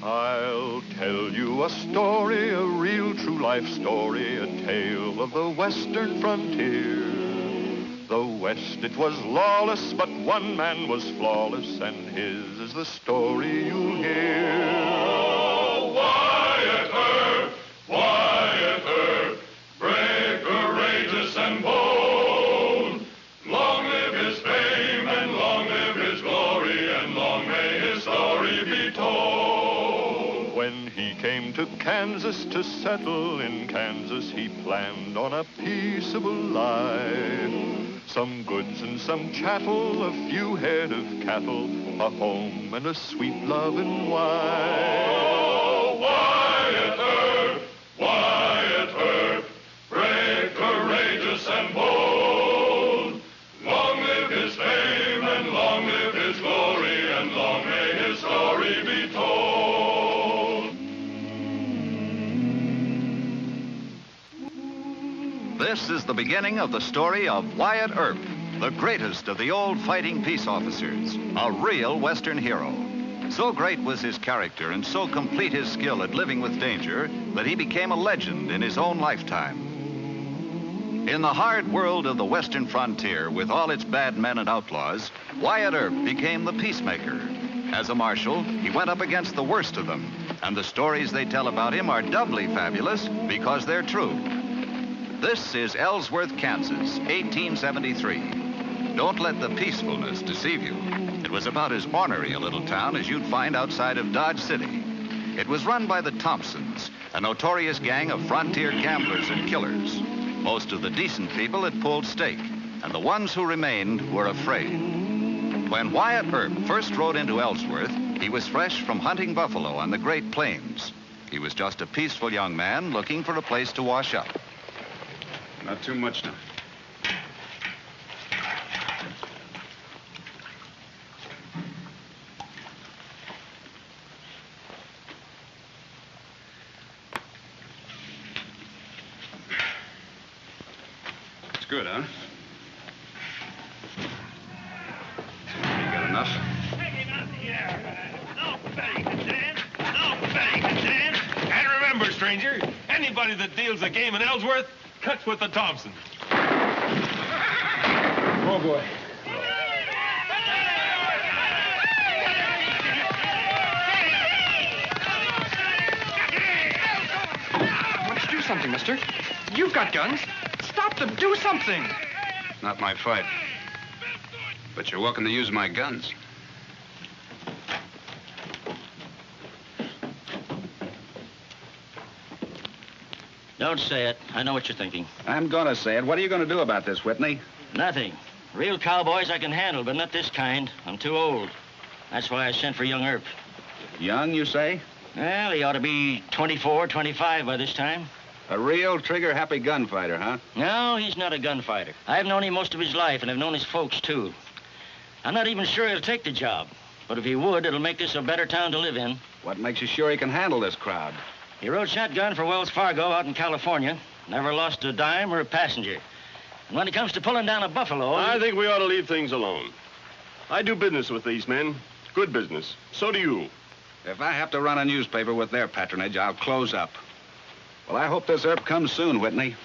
I'll tell you a story, a real true life story, a tale of the western frontier. The West, it was lawless, but one man was flawless, and his is the story you'll hear. Oh, Wyatt Earp, Wyatt Earp, brave, courageous, and bold. Long live his fame, and long live his glory, and long may his story be told. When he came to Kansas to settle in Kansas, he planned on a peaceable life. Some goods and some chattel, a few head of cattle, a home and a sweet loving wife. Oh, Wyatt Earp, Wyatt Earp, brave, courageous, and bold. Long live his fame, and long live his glory, and long may his story be told. This is the beginning of the story of Wyatt Earp, the greatest of the old fighting peace officers, a real Western hero. So great was his character and so complete his skill at living with danger that he became a legend in his own lifetime. In the hard world of the Western frontier, with all its bad men and outlaws, Wyatt Earp became the peacemaker. As a marshal, he went up against the worst of them, and the stories they tell about him are doubly fabulous because they're true. This is Ellsworth, Kansas, 1873. Don't let the peacefulness deceive you. It was about as ornery a little town as you'd find outside of Dodge City. It was run by the Thompsons, a notorious gang of frontier gamblers and killers. Most of the decent people had pulled stake, and the ones who remained were afraid. When Wyatt Earp first rode into Ellsworth, he was fresh from hunting buffalo on the Great Plains. He was just a peaceful young man looking for a place to wash up. Not too much now. It's good, huh? You got enough? No betting, Dan. No betting, Dan. And remember, stranger, anybody that deals a game in Ellsworth cuts with the Thompsons. Oh, boy. Why don't you do something, mister? You've got guns. Stop them. Do something. Not my fight. But you're welcome to use my guns. Don't say it. I know what you're thinking. I'm gonna say it. What are you gonna do about this, Whitney? Nothing. Real cowboys I can handle, but not this kind. I'm too old. That's why I sent for young Earp. Young, you say? Well, he ought to be 24, 25 by this time. A real trigger-happy gunfighter, huh? No, he's not a gunfighter. I've known him most of his life, and I've known his folks, too. I'm not even sure he'll take the job. But if he would, it'll make this a better town to live in. What makes you sure he can handle this crowd? He rode shotgun for Wells Fargo out in California. Never lost a dime or a passenger. And when it comes to pulling down a buffalo... I think we ought to leave things alone. I do business with these men. Good business. So do you. If I have to run a newspaper with their patronage, I'll close up. Well, I hope this Earp comes soon, Whitney.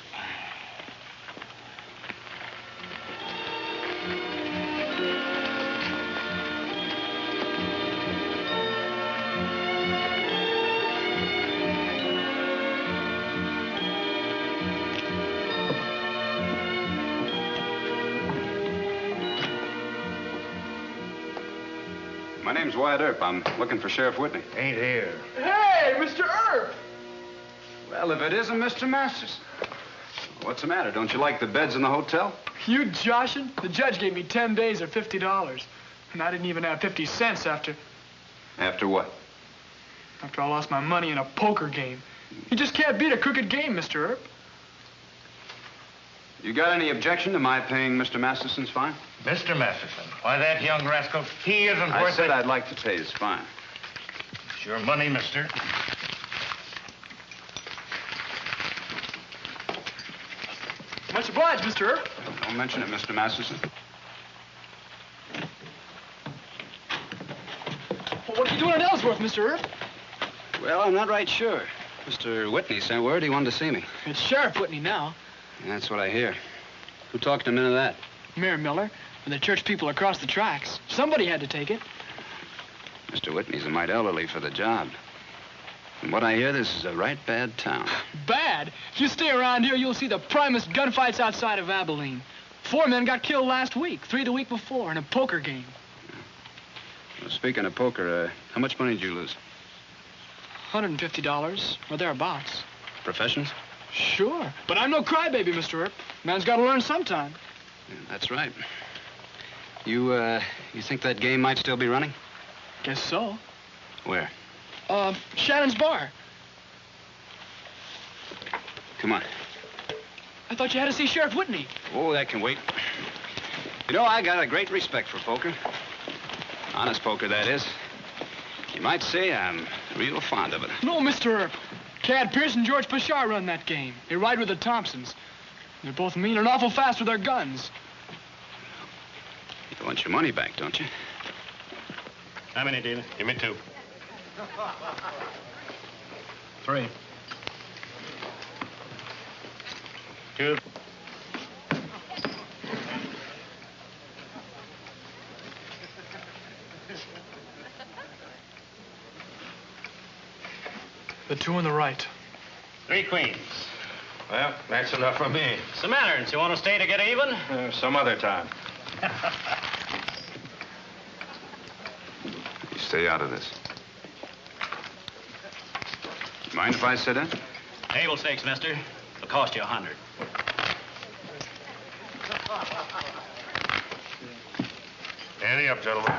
My name's Wyatt Earp. I'm looking for Sheriff Whitney. Ain't here. Hey, Mr. Earp! Well, if it isn't Mr. Masterson. What's the matter? Don't you like the beds in the hotel? You joshing? The judge gave me 10 days or $50. And I didn't even have 50 cents after After what? I lost my money in a poker game. You just can't beat a crooked game, Mr. Earp. You got any objection to my paying Mr. Masterson's fine? Mr. Masterson. Why, that young rascal, he isn't I worth said it. I'd like to pay his fine. It's your money, mister. Much obliged, Mr. Earp. Don't mention it, Mr. Masterson. Well, what are you doing in Ellsworth, Mr. Earp? Well, I'm not right sure. Mr. Whitney sent word he wanted to see me. It's Sheriff Whitney now. That's what I hear. Who talked him into that? Mayor Miller and the church people across the tracks. Somebody had to take it. Mr. Whitney's a mite elderly for the job. From what I hear, this is a right bad town. Bad? If you stay around here, you'll see the primest gunfights outside of Abilene. 4 men got killed last week, 3 the week before, in a poker game. Well, speaking of poker, how much money did you lose? $150, or thereabouts. Professions? Sure, but I'm no crybaby, Mr. Earp. Man's got to learn sometime. Yeah, that's right. You think that game might still be running? Guess so. Where? Shannon's bar. Come on. I thought you had to see Sheriff Whitney. Oh, that can wait. You know, I got a great respect for poker. Honest poker, that is. You might say I'm real fond of it. No, Mr. Earp. Cad Pierce and George Pashar run that game. They ride with the Thompsons. They're both mean and awful fast with their guns. You want your money back, don't you? How many, dealer? Give me 2. 3. 2. The 2 on the right. 3 queens. Well, that's enough for me. What's the matter? Don't you want to stay to get even? Some other time. You stay out of this. Mind if I sit in? Table stakes, mister. It'll cost you 100. Ante up, gentlemen.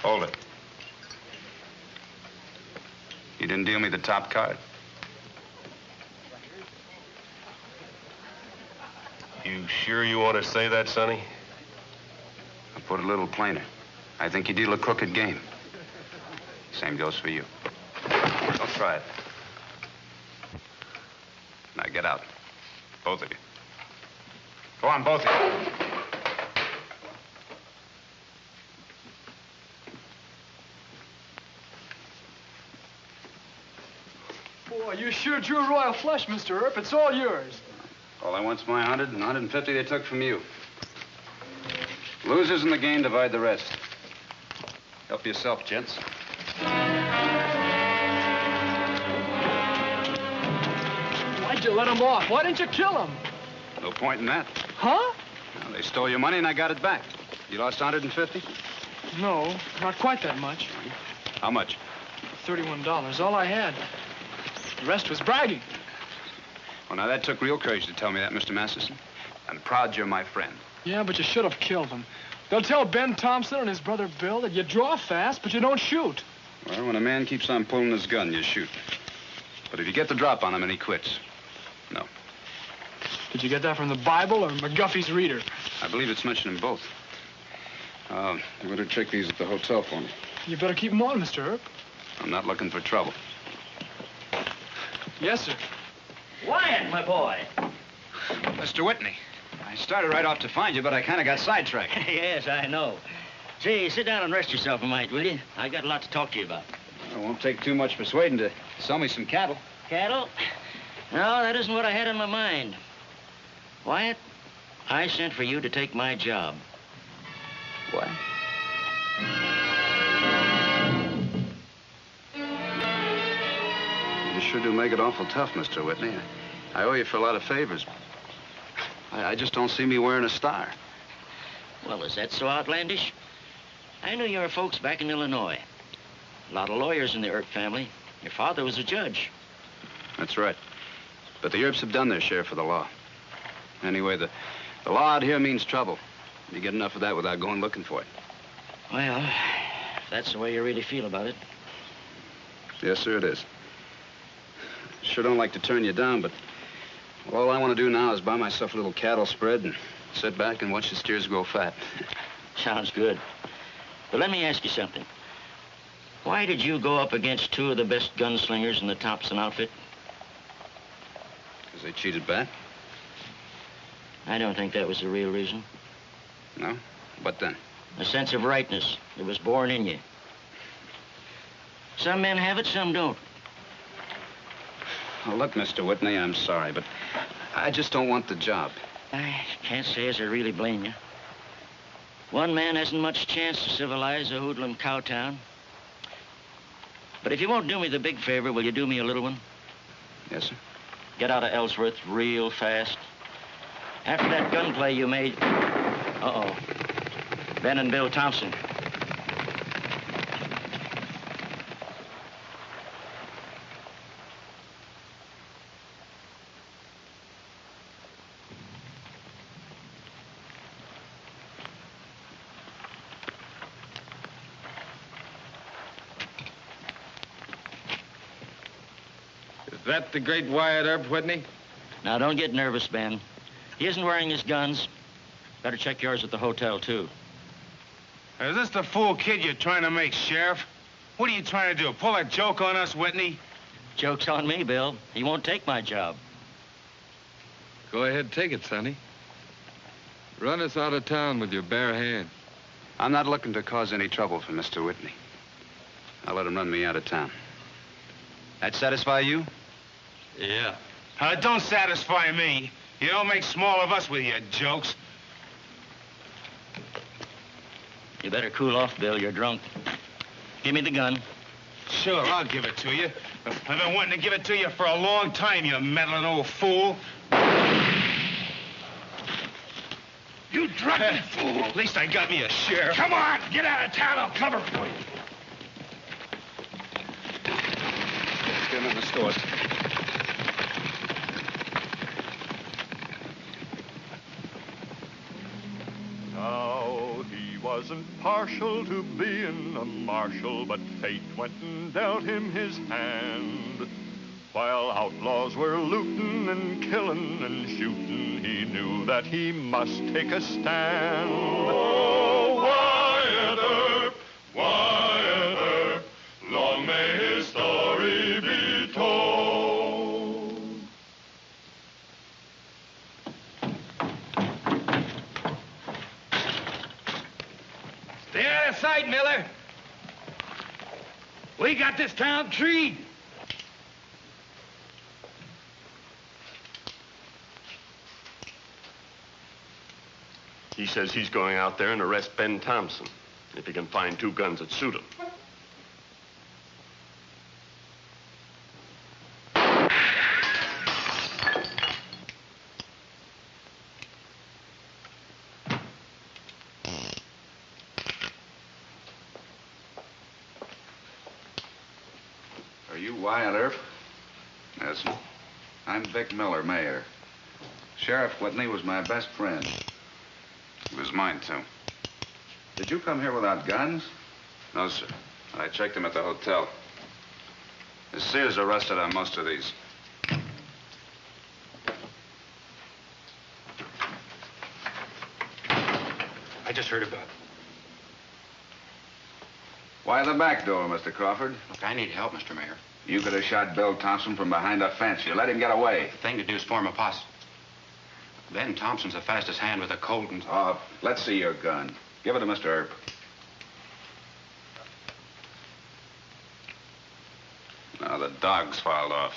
Hold it. You didn't deal me the top card? You sure you want to say that, Sonny? I'll put it a little plainer. I think you deal a crooked game. Same goes for you. Don't try it. Now get out. Both of you. Go on, both of you. Boy, you sure drew royal flush, Mr. Earp. It's all yours. All I want's my 100 and 150 they took from you. Losers in the game divide the rest. Help yourself, gents. Why'd you let him off? Why didn't you kill him? No point in that. Huh? Well, they stole your money and I got it back. You lost 150? No, not quite that much. How much? $31, all I had. The rest was bragging. Well, now that took real courage to tell me that, Mr. Masterson. I'm proud you're my friend. Yeah, but you should have killed them. They'll tell Ben Thompson and his brother Bill that you draw fast, but you don't shoot. Well, when a man keeps on pulling his gun, you shoot. But if you get the drop on him and he quits, no. Did you get that from the Bible or McGuffey's Reader? I believe it's mentioned in both. You better check these at the hotel for me. You better keep them on, Mr. Earp. I'm not looking for trouble. Yes, sir. Wyatt, my boy. Mr. Whitney, I started right off to find you, but I kind of got sidetracked. Yes, I know. Say, sit down and rest yourself a mite, will you? I got a lot to talk to you about. It won't take too much persuading to sell me some cattle. Cattle? No, that isn't what I had in my mind. Wyatt, I sent for you to take my job. What? You sure do make it awful tough, Mr. Whitney. I owe you for a lot of favors. I just don't see me wearing a star. Well, is that so outlandish? I knew your folks back in Illinois. A lot of lawyers in the Earp family. Your father was a judge. That's right. But the Earps have done their share for the law. Anyway, the law out here means trouble. You get enough of that without going looking for it. Well, if that's the way you really feel about it. Yes, sir, it is. Sure don't like to turn you down, but all I want to do now is buy myself a little cattle spread and sit back and watch the steers grow fat. Sounds good. But let me ask you something. Why did you go up against 2 of the best gunslingers in the Thompson outfit? Because they cheated back? I don't think that was the real reason. No? What then? A sense of rightness that was born in you. Some men have it, some don't. Oh, look, Mr. Whitney, I'm sorry, but I just don't want the job. I can't say as I really blame you. One man hasn't much chance to civilize a hoodlum cow town. But if you won't do me the big favor, will you do me a little one? Yes, sir? Get out of Ellsworth real fast. After that gunplay you made... Uh-oh. Ben and Bill Thompson. Is that the great Wyatt Earp, Whitney? Now, don't get nervous, Ben. He isn't wearing his guns. Better check yours at the hotel, too. Is this the fool kid you're trying to make sheriff? What are you trying to do, pull a joke on us, Whitney? Joke's on me, Bill. He won't take my job. Go ahead, take it, Sonny. Run us out of town with your bare hands. I'm not looking to cause any trouble for Mr. Whitney. I'll let him run me out of town. That satisfy you? Yeah. Don't satisfy me. You don't make small of us with your jokes. You better cool off, Bill. You're drunk. Give me the gun. Sure, I'll give it to you. I've been wanting to give it to you for a long time, you meddling old fool. You drunken fool! At least I got me a sheriff. Come on, get out of town. I'll cover for you. Let's get him in the stores. Now he wasn't partial to being a marshal, but fate went and dealt him his hand. While outlaws were looting and killing and shooting, he knew that he must take a stand. Oh, Wyatt Earp, Wyatt Earp, long may his story be told. Stay out of sight, Miller. We got this town treed. He says he's going out there and arrest Ben Thompson, if he can find 2 guns that suit him. Are you Wyatt Earp? Yes, sir. I'm Vic Miller, mayor. Sheriff Whitney was my best friend. He was mine, too. Did you come here without guns? No, sir. I checked them at the hotel. The Sears arrested on most of these. I just heard about it. Why the back door, Mr. Crawford? Look, I need help, Mr. Mayor. You could have shot Bill Thompson from behind a fence. You let him get away. The thing to do is form a posse. Ben Thompson's the fastest hand with a Colt and... Oh, let's see your gun. Give it to Mr. Earp. Now, the dog's filed off.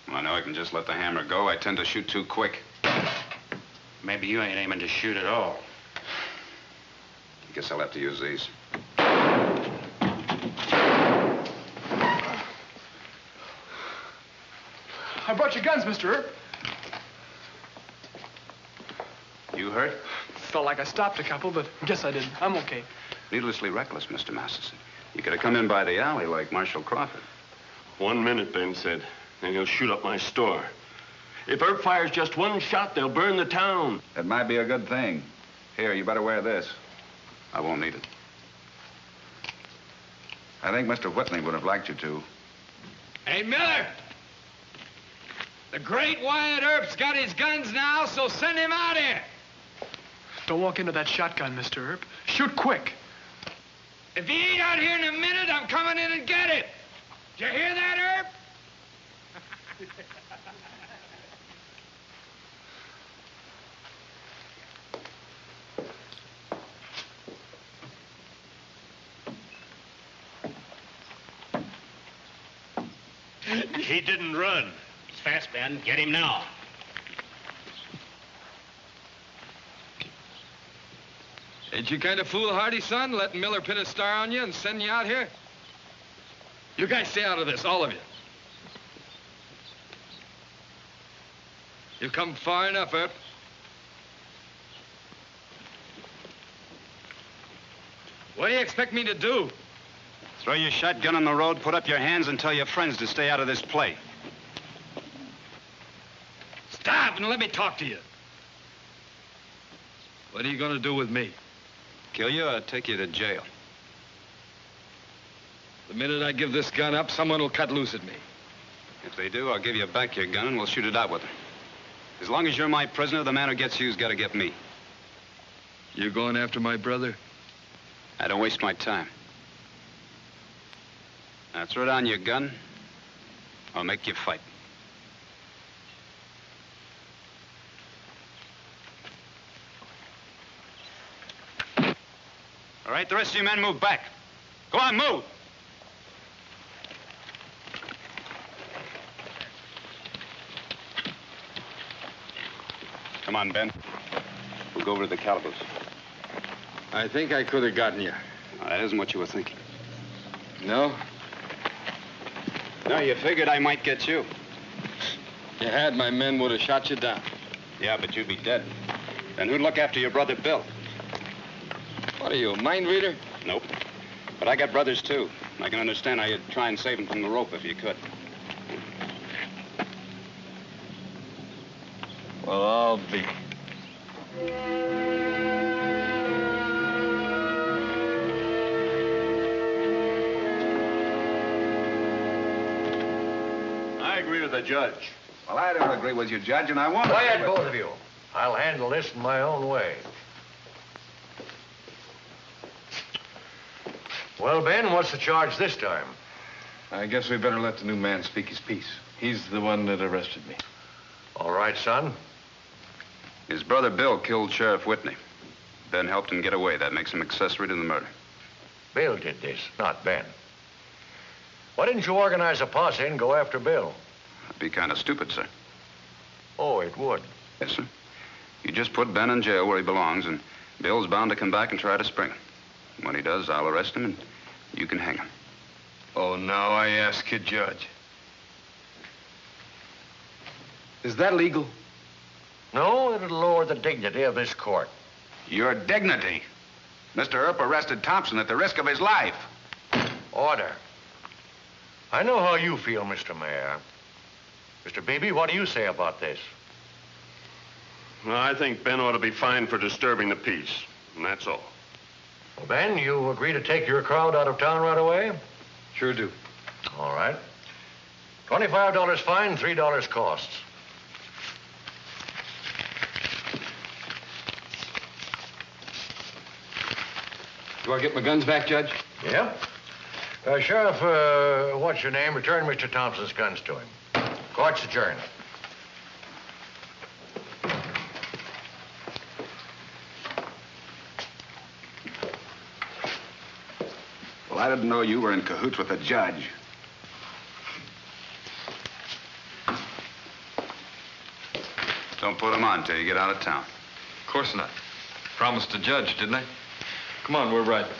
Well, I know I can just let the hammer go. I tend to shoot too quick. Maybe you ain't aiming to shoot at all. I guess I'll have to use these. I brought your guns, Mr. Earp. You hurt? Felt like I stopped a couple, but guess I didn't. I'm okay. Needlessly reckless, Mr. Masterson. You could have come in by the alley like Marshal Crawford. 1 minute, Ben said, and he'll shoot up my store. If Earp fires just 1 shot, they'll burn the town. It might be a good thing. Here, you better wear this. I won't need it. I think Mr. Whitney would have liked you to. Hey, Miller! The great Wyatt Earp's got his guns now, so send him out here. Don't walk into that shotgun, Mr. Earp. Shoot quick. If he ain't out here in a minute, I'm coming in and get it. Did you hear that, Earp? He didn't run. He's fast, Ben. Get him now. Ain't you kind of foolhardy, son, letting Miller pin a star on you and send you out here? You guys stay out of this, all of you. You've come far enough, Earp. What do you expect me to do? Throw your shotgun on the road, put up your hands, and tell your friends to stay out of this play. Stop and let me talk to you. What are you going to do with me? Kill you or take you to jail? The minute I give this gun up, someone will cut loose at me. If they do, I'll give you back your gun and we'll shoot it out with her. As long as you're my prisoner, the man who gets you's got to get me. You going after my brother? I don't waste my time. Now throw down your gun, I'll make you fight. All right, the rest of you men move back. Go on, move! Come on, Ben. We'll go over to the Calibers. I think I could have gotten you. No, that isn't what you were thinking. No? No, you figured I might get you. If you had, my men would have shot you down. Yeah, but you'd be dead. Then who'd look after your brother, Bill? What are you, a mind reader? Nope. But I got brothers, too. I can understand how you'd try and save them from the rope if you could. Well, I'll be. I agree with the judge. Well, I don't agree with you, Judge, and I won't. Quiet, both of you. I'll handle this in my own way. Well, Ben, what's the charge this time? I guess we better let the new man speak his piece. He's the one that arrested me. All right, son. His brother Bill killed Sheriff Whitney. Ben helped him get away. That makes him accessory to the murder. Bill did this, not Ben. Why didn't you organize a posse and go after Bill? That'd be kind of stupid, sir. Oh, it would. Yes, sir. You just put Ben in jail where he belongs, and Bill's bound to come back and try to spring. When he does, I'll arrest him, and you can hang him. Oh, now I ask you, Judge. Is that legal? No, it'll lower the dignity of this court. Your dignity. Mr. Earp arrested Thompson at the risk of his life. Order. I know how you feel, Mr. Mayor. Mr. Beebe, what do you say about this? Well, I think Ben ought to be fined for disturbing the peace, and that's all. Well, Ben, you agree to take your crowd out of town right away? Sure do. All right. $25 fine, $3 costs. Do I get my guns back, Judge? Yeah. Sheriff, what's your name? Return Mr. Thompson's guns to him. Court's adjourned. Well, I didn't know you were in cahoots with the judge. Don't put him on till you get out of town. Of course not. Promised the judge, didn't I? Come on, we're riding.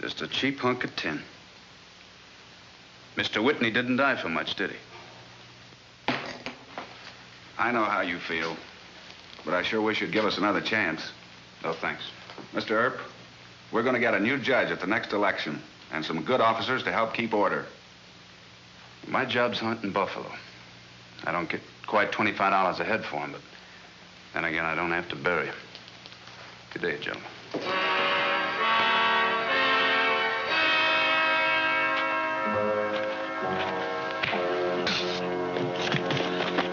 Just a cheap hunk of tin. Mr. Whitney didn't die for much, did he? I know how you feel, but I sure wish you'd give us another chance. No, thanks. Mr. Earp, we're going to get a new judge at the next election and some good officers to help keep order. My job's hunting buffalo. I don't get quite $25 a head for them, but then again, I don't have to bury 'em. Good day, gentlemen.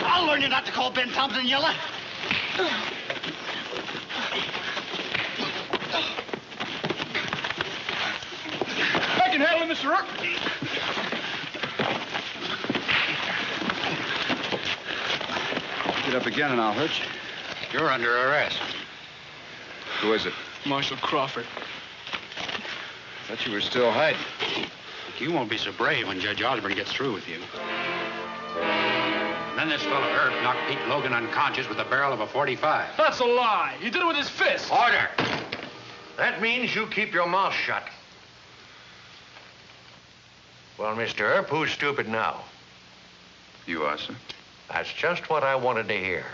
I'll learn you not to call Ben Thompson Yella. I can handle him, Mr. Earp. it up again and I'll hurt you. You're under arrest. Who is it? Marshal Crawford. I thought you were still hiding. You won't be so brave when Judge Osborne gets through with you. Then this fellow Herb knocked Pete Logan unconscious with the barrel of a .45. That's a lie. He did it with his fist. Order. That means you keep your mouth shut. Well, Mr. Earp, who's stupid now? You are, sir. That's just what I wanted to hear.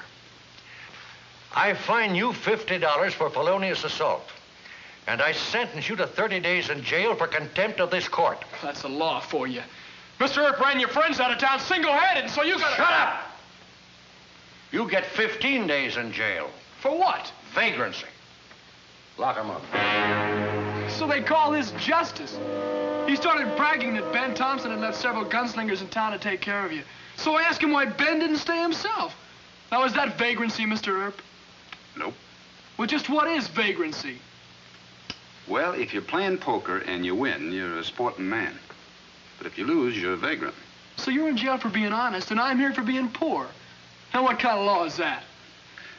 I fine you $50 for felonious assault. And I sentence you to 30 days in jail for contempt of this court. That's the law for you. Mr. Earp ran your friends out of town single-handed, and so you got... Shut up! You get 15 days in jail. For what? Vagrancy. Lock him up. So they call this justice. He started bragging that Ben Thompson had left several gunslingers in town to take care of you. So I asked him why Ben didn't stay himself. Now, is that vagrancy, Mr. Earp? Nope. Well, just what is vagrancy? Well, if you're playing poker and you win, you're a sporting man. But if you lose, you're a vagrant. So you're in jail for being honest, and I'm here for being poor. Now, what kind of law is that?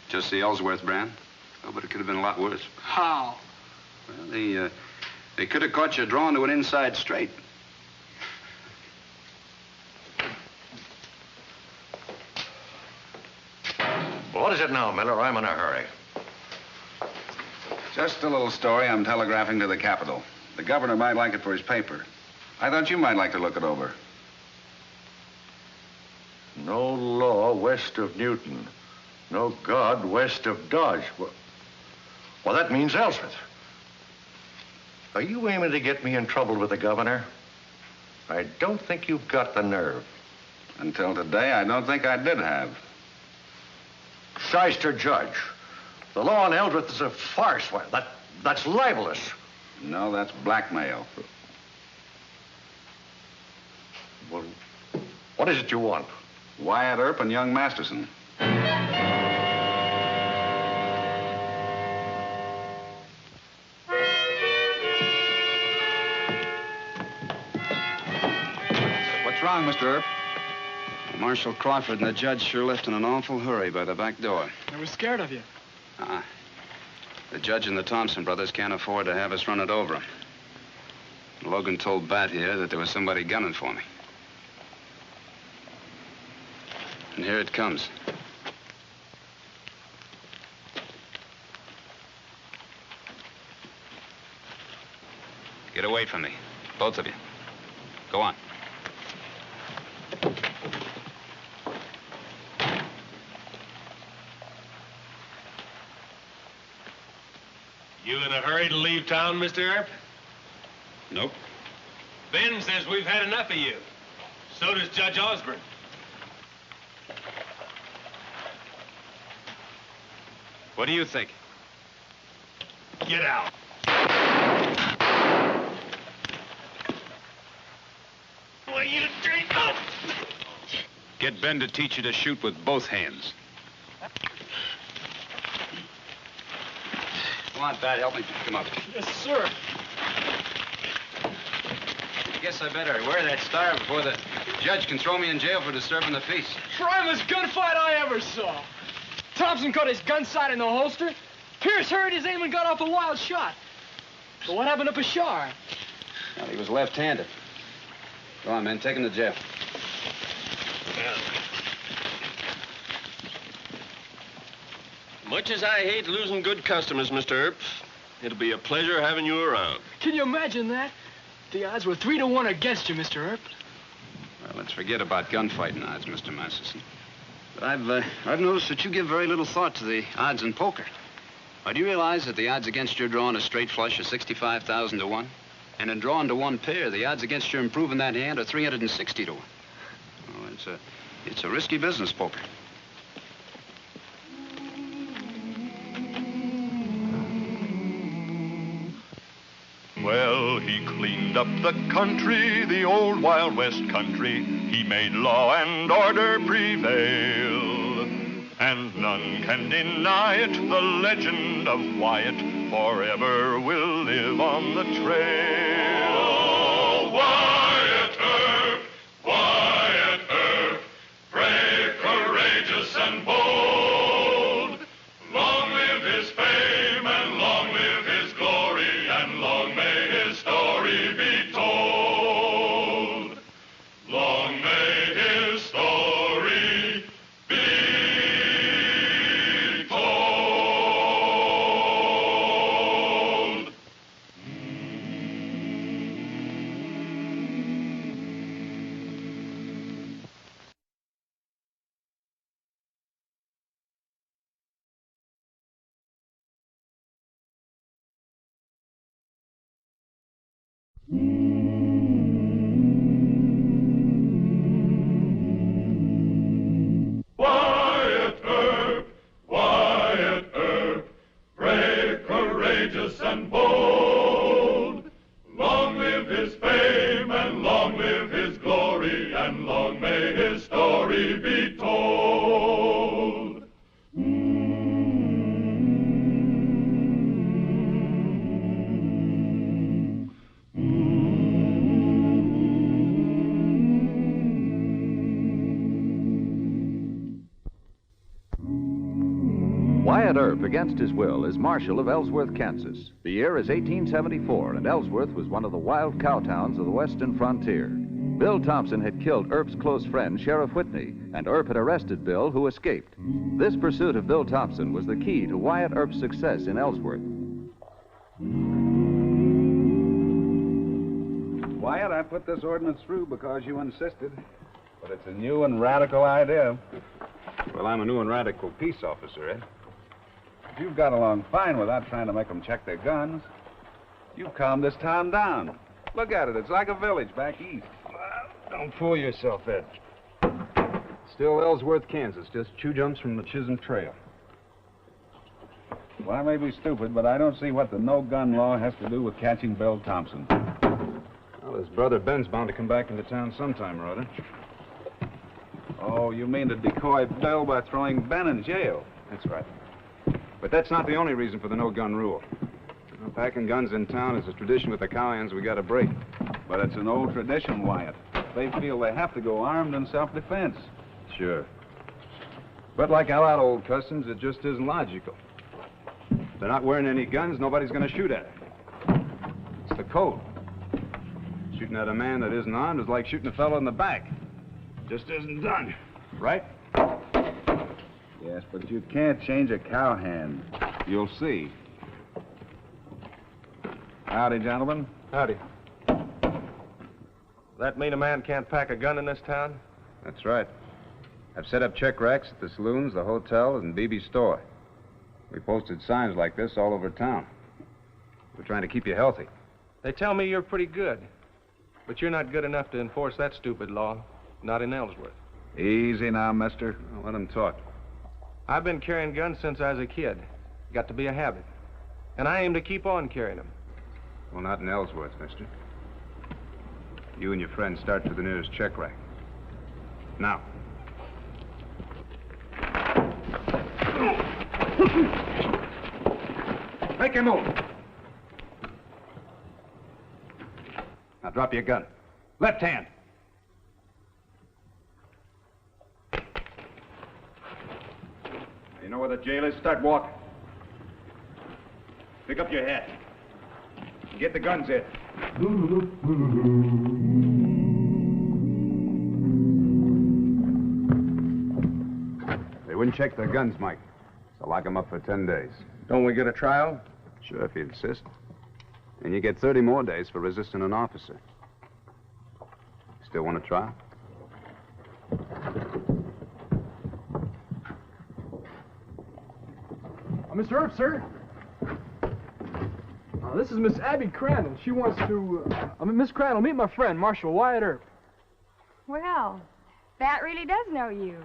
Just the Ellsworth brand. Oh, but it could have been a lot worse. How? Well, they could have caught you drawn to an inside straight. What is it now, Miller? I'm in a hurry. Just a little story I'm telegraphing to the Capitol. The governor might like it for his paper. I thought you might like to look it over. No law west of Newton. No God west of Dodge. Well, that means Ellsworth. Are you aiming to get me in trouble with the governor? I don't think you've got the nerve. Until today, I don't think I did have. Shyster Judge. The law on Ellsworth is a farce. Well, that's libelous. No, that's blackmail. Well, what is it you want? Wyatt Earp and young Masterson. What's wrong, Mr. Earp? Marshal Crawford and the judge sure left in an awful hurry by the back door. They were scared of you. The judge and the Thompson brothers can't afford to have us run it over them. Logan told Bat here that there was somebody gunning for me. And here it comes. Get away from me, both of you. Go on. You in a hurry to leave town, Mr. Earp? Nope. Ben says we've had enough of you. So does Judge Osborne. What do you think? Get out. What you drink up? Get Ben to teach you to shoot with both hands. Come on, Pat, help me pick him up. Yes, sir. I guess I better wear that star before the judge can throw me in jail for disturbing the peace. Primest gunfight I ever saw. Thompson caught his gun sight in the holster. Pierce heard his aim and got off a wild shot. But what happened to Bashar? Well, he was left-handed. Go on, men, take him to jail. Much as I hate losing good customers, Mr. Earp, it'll be a pleasure having you around. Can you imagine that? The odds were 3-1 against you, Mr. Earp. Well, let's forget about gunfighting odds, Mr. Masterson. But I've noticed that you give very little thought to the odds in poker. Why, do you realize that the odds against your drawing a straight flush are 65,000 to 1? And in drawing to one pair, the odds against your improving that hand are 360 to 1. Oh, it's a risky business, poker. Well, he cleaned up the country, the old Wild West country. He made law and order prevail. And none can deny it, the legend of Wyatt forever will live on the trail. Oh, Wyatt Earp, brave, courageous, and bold. Wyatt Earp, brave, courageous, and bold. Long live his fame, and long live his glory, and long may his story be told. Wyatt Earp, against his will, is Marshal of Ellsworth, Kansas. The year is 1874, and Ellsworth was one of the wild cow towns of the western frontier. Bill Thompson had killed Earp's close friend, Sheriff Whitney, and Earp had arrested Bill, who escaped. This pursuit of Bill Thompson was the key to Wyatt Earp's success in Ellsworth. Wyatt, I put this ordinance through because you insisted. But it's a new and radical idea. Well, I'm a new and radical peace officer, Ed. You've got along fine without trying to make them check their guns. You've calmed this town down. Look at it. It's like a village back east. Don't fool yourself, Ed. Still Ellsworth, Kansas, just 2 jumps from the Chisholm Trail. Well, I may be stupid, but I don't see what the no-gun law has to do with catching Bill Thompson. Well, his brother Ben's bound to come back into town sometime or other. Oh, you mean to decoy Bill by throwing Ben in jail? That's right. But that's not the only reason for the no-gun rule. Packing guns in town is a tradition with the cowhands we got to break. But it's an old tradition, Wyatt. They feel they have to go armed in self-defense. Sure. But like all our old customs, it just isn't logical. If they're not wearing any guns, nobody's going to shoot at it. It's the code. Shooting at a man that isn't armed is like shooting a fellow in the back. Just isn't done, right? Yes, but you can't change a cowhand. You'll see. Howdy, gentlemen. Howdy. That mean a man can't pack a gun in this town? That's right. I've set up check racks at the saloons, the hotel, and BB's store. We posted signs like this all over town. We're trying to keep you healthy. They tell me you're pretty good. But you're not good enough to enforce that stupid law. Not in Ellsworth. Easy now, mister. I'll let him talk. I've been carrying guns since I was a kid. Got to be a habit. And I aim to keep on carrying them. Well, not in Ellsworth, mister. You and your friends start to the nearest check rack. Now. Make a move. Now drop your gun. Left hand. You know where the jail is? Start walking. Pick up your hat. Get the guns in. They wouldn't check their guns, Mike. So lock them up for 10 days. Don't we get a trial? Sure, if you insist. And you get 30 more days for resisting an officer. Still want to try? Mr. Earp, sir. This is Miss Abby Crandall. She wants to... Miss Crandall, meet my friend, Marshal Wyatt Earp. Well, that really does know you.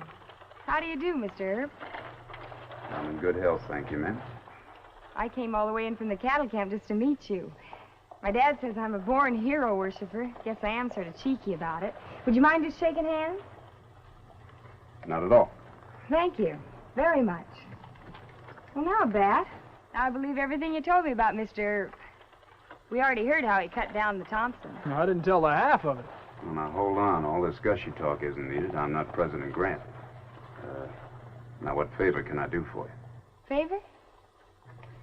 How do you do, Mr. Earp? I'm in good health, thank you, ma'am. I came all the way in from the cattle camp just to meet you. My dad says I'm a born hero worshiper. Guess I am sort of cheeky about it. Would you mind just shaking hands? Not at all. Thank you. Very much. Well, now, Bat, I believe everything you told me about Mr. Earp. We already heard how he cut down the Thompson. No, I didn't tell the half of it. Well, now, hold on. All this gushy talk isn't needed. I'm not President Grant. Now, what favor can I do for you? Favor?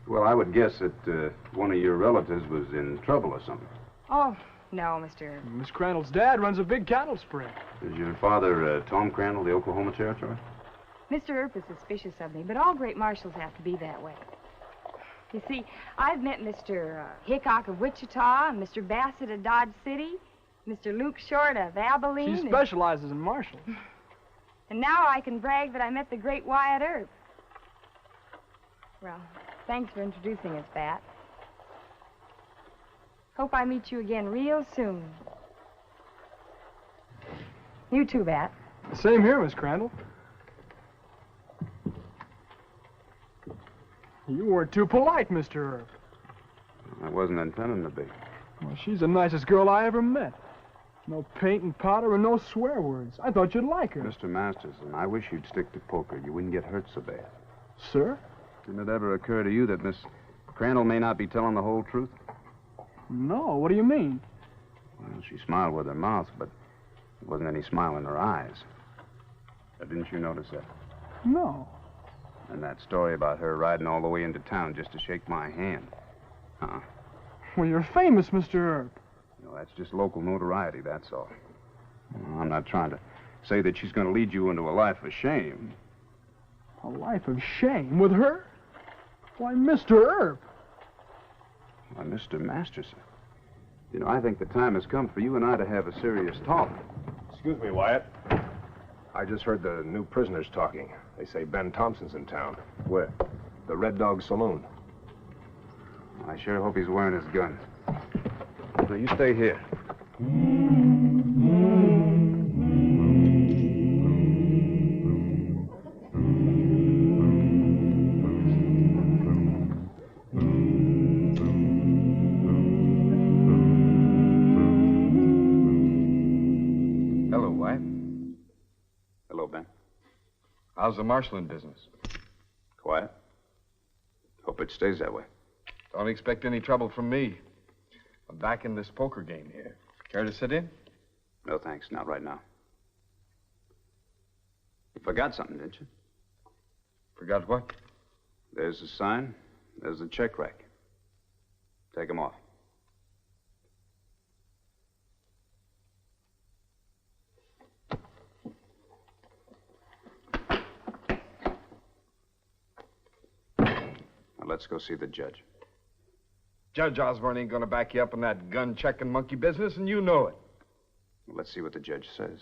Well, I would guess that one of your relatives was in trouble or something. Oh, no, Mr. Earp. Miss Crandall's dad runs a big cattle spread. Is your father Tom Crandall, the Oklahoma Territory? Mr. Earp is suspicious of me, but all great marshals have to be that way. You see, I've met Mr. Hickok of Wichita, and Mr. Bassett of Dodge City, Mr. Luke Short of Abilene. She specializes in marshals. And now I can brag that I met the great Wyatt Earp. Well, thanks for introducing us, Bat. Hope I meet you again real soon. You too, Bat. Same here, Miss Crandall. You weren't too polite, Mr. Earp. I wasn't intending to be. Well, she's the nicest girl I ever met. No paint and powder and no swear words. I thought you'd like her. Mr. Masterson, I wish you'd stick to poker. You wouldn't get hurt so bad. Sir? Didn't it ever occur to you that Miss Crandall may not be telling the whole truth? No, what do you mean? Well, she smiled with her mouth, but there wasn't any smile in her eyes. Didn't you notice that? No. And that story about her riding all the way into town just to shake my hand. Huh? Well, you're famous, Mr. Earp. No, that's just local notoriety, that's all. Well, I'm not trying to say that she's going to lead you into a life of shame. A life of shame with her? Why, Mr. Earp. Why, Mr. Masterson. You know, I think the time has come for you and I to have a serious talk. Excuse me, Wyatt. I just heard the new prisoners talking. They say Ben Thompson's in town. Where? The Red Dog Saloon. I sure hope he's wearing his gun. Now, you stay here. Hello, Wyatt. Hello, Ben. How's the marshaling business? Quiet. Hope it stays that way. Don't expect any trouble from me. I'm back in this poker game here. Care to sit in? No, thanks. Not right now. You forgot something, didn't you? Forgot what? There's the sign. There's the check rack. Take 'em off. Now, let's go see the judge. Judge Osborne ain't gonna back you up in that gun-checking monkey business, and you know it. Well, let's see what the judge says.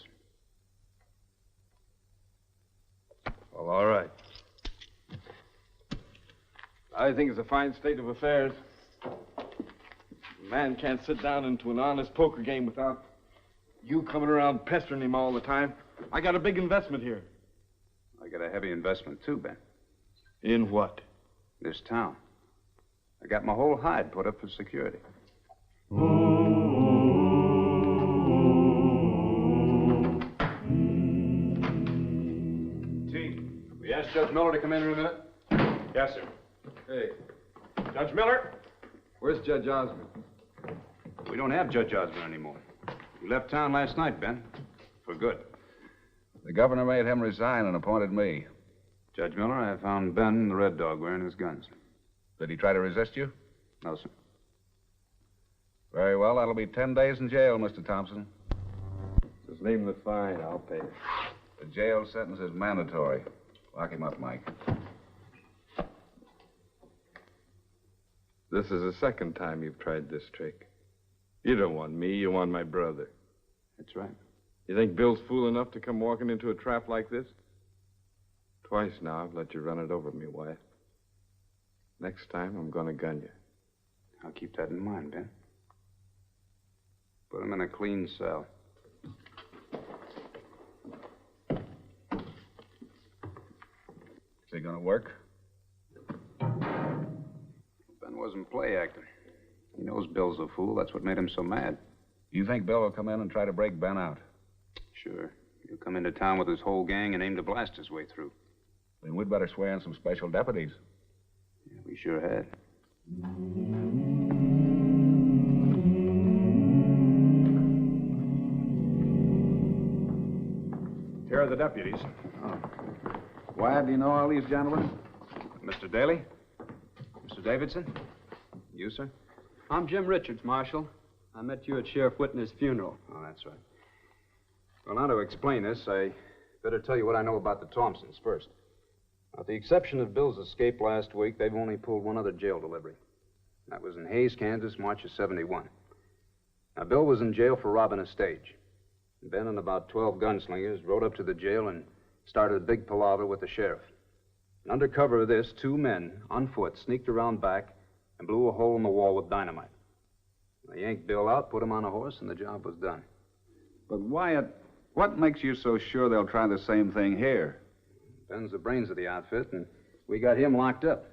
Well, all right. I think it's a fine state of affairs. A man can't sit down into an honest poker game without you coming around pestering him all the time. I got a big investment here. I got a heavy investment, too, Ben. In what? This town. I got my whole hide put up for security. T, we asked Judge Miller to come in a minute? Yes, sir. Hey, Judge Miller? where's Judge Osborne? We don't have Judge Osborne anymore. He left town last night, Ben. For good. The governor made him resign and appointed me. Judge Miller, I found Ben and the Red Dog wearing his guns. Did he try to resist you? No, sir. Very well. That'll be 10 days in jail, Mr. Thompson. Just name the fine. I'll pay it. The jail sentence is mandatory. Lock him up, Mike. This is the second time you've tried this trick. You don't want me. You want my brother. That's right. You think Bill's fool enough to come walking into a trap like this? Twice now I've let you run it over me, Wyatt. Next time, I'm gonna gun you. I'll keep that in mind, Ben. Put him in a clean cell. Is he gonna work? Ben wasn't play acting. He knows Bill's a fool. That's what made him so mad. You think Bill will come in and try to break Ben out? Sure. He'll come into town with his whole gang and aim to blast his way through. Then we'd better swear in some special deputies. Yeah, we sure had. Here are the deputies. Oh. Why do you know all these gentlemen? Mr. Daly? Mr. Davidson? You, sir? I'm Jim Richards, Marshal. I met you at Sheriff Whitney's funeral. Oh, that's right. Well, now to explain this, I better tell you what I know about the Thompsons first. With the exception of Bill's escape last week, they've only pulled one other jail delivery. That was in Hayes, Kansas, March of '71. Now, Bill was in jail for robbing a stage. Ben and about 12 gunslingers rode up to the jail and started a big palaver with the sheriff. And under cover of this, 2 men, on foot, sneaked around back and blew a hole in the wall with dynamite. They yanked Bill out, put him on a horse, and the job was done. But Wyatt, what makes you so sure they'll try the same thing here? Ben's the brains of the outfit, and we got him locked up.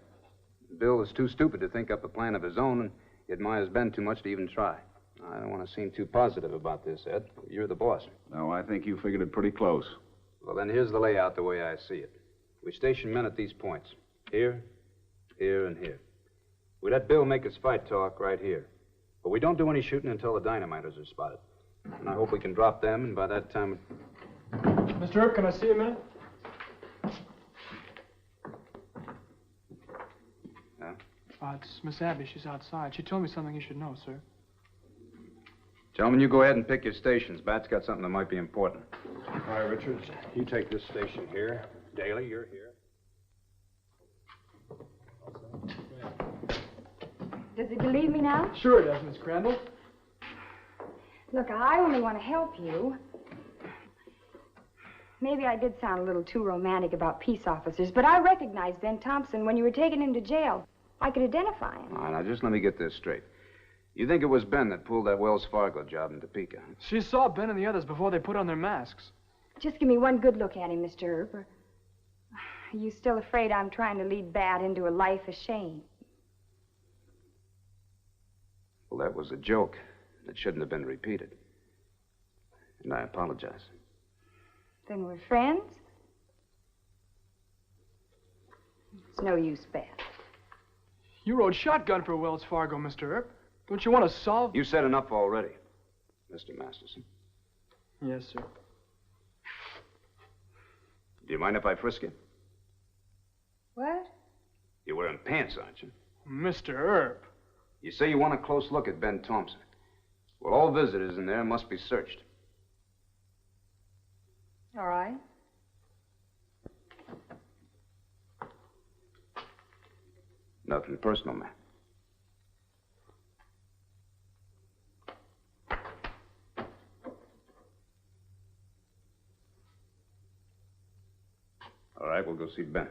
Bill is too stupid to think up a plan of his own, and he admires Ben too much to even try. I don't want to seem too positive about this, Ed. You're the boss. No, I think you figured it pretty close. Well, then here's the layout the way I see it. We station men at these points. Here, here, and here. We let Bill make his fight talk right here. But we don't do any shooting until the dynamiters are spotted. And I hope we can drop them, and by that time... Mr. Earp, can I see you a minute? Yeah? It's Miss Abby. She's outside. She told me something you should know, sir. Gentlemen, you go ahead and pick your stations. Bat's got something that might be important. All right, Richards, you take this station here. Daly, you're here. Does it believe me now? Sure it does, Miss Crandall. Look, I only want to help you. Maybe I did sound a little too romantic about peace officers, but I recognized Ben Thompson when you were taking him to jail. I could identify him. All right, now just let me get this straight. You think it was Ben that pulled that Wells Fargo job in Topeka? She saw Ben and the others before they put on their masks. Just give me one good look at him, Mr. Earp. Are you still afraid I'm trying to lead Bat into a life of shame? Well, that was a joke. It shouldn't have been repeated. And I apologize. Then we're friends? It's no use, Bat. You rode shotgun for Wells Fargo, Mr. Earp. Don't you want to solve... You said enough already, Mr. Masterson. Yes, sir. Do you mind if I frisk you? What? You're wearing pants, aren't you? Mr. Earp. You say you want a close look at Ben Thompson. Well, all visitors in there must be searched. All right. Nothing personal, man. All right, we'll go see Ben.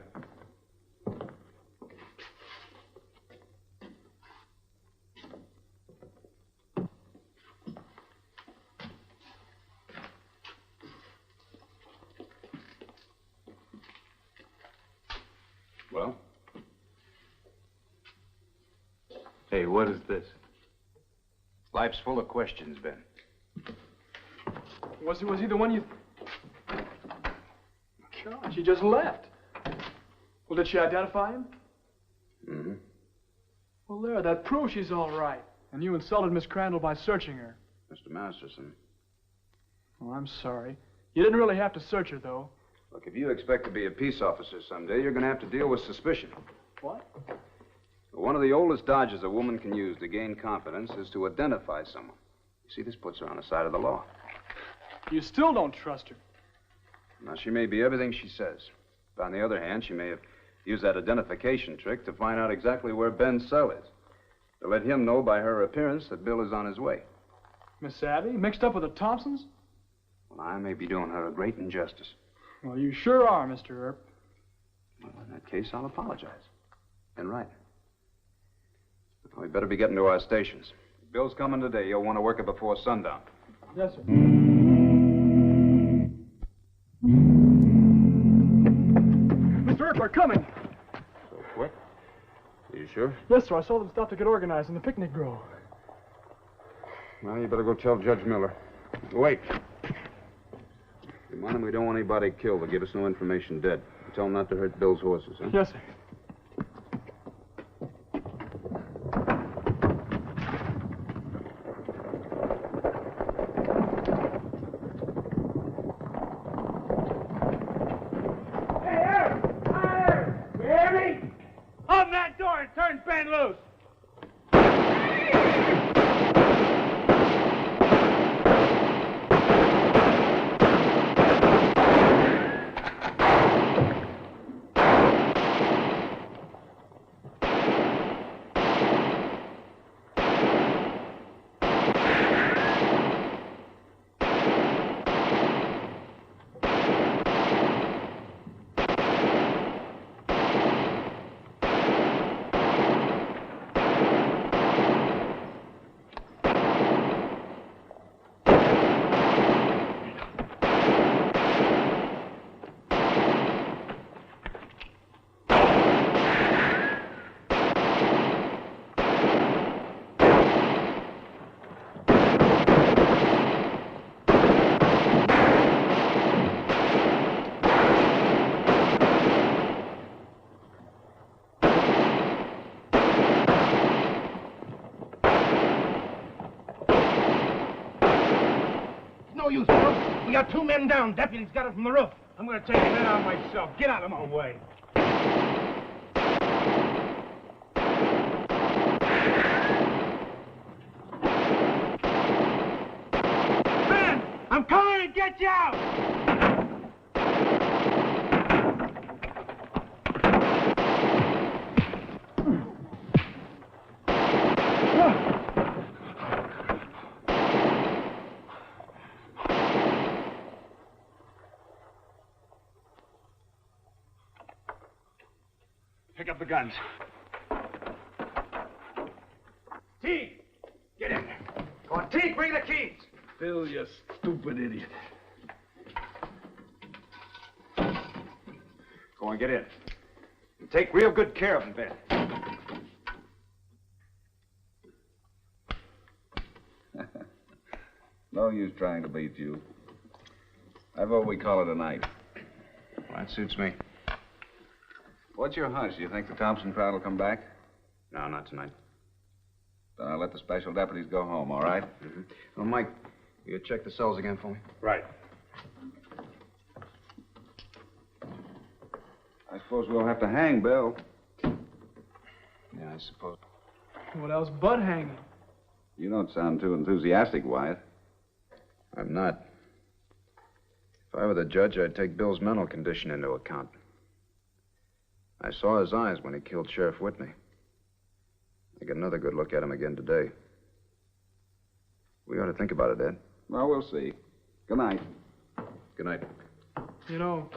Well? Hey, what is this? Life's full of questions, Ben. Was he the one you... God, she just left. Well, did she identify him? Mm-hmm. Well, there, that proves she's all right. And you insulted Miss Crandall by searching her. Mr. Masterson. Oh, I'm sorry. You didn't really have to search her, though. Look, if you expect to be a peace officer someday, you're going to have to deal with suspicion. What? One of the oldest dodges a woman can use to gain confidence is to identify someone. You see, this puts her on the side of the law. You still don't trust her. Now, she may be everything she says. But on the other hand, she may have used that identification trick to find out exactly where Ben's cell is. To let him know by her appearance that Bill is on his way. Miss Abby, mixed up with the Thompsons? Well, I may be doing her a great injustice. Well, you sure are, Mr. Earp. Well, in that case, I'll apologize. And right. Well, we better be getting to our stations. If Bill's coming today, you'll want to work it before sundown. Yes, sir. Mr. Earp, they're coming. So quick? Are you sure? Yes, sir. I saw them stop to get organized in the picnic grove. Well, you better go tell Judge Miller. Wait. Remind him we don't want anybody killed. They'll give us no information dead. Tell him not to hurt Bill's horses, huh? Yes, sir. Open that door and turn Ben loose! no use, Bill. We got 2 men down. Deputy's got it from the roof. I'm going to take the men out myself. Get out of my way. Ben, I'm coming to get you out! Pick up the guns. Teague, get in there. Go on, Teague, bring the keys. Bill, you stupid idiot. Go on, get in. And take real good care of him, Ben. No use trying to beat you. I vote we call it a night. Well, that suits me. What's your hunch? Do you think the Thompson crowd will come back? No, not tonight. Then I'll let the special deputies go home, all right? Mm-hmm. Well, Mike, you check the cells again for me? Right. I suppose we'll have to hang Bill. Yeah, I suppose. What else but hanging? You don't sound too enthusiastic, Wyatt. I'm not. If I were the judge, I'd take Bill's mental condition into account. I saw his eyes when he killed Sheriff Whitney. I got another good look at him again today. We ought to think about it, Ed. Well, we'll see. Good night. Good night. You know,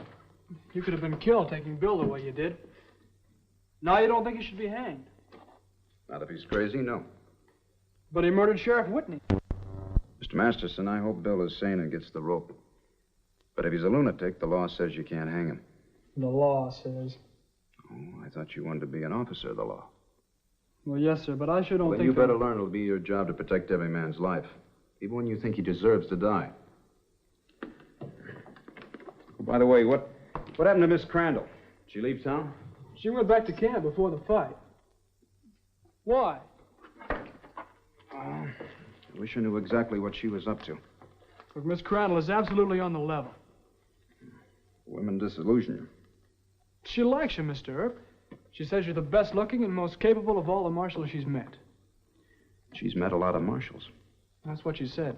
you could have been killed taking Bill the way you did. Now you don't think he should be hanged. Not if he's crazy, no. But he murdered Sheriff Whitney. Mr. Masterson, I hope Bill is sane and gets the rope. But if he's a lunatic, the law says you can't hang him. The law says. Oh, I thought you wanted to be an officer of the law. Well, yes, sir, but I sure don't Well, think... you better learn it'll be your job to protect every man's life, even when you think he deserves to die. By the way, what happened to Miss Crandall? Did she leave town? She went back to camp before the fight. Why? I wish I knew exactly what she was up to. Look, Miss Crandall is absolutely on the level. Women disillusion you. She likes you, Mr. Earp. She says you're the best looking and most capable of all the marshals she's met. She's met a lot of marshals. That's what she said.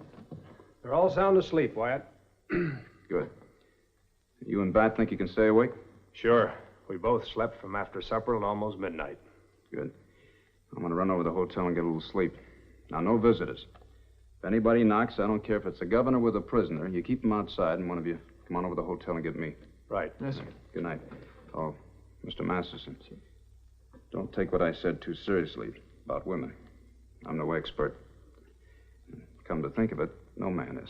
They're all sound asleep, Wyatt. Good. You and Bat think you can stay awake? Sure. We both slept from after supper till almost midnight. Good. I'm going to run over to the hotel and get a little sleep. Now, no visitors. If anybody knocks, I don't care if it's the governor with a prisoner, you keep them outside, and one of you come on over to the hotel and get me. Right. Yes, sir. Good night. Oh, Mr. Masterson, don't take what I said too seriously about women. I'm no expert. Come to think of it, no man is.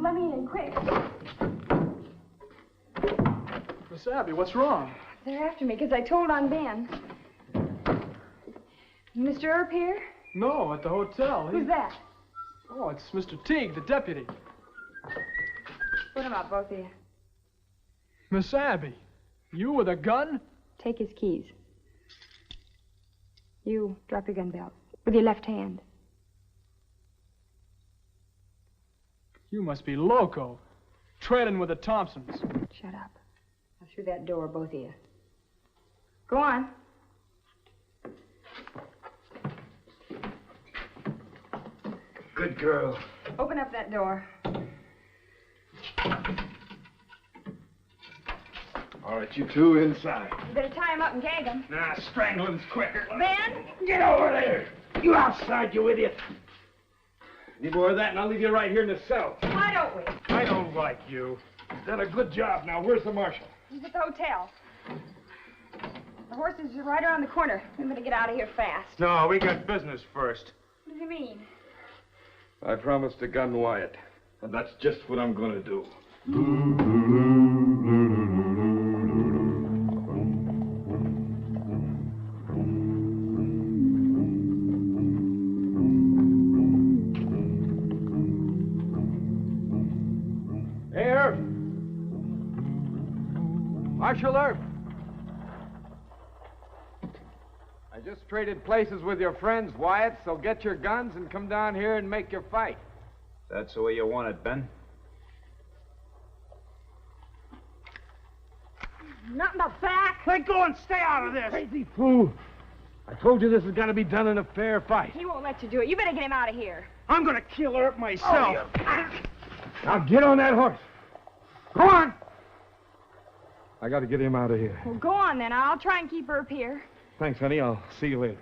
Let me in, quick. Miss Abby, what's wrong? They're after me because I told on Ben. Mr. Earp here? No, at the hotel. Who's that? Oh, it's Mr. Teague, the deputy. Put him up, both of you. Miss Abby, you with a gun? Take his keys. You drop your gun belt with your left hand. You must be loco. Trailing with the Thompsons. Shut up. Now through that door, both of you. Go on. Good girl. Open up that door. All right, you two inside. You better tie him up and gag him. Nah, strangling's quicker. Ben? Get over there! You outside, you idiot! Any more of that, and I'll leave you right here in the cell. Why don't we? I don't like you. You've done a good job. Now, where's the marshal? He's at the hotel. The horses are right around the corner. We better get out of here fast. No, we got business first. What do you mean? I promised to gun Wyatt, and that's just what I'm going to do. Hey, Earp. Marshal Earp. just traded places with your friends, Wyatt, so get your guns and come down here and make your fight. That's the way you want it, Ben? Not in the back. Let go and stay out of this. Crazy fool. I told you this has got to be done in a fair fight. He won't let you do it. You better get him out of here. I'm going to kill her myself. Now get on that horse. Go on. I got to get him out of here. Well, go on then. I'll try and keep Herb here. Thanks, honey. I'll see you later.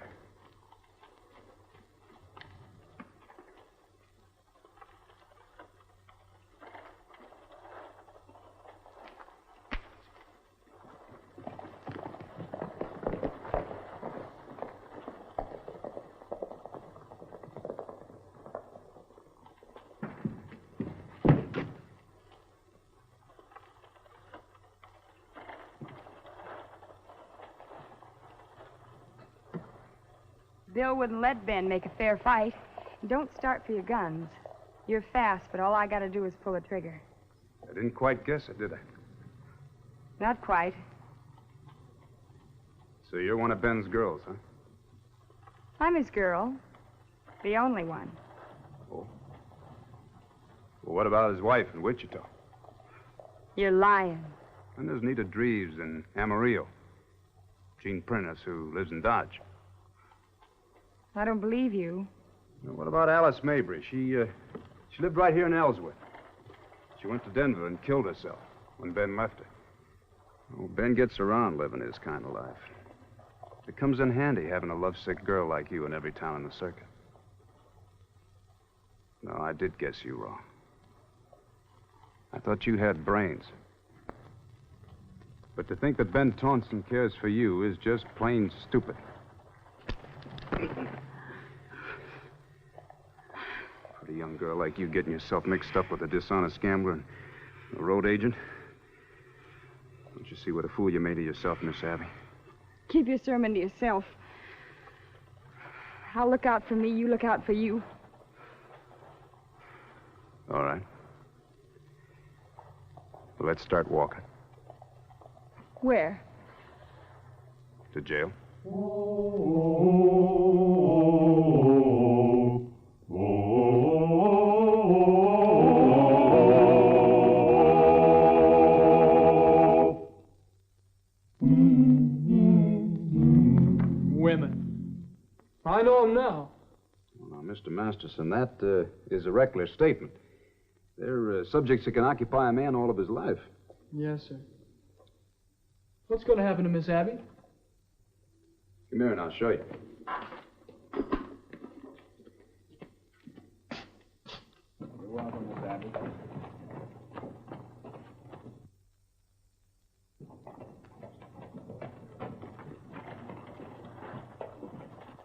Bill wouldn't let Ben make a fair fight. Don't start for your guns. You're fast, but all I gotta do is pull the trigger. I didn't quite guess it, did I? Not quite. So you're one of Ben's girls, huh? I'm his girl. The only one. Oh. Well, what about his wife in Wichita? You're lying. And there's Nita Dreves in Amarillo. Gene Prentice, who lives in Dodge. I don't believe you. Now, what about Alice Mabry? She lived right here in Ellsworth. She went to Denver and killed herself when Ben left her. Oh, Ben gets around living his kind of life. It comes in handy having a lovesick girl like you in every town in the circuit. No, I did guess you wrong. I thought you had brains. But to think that Ben Taunton cares for you is just plain stupid. For a young girl like you getting yourself mixed up with a dishonest gambler and a road agent. Don't you see what a fool you made of yourself, Miss Abby? Keep your sermon to yourself. I'll look out for me, you look out for you. All right. Well, let's start walking. Where? To jail. Women. I know them now. Well, now, Mr. Masterson, that is a reckless statement. They're subjects that can occupy a man all of his life. Yes, sir. What's going to happen to Miss Abby? Come here and I'll show you. You're welcome, Miss Abby.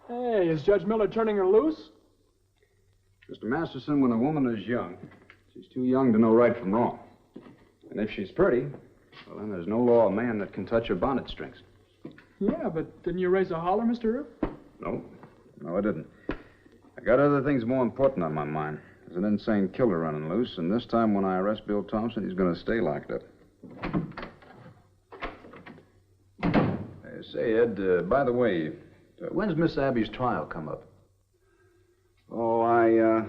Hey, is Judge Miller turning her loose? Mr. Masterson, when a woman is young, she's too young to know right from wrong. And if she's pretty, well, then there's no law of man that can touch her bonnet strings. Yeah, but didn't you raise a holler, Mr. Earp? No, I didn't. I got other things more important on my mind. There's an insane killer running loose, and this time when I arrest Bill Thompson, he's going to stay locked up. Hey, say, Ed, by the way, when's Miss Abby's trial come up? Oh, I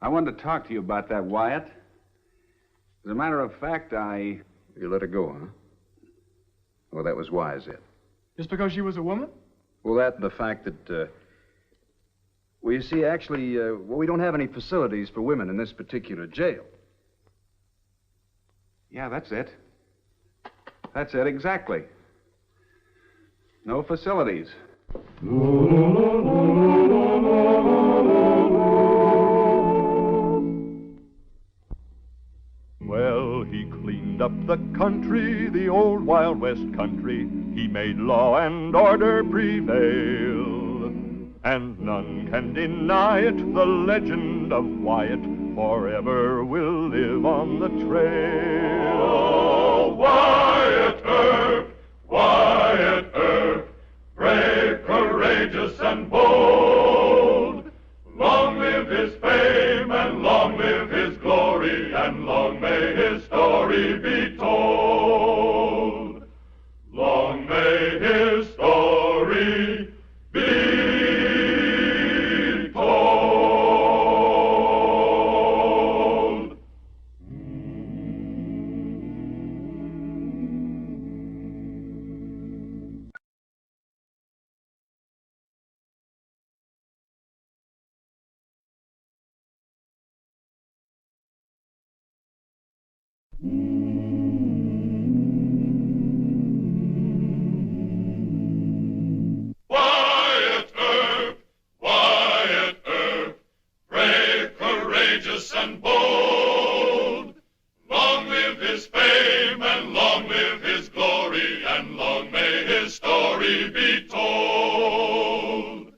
wanted to talk to you about that, Wyatt. As a matter of fact, You let her go, huh? Well, that was wise, Ed. Just because she was a woman? Well, that and the fact that, well, you see, actually, we don't have any facilities for women in this particular jail. Yeah, that's it. That's it, exactly. No facilities. Well, he cleaned up the country, the old Wild West country. He made law and order prevail. And none can deny it, the legend of Wyatt forever will live on the trail. Oh, Wyatt Earp, Wyatt Earp, brave, courageous, and bold. Long live his fame, and long live his glory, and long may his story be told. Long may his story story be told.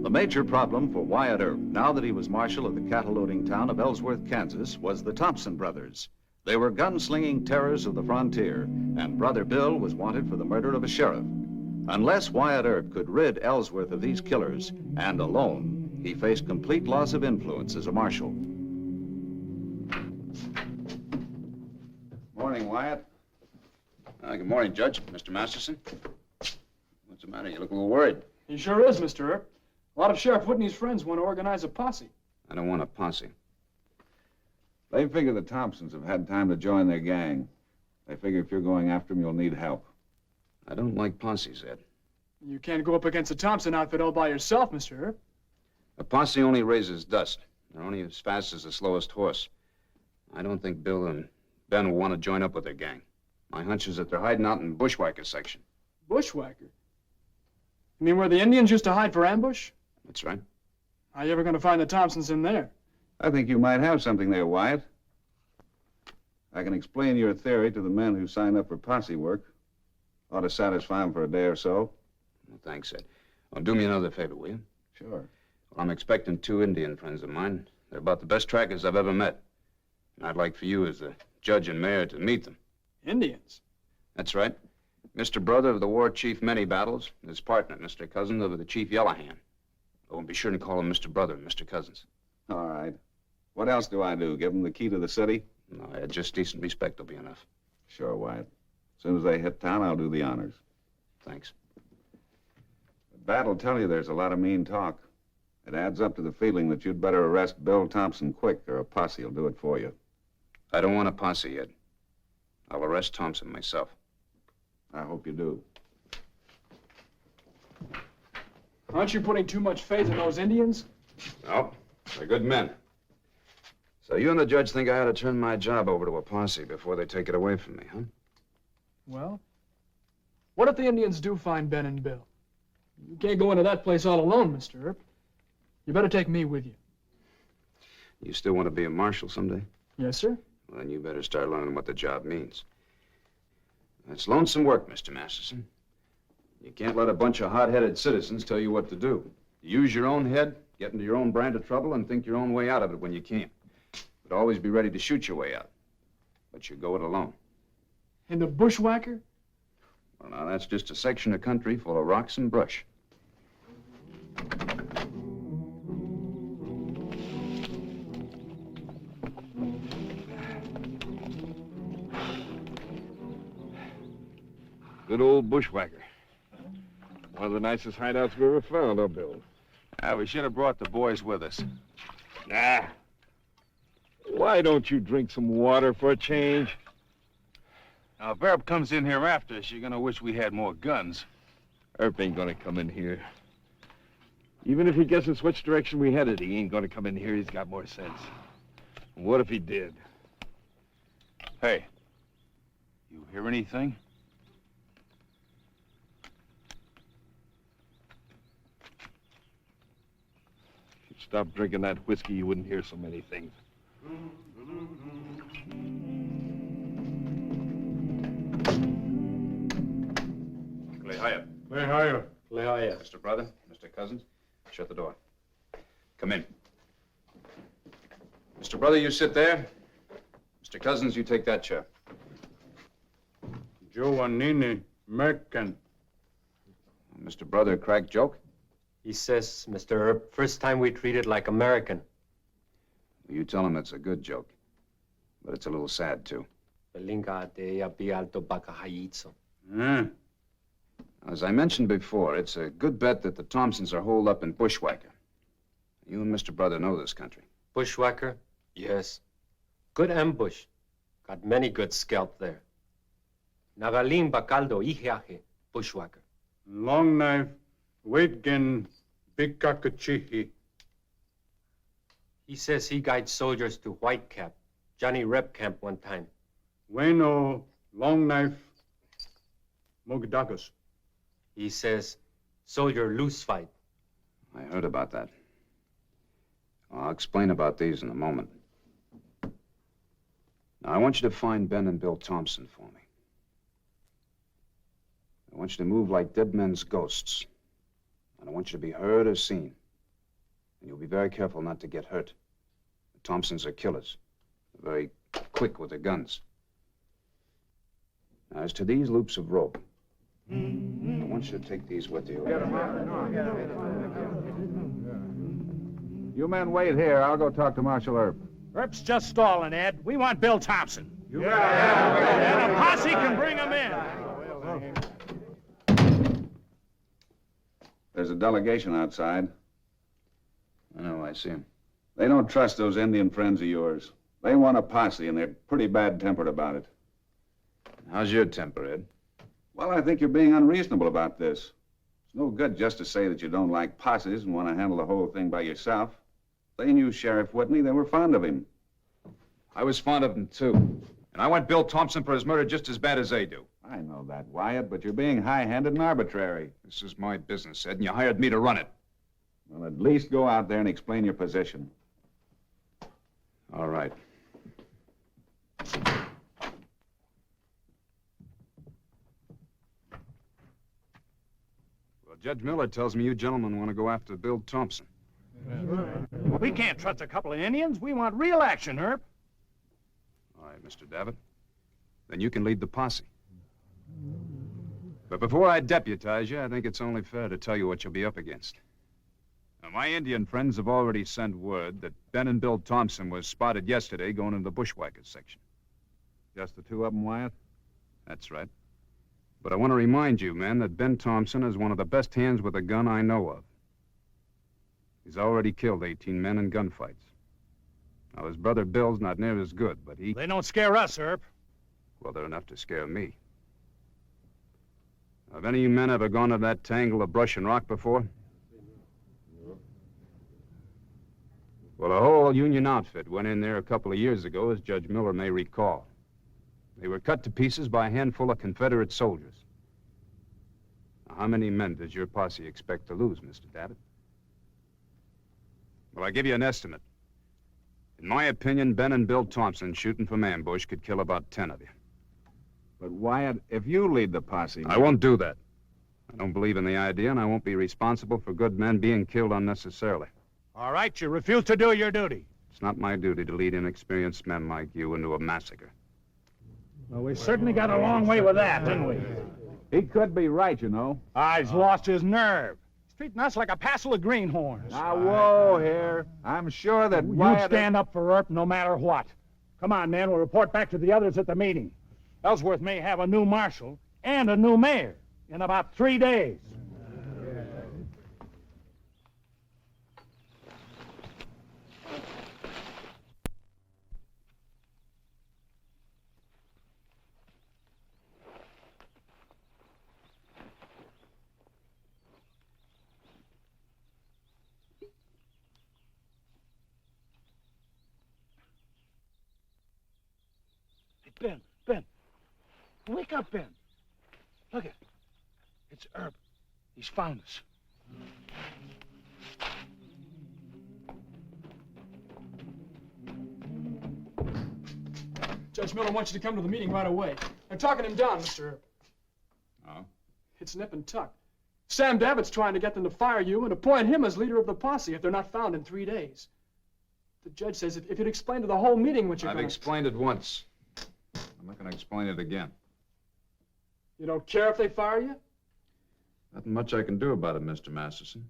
The major problem for Wyatt Earp, now that he was marshal of the cattle-loading town of Ellsworth, Kansas, was the Thompson brothers. They were gun-slinging terrors of the frontier, and Brother Bill was wanted for the murder of a sheriff. Unless Wyatt Earp could rid Ellsworth of these killers, and alone, he faced complete loss of influence as a marshal. Morning, Wyatt. Good morning, Judge. Mr. Masterson. What's the matter? You look a little worried. He sure is, Mr. Earp. A lot of Sheriff Whitney's friends want to organize a posse. I don't want a posse. They figure the Thompsons have had time to join their gang. They figure if you're going after them, you'll need help. I don't like posses, Ed. You can't go up against the Thompson outfit all by yourself, Mr. Earp. A posse only raises dust. They're only as fast as the slowest horse. I don't think Bill and Ben will want to join up with their gang. My hunch is that they're hiding out in Bushwhacker section. Bushwhacker? You mean where the Indians used to hide for ambush? That's right. How you ever going to find the Thompsons in there? I think you might have something there, Wyatt. I can explain your theory to the men who sign up for posse work. Ought to satisfy them for a day or so. Well, thanks, Ed. Well, do me another favor, will you? Sure. Well, I'm expecting 2 Indian friends of mine. They're about the best trackers I've ever met. And I'd like for you, as the judge and mayor, to meet them. Indians? That's right. Mr. Brother of the war chief many battles, and his partner, Mr. Cousin of the chief Yellowhand. Oh, and be sure and call him Mr. Brother and Mr. Cousins. All right. What else do I do? Give them the key to the city? No, Ed, just decent respect will be enough. Sure, Wyatt. As soon as they hit town, I'll do the honors. Thanks. Bat will tell you there's a lot of mean talk. It adds up to the feeling that you'd better arrest Bill Thompson quick, or a posse will do it for you. I don't want a posse yet. I'll arrest Thompson myself. I hope you do. Aren't you putting too much faith in those Indians? No, they're good men. So you and the judge think I ought to turn my job over to a posse before they take it away from me, huh? Well, what if the Indians do find Ben and Bill? You can't go into that place all alone, Mr. Earp. You better take me with you. You still want to be a marshal someday? Yes, sir. Well, then you better start learning what the job means. It's lonesome work, Mr. Masterson. You can't let a bunch of hot-headed citizens tell you what to do. You use your own head, get into your own brand of trouble, and think your own way out of it when you can. But always be ready to shoot your way out. But you go it alone. In the Bushwhacker? Well, now, that's just a section of country full of rocks and brush. Good old Bushwhacker. One of the nicest hideouts we ever found, huh, Bill? We should have brought the boys with us. Nah. Why don't you drink some water for a change? Now, if Earp comes in here after us, you're gonna wish we had more guns. Earp ain't gonna come in here. Even if he guesses which direction we headed, he ain't gonna come in here. He's got more sense. And what if he did? Hey, you hear anything? If you stopped drinking that whiskey, you wouldn't hear so many things. Lehaya. Lehaya. Lehaya. Mr. Brother, Mr. Cousins, shut the door. Come in. Mr. Brother, you sit there. Mr. Cousins, you take that chair. Giovannini, Merkin. Mr. Brother, crack joke? He says, Mr. Earp, first time we treated like American. You tell him it's a good joke. But it's a little sad, too. As I mentioned before, it's a good bet that the Thompsons are holed up in Bushwhacker. You and Mr. Brother know this country. Bushwhacker? Yes. Good ambush. Got many good scalp there. Nagaling Bacaldo, Ihiaje, Bushwhacker. Long knife, Waitgen, Bikakachihi. He says he guides soldiers to White Cap, Johnny Rep Camp one time. Bueno, long knife, Mogdagus. He says, soldier loose fight. I heard about that. I'll explain about these in a moment. Now, I want you to find Ben and Bill Thompson for me. I want you to move like dead men's ghosts. And I want you to be heard or seen. And you'll be very careful not to get hurt. The Thompsons are killers. They're very quick with their guns. Now, as to these loops of rope, I want you to take these with you. You men wait here. I'll go talk to Marshal Earp. Earp's just stalling, Ed. We want Bill Thompson. And a posse can bring him in. There's a delegation outside. I know, I see him. They don't trust those Indian friends of yours. They want a posse, and they're pretty bad-tempered about it. How's your temper, Ed? Well, I think you're being unreasonable about this. It's no good just to say that you don't like posses and want to handle the whole thing by yourself. They knew Sheriff Whitney. They were fond of him. I was fond of him, too. And I want Bill Thompson for his murder just as bad as they do. I know that, Wyatt, but you're being high-handed and arbitrary. This is my business, Ed, and you hired me to run it. Well, at least go out there and explain your position. All right. Well, Judge Miller tells me you gentlemen want to go after Bill Thompson. We can't trust a couple of Indians. We want real action, Earp. All right, Mr. Davitt. Then you can lead the posse. But before I deputize you, I think it's only fair to tell you what you'll be up against. Now, my Indian friends have already sent word that Ben and Bill Thompson was spotted yesterday going into the bushwhackers section. Just the two of them, Wyatt? That's right. But I want to remind you, men, that Ben Thompson is one of the best hands with a gun I know of. He's already killed 18 men in gunfights. Now, his brother Bill's not near as good, but he... They don't scare us, Earp. Well, they're enough to scare me. Now, have any of you men ever gone to that tangle of brush and rock before? Well, a whole Union outfit went in there a couple of years ago, as Judge Miller may recall. They were cut to pieces by a handful of Confederate soldiers. Now, how many men does your posse expect to lose, Mr. Davitt? Well, I give you an estimate. In my opinion, Ben and Bill Thompson shooting from ambush could kill about 10 of you. But, Wyatt, if you lead the posse... I won't do that. I don't believe in the idea, and I won't be responsible for good men being killed unnecessarily. All right, you refuse to do your duty. It's not my duty to lead inexperienced men like you into a massacre. Well, we certainly got a long way with that, didn't we? He could be right, you know. He's lost his nerve. He's treating us like a passel of greenhorns. Now, whoa here. I'm sure that You stand up for Earp no matter what. Come on, man. We'll report back to the others at the meeting. Ellsworth may have a new marshal and a new mayor in about 3 days. Ben. Wake up, Ben. Look it. It's Earp. He's found us. Judge Miller wants you to come to the meeting right away. I'm talking him down, Mr. Earp. Oh? It's nip and tuck. Sam Davitt's trying to get them to fire you and appoint him as leader of the posse if they're not found in 3 days. The judge says if you'd explain to the whole meeting what you're I've gonna... explained it once. I'm not going to explain it again. You don't care if they fire you? Nothing much I can do about it, Mr. Masterson.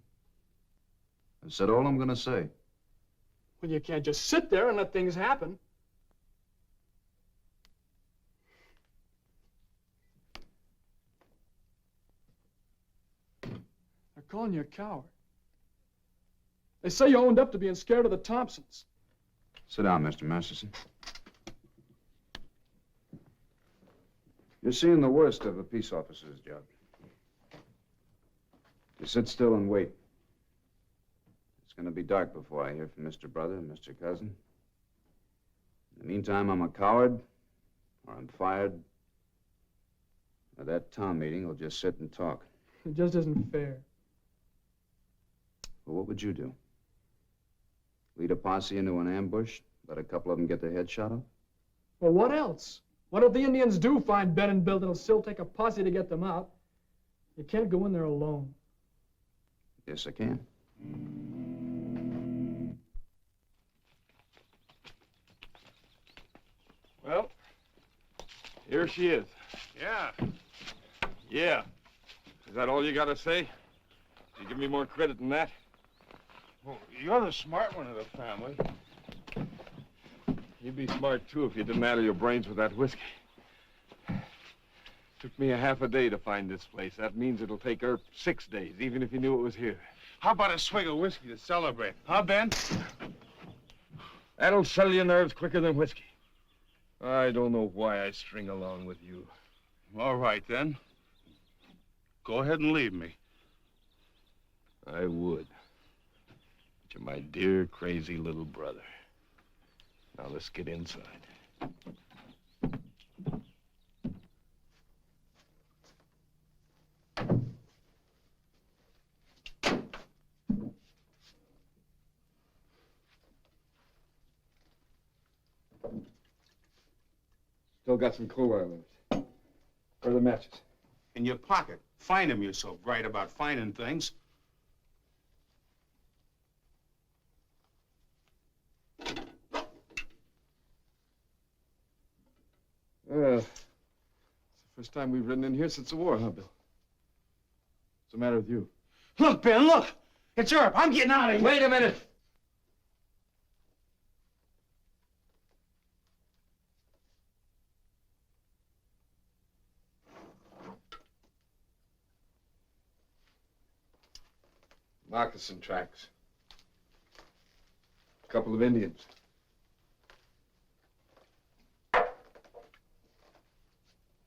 I've said all I'm going to say. Well, you can't just sit there and let things happen. They're calling you a coward. They say you owned up to being scared of the Thompsons. Sit down, Mr. Masterson. You're seeing the worst of a peace officer's job. You sit still and wait. It's going to be dark before I hear from Mr. Brother and Mr. Cousin. In the meantime, I'm a coward, or I'm fired, or that town meeting will just sit and talk. It just isn't fair. Well, what would you do? Lead a posse into an ambush, let a couple of them get their head shot off? Well, what else? What if the Indians do find Ben and Bill? It'll still take a posse to get them out. You can't go in there alone. Yes, I can. Well, here she is. Yeah. Yeah. Is that all you got to say? You give me more credit than that? Well, you're the smart one of the family. You'd be smart, too, if you didn't addle your brains with that whiskey. Took me a half a day to find this place. That means it'll take Earp 6 days, even if he knew it was here. How about a swig of whiskey to celebrate? Huh, Ben? That'll settle your nerves quicker than whiskey. I don't know why I string along with you. All right, then. Go ahead and leave me. I would. But you're my dear, crazy little brother. Now let's get inside. Still got some coal oil left. Where are the matches? In your pocket. Find them, you're so bright about finding things. It's the first time we've ridden in here since the war, huh, Bill? What's the matter with you? Look, Ben, look! It's Earp. I'm getting out of here. Wait a minute. Moccasin tracks. A couple of Indians.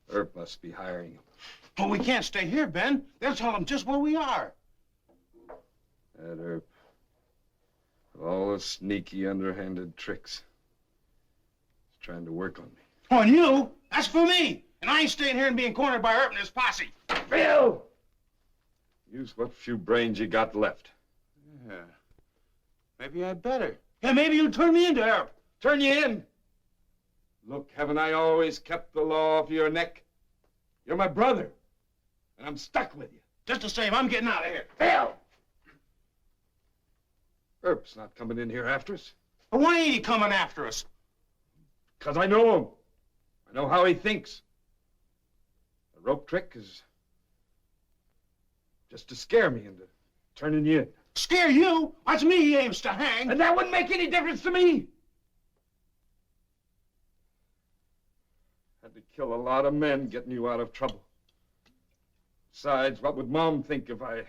Earp must be hiring them. But we can't stay here, Ben. They'll tell them just where we are. That Earp. All the sneaky, underhanded tricks. He's trying to work on me. On you? That's for me. And I ain't staying here and being cornered by Earp and his posse. Bill! Use what few brains you got left. Yeah. Maybe I'd better. Yeah, maybe you'll turn me into Earp. Turn you in. Look, haven't I always kept the law off your neck? You're my brother, and I'm stuck with you. Just the same, I'm getting out of here. Bill! Earp's not coming in here after us. But why ain't he coming after us? Because I know him. I know how he thinks. The rope trick is just to scare me into turning you in. Scare you? That's me he aims to hang. And that wouldn't make any difference to me. Had to kill a lot of men getting you out of trouble. Besides, what would Mom think if I...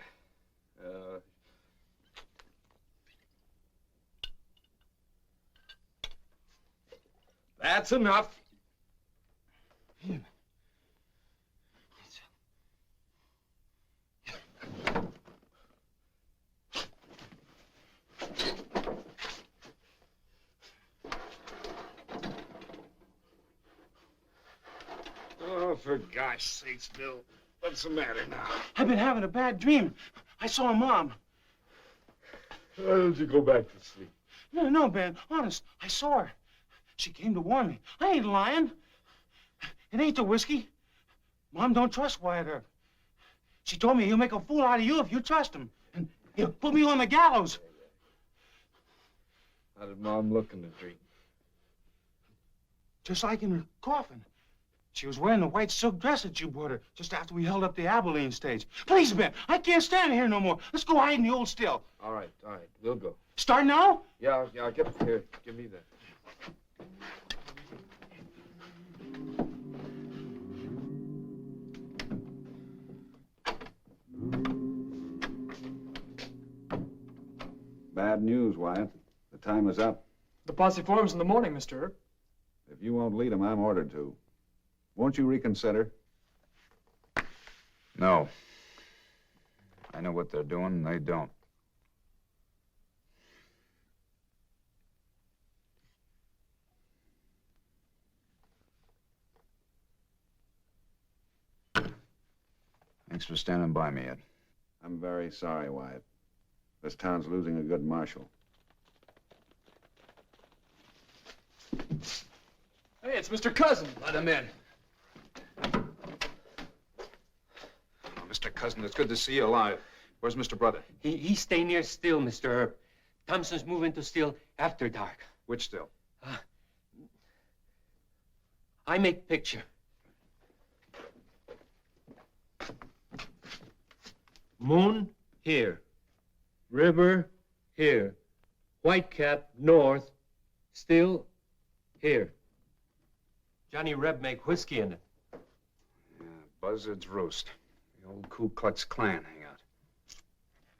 That's enough. Oh, for gosh sakes, Bill. What's the matter now? I've been having a bad dream. I saw Mom. Why don't you go back to sleep? No, Ben. Honest, I saw her. She came to warn me. I ain't lying. It ain't the whiskey. Mom don't trust Wyatt Earp. She told me he'll make a fool out of you if you trust him. And he'll put me on the gallows. How did Mom look in the dream? Just like in her coffin. She was wearing the white silk dress that you bought her just after we held up the Abilene stage. Please, Ben, I can't stand here no more. Let's go hide in the old still. All right, we'll go. Start now? Yeah, get here. Give me that. Bad news, Wyatt. The time is up. The posse forms in the morning, Mr. Earp. If you won't lead them, I'm ordered to. Won't you reconsider? No. I know what they're doing, and they don't. Thanks for standing by me, Ed. I'm very sorry, Wyatt. This town's losing a good marshal. Hey, it's Mr. Cousin. Let him in. Oh, Mr. Cousin, it's good to see you alive. Where's Mr. Brother? He stay near Still, Mr. Herb. Thompson's moving to Still after dark. Which Still? I make picture. Moon here. River here. Whitecap north. Still here. Johnny Reb make whiskey in it. Yeah, Buzzard's Roost. The old Ku Klux Klan hangout.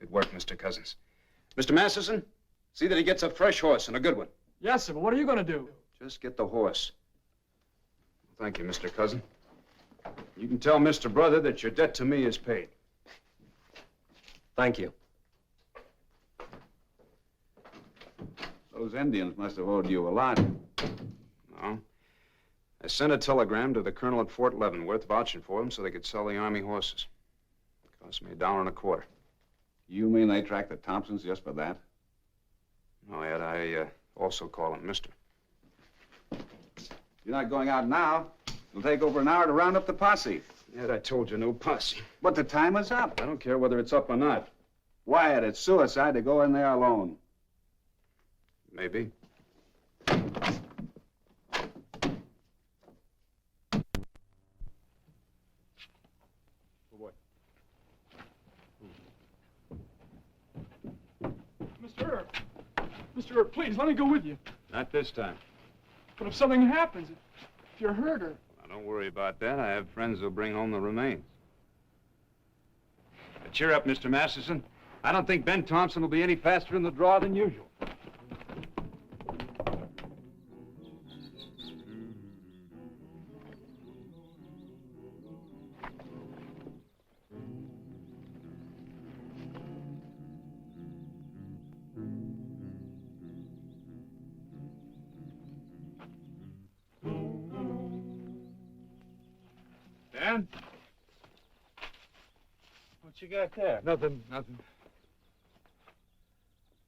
Good work, Mr. Cousins. Mr. Masterson, see that he gets a fresh horse and a good one. Yes, sir, but what are you going to do? Just get the horse. Thank you, Mr. Cousin. You can tell Mr. Brother that your debt to me is paid. Thank you. Those Indians must have owed you a lot. No. I sent a telegram to the colonel at Fort Leavenworth vouching for them so they could sell the Army horses. It cost me $1.25. You mean they tracked the Thompsons just for that? No, Ed, I also call him Mister. You're not going out now. It'll take over an hour to round up the posse. Ed, I told you, no posse. But the time is up. I don't care whether it's up or not. Wyatt, it's suicide to go in there alone. Maybe. Mr. Herb, please, let me go with you. Not this time. But if something happens, if you're hurt or... Now, don't worry about that. I have friends who'll bring home the remains. But cheer up, Mr. Masterson. I don't think Ben Thompson will be any faster in the draw than usual. Ben? What you got there? Nothing.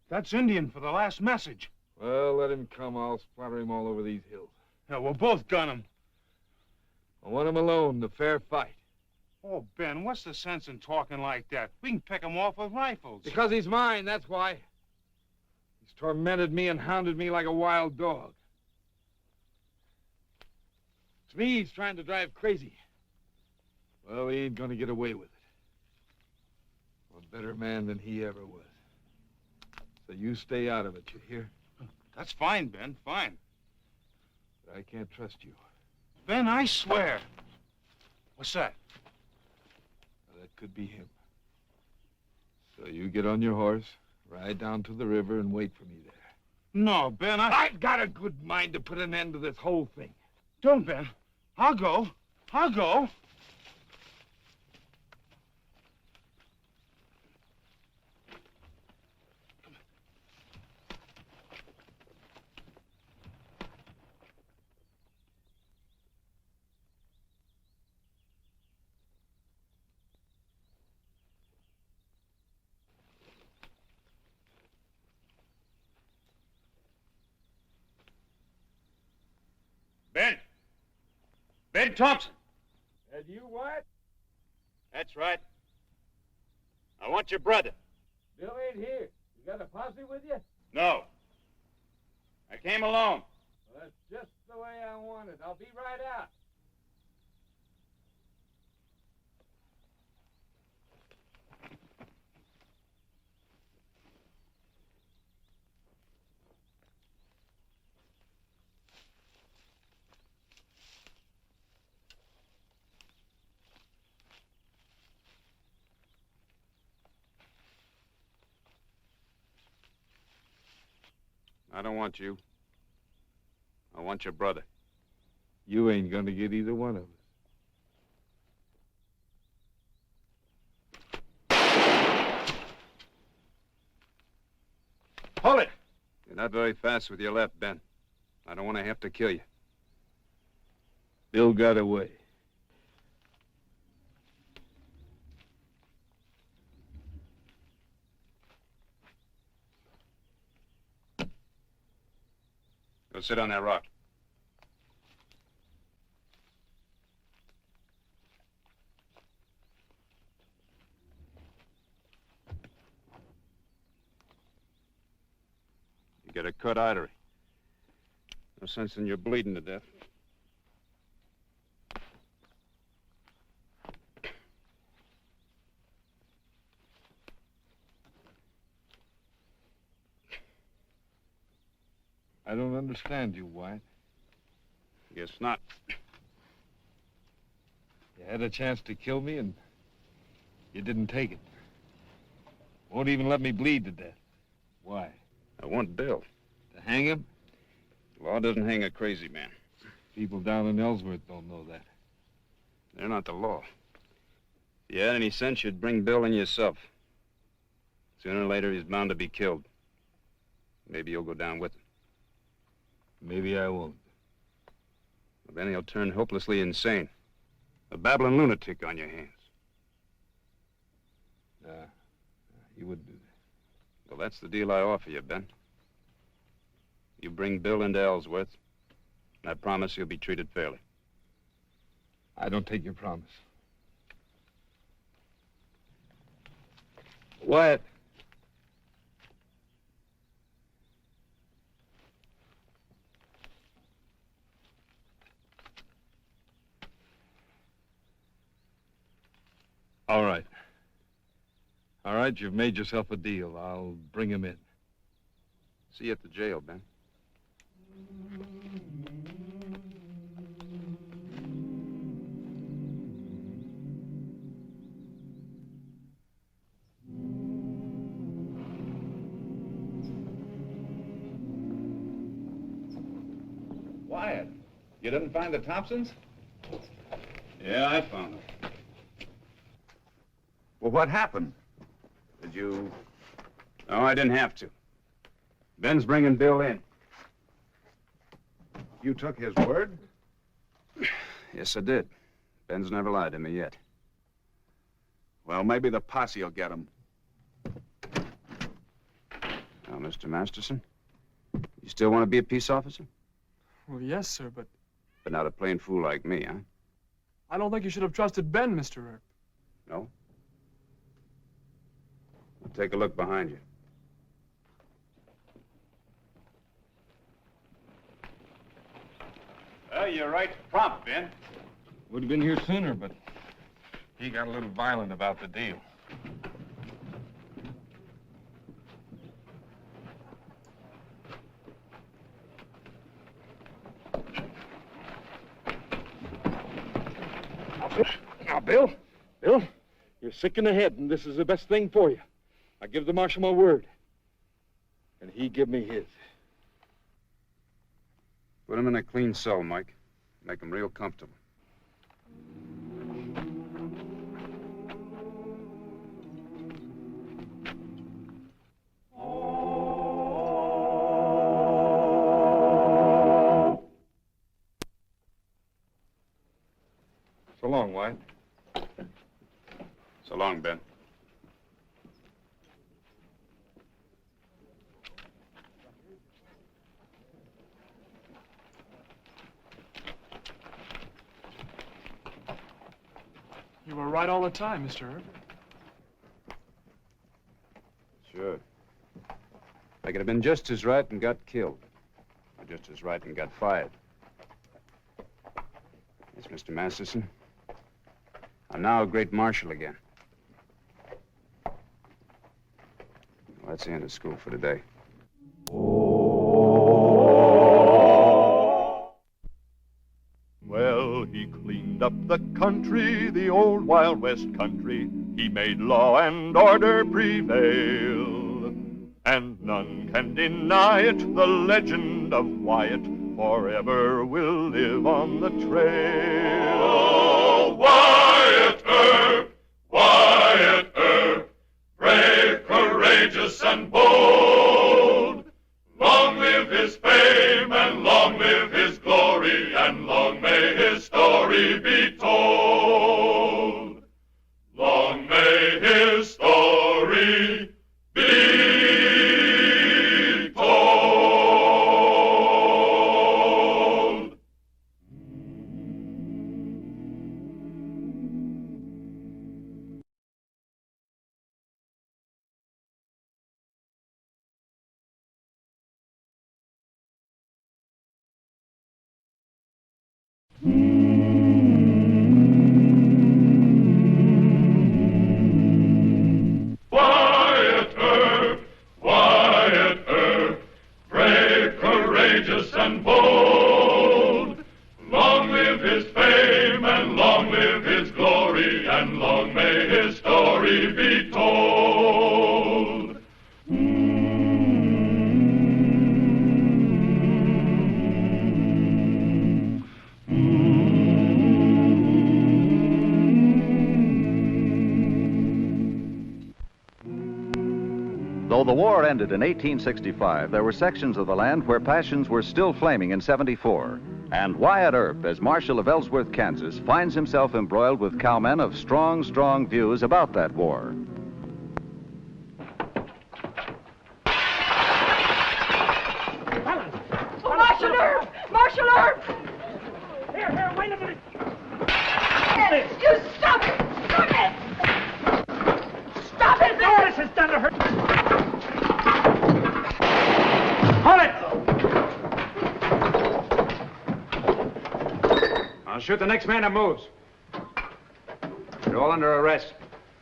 That's Indian for the last message. Well, let him come. I'll splatter him all over these hills. Yeah, we'll both gun him. I want him alone, the fair fight. Oh, Ben, what's the sense in talking like that? We can pick him off with rifles. Because he's mine, that's why. He's tormented me and hounded me like a wild dog. It's me he's trying to drive crazy. Well, he ain't gonna get away with it. I'm a better man than he ever was. So you stay out of it, you hear? That's fine, Ben, fine. But I can't trust you. Ben, I swear. What's that? Well, that could be him. So you get on your horse, ride down to the river, and wait for me there. No, Ben, I've got a good mind to put an end to this whole thing. Don't, Ben. I'll go. I'll go. Ben Thompson. And you what? That's right. I want your brother. Bill ain't here. You got a posse with you? No. I came alone. Well, that's just the way I want it. I'll be right out. I don't want you. I want your brother. You ain't gonna get either one of us. Hold it! You're not very fast with your left, Ben. I don't want to have to kill you. Bill got away. Now sit on that rock. You got a cut artery. No sense in you bleeding to death. I don't understand you, Wyatt. Guess not. You had a chance to kill me, and you didn't take it. Won't even let me bleed to death. Why? I want Bill. To hang him? Law doesn't hang a crazy man. People down in Ellsworth don't know that. They're not the law. If you had any sense, you'd bring Bill in yourself. Sooner or later, he's bound to be killed. Maybe you'll go down with him. Maybe I won't. Well, then he'll turn hopelessly insane. A babbling lunatic on your hands. Nah, he wouldn't do that. Well, that's the deal I offer you, Ben. You bring Bill into Ellsworth, and I promise he'll be treated fairly. I don't take your promise. Wyatt. All right. All right, you've made yourself a deal. I'll bring him in. See you at the jail, Ben. Wyatt, you didn't find the Thompsons? Yeah, I found them. Well, what happened? Did you... No, I didn't have to. Ben's bringing Bill in. You took his word? Yes, I did. Ben's never lied to me yet. Well, maybe the posse will get him. Now, Mr. Masterson, you still want to be a peace officer? Well, yes, sir, but But not a plain fool like me, huh? I don't think you should have trusted Ben, Mr. Earp. No? Well, take a look behind you. Well, you're right prompt, Ben. Would have been here sooner, but he got a little violent about the deal. Now, Bill, you're sick in the head, and this is the best thing for you. I give the marshal my word, and he give me his. Put him in a clean cell, Mike. Make him real comfortable. So long, Wyatt. So long, Ben. You were right all the time, Mr. Earp. Sure. I could have been just as right and got killed. Or just as right and got fired. Yes, Mr. Masterson. I'm now a great marshal again. Well, that's the end of school for today. Well, he cleaned up the country, the old Wild West country. He made law and order prevail. And none can deny it, the legend of Wyatt forever will live on the trail. Oh, Wyatt Earp, Wyatt Earp, brave, courageous, and bold. Long live his fame, and long live his glory, and long may his story be told. Long may his story be told. Though the war ended in 1865, there were sections of the land where passions were still flaming in 74. And Wyatt Earp, as Marshal of Ellsworth, Kansas, finds himself embroiled with cowmen of strong, strong views about that war. Oh, Marshal Earp! Marshal Earp! Here, wait a minute. You stop it! Stop it! Stop it! This has done to her. Hold it! I'll shoot the next man that moves. You're all under arrest.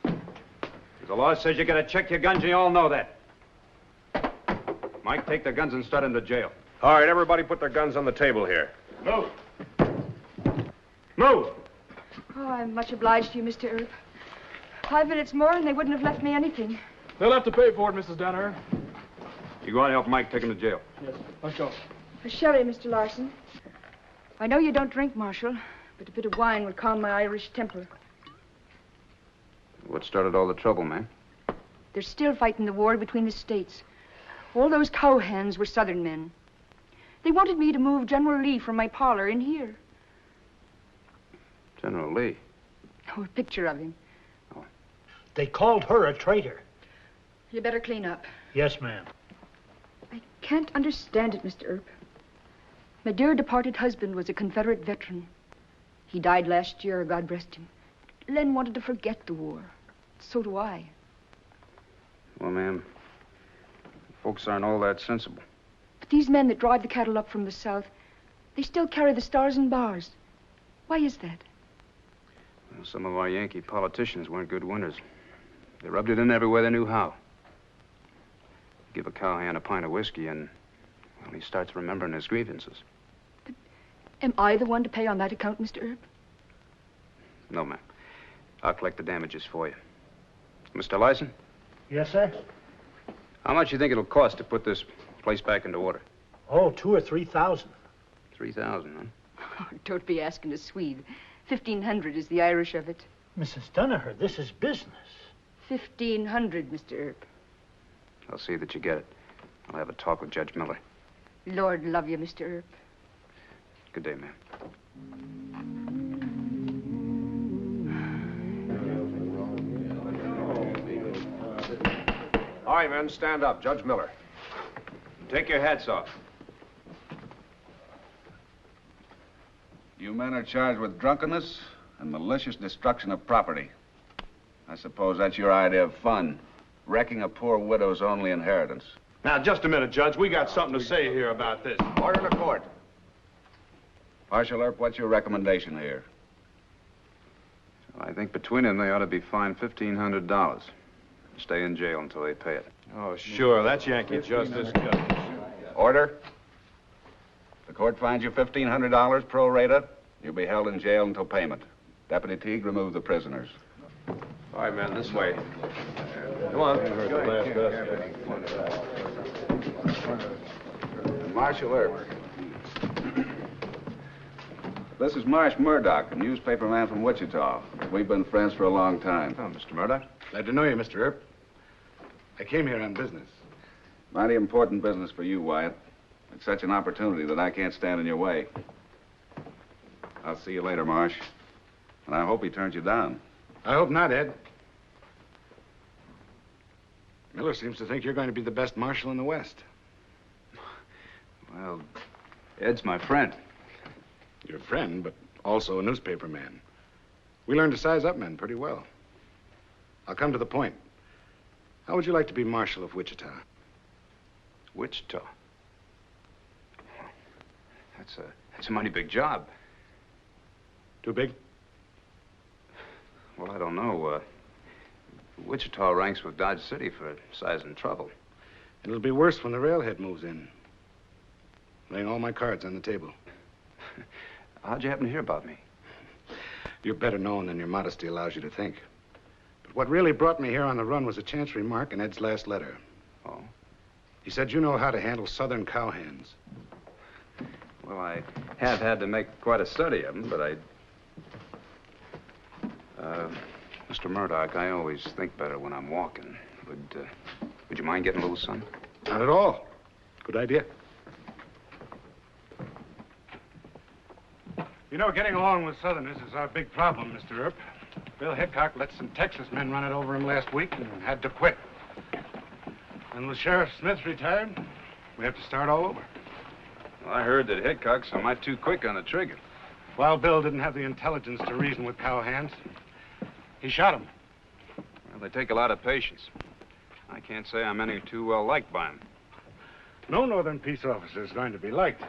The law says you gotta check your guns, and you all know that. Mike, take the guns and start into jail. All right, everybody put their guns on the table here. Move. Move! Oh, I'm much obliged to you, Mr. Earp. 5 minutes more and they wouldn't have left me anything. They'll have to pay for it, Mrs. Danaher. You go on and help Mike take him to jail. Yes, let's go. A sherry, Mr. Larson. I know you don't drink, Marshal, but a bit of wine would calm my Irish temper. What started all the trouble, man? They're still fighting the war between the states. All those cowhands were Southern men. They wanted me to move General Lee from my parlor in here. General Lee? Oh, a picture of him. They called her a traitor. You better clean up. Yes, ma'am. I can't understand it, Mr. Earp. My dear departed husband was a Confederate veteran. He died last year, God rest him. Len wanted to forget the war. So do I. Well, ma'am, folks aren't all that sensible. But these men that drive the cattle up from the south, they still carry the stars and bars. Why is that? Well, some of our Yankee politicians weren't good winners. They rubbed it in everywhere they knew how. Give a cowhand a pint of whiskey and, well, he starts remembering his grievances. But am I the one to pay on that account, Mr. Earp? No, ma'am. I'll collect the damages for you. Mr. Lyson? Yes, sir? How much do you think it'll cost to put this place back into order? Oh, 2,000 or 3,000. 3,000, huh? Oh, don't be asking a Swede. 1,500 is the Irish of it. Mrs. Danaher, this is business. 1,500, Mr. Earp. I'll see that you get it. I'll have a talk with Judge Miller. Lord love you, Mr. Earp. Good day, ma'am. All right, men, stand up. Judge Miller. Take your hats off. You men are charged with drunkenness and malicious destruction of property. I suppose that's your idea of fun, wrecking a poor widow's only inheritance. Now, just a minute, Judge. We got something to say here about this. Order in the court. Marshal Earp, what's your recommendation here? I think between them they ought to be fined $1,500. Stay in jail until they pay it. Oh, sure. That's Yankee justice, Judge. Order. The court finds you $1,500 pro rata. You'll be held in jail until payment. Deputy Teague, remove the prisoners. All right, man, this way. Come on. Marshal Earp. This is Marsh Murdoch, a newspaperman from Wichita. We've been friends for a long time. Oh, Mr. Murdoch. Glad to know you, Mr. Earp. I came here on business. Mighty important business for you, Wyatt. It's such an opportunity that I can't stand in your way. I'll see you later, Marsh. And I hope he turns you down. I hope not, Ed. Miller seems to think you're going to be the best marshal in the West. Well, Ed's my friend. Your friend, but also a newspaper man. We learn to size up men pretty well. I'll come to the point. How would you like to be marshal of Wichita? Wichita? That's a mighty big job. Too big? Well, I don't know. Wichita ranks with Dodge City for size and trouble. It'll be worse when the railhead moves in. Laying all my cards on the table. How'd you happen to hear about me? You're better known than your modesty allows you to think. But what really brought me here on the run was a chance remark in Ed's last letter. Oh? He said you know how to handle Southern cowhands. Well, I have had to make quite a study of them, but Mr. Murdoch, I always think better when I'm walking. Would you mind getting loose, son? Not at all. Good idea. You know, getting along with Southerners is our big problem, Mr. Earp. Bill Hickok let some Texas men run it over him last week and had to quit. And with Sheriff Smith retired, we have to start all over. Well, I heard that Hickok's a mite too quick on the trigger. Well, Bill didn't have the intelligence to reason with cowhands. He shot him. Well, they take a lot of patience. I can't say I'm any too well liked by him. No northern peace officer is going to be liked.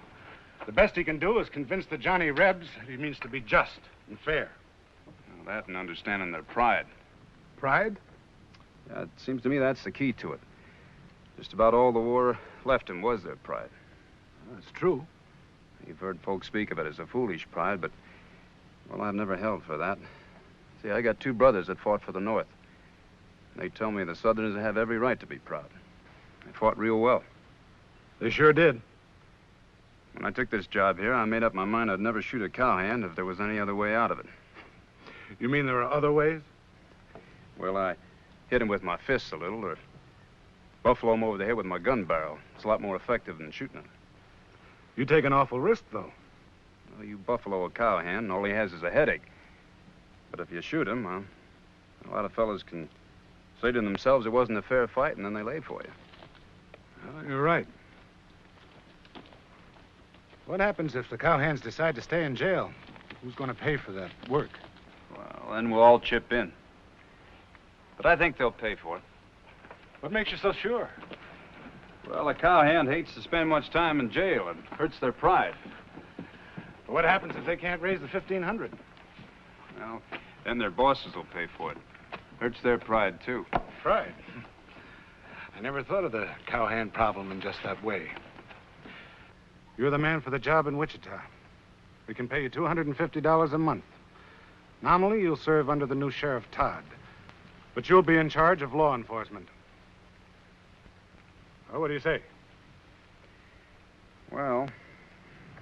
The best he can do is convince the Johnny Rebs that he means to be just and fair. Well, that and understanding their pride. Pride? Yeah, it seems to me that's the key to it. Just about all the war left him was their pride. That's true. You've heard folks speak of it as a foolish pride, but, well, I've never held for that. See, I got two brothers that fought for the North. They tell me the Southerners have every right to be proud. They fought real well. They sure did. When I took this job here, I made up my mind I'd never shoot a cowhand if there was any other way out of it. You mean there are other ways? Well, I hit him with my fists a little, or buffalo him over the head with my gun barrel. It's a lot more effective than shooting him. You take an awful risk, though. Well, you buffalo a cowhand, and all he has is a headache. But if you shoot him, a lot of fellas can say to themselves it wasn't a fair fight, and then they lay for you. Well, you're right. What happens if the cowhands decide to stay in jail? Who's going to pay for that work? Well, then we'll all chip in. But I think they'll pay for it. What makes you so sure? Well, a cowhand hates to spend much time in jail. It hurts their pride. But what happens if they can't raise the $1,500? Well, then their bosses will pay for it. Hurts their pride, too. Pride? I never thought of the cowhand problem in just that way. You're the man for the job in Wichita. We can pay you $250 a month. Nominally, you'll serve under the new Sheriff Todd. But you'll be in charge of law enforcement. Well, what do you say? Well,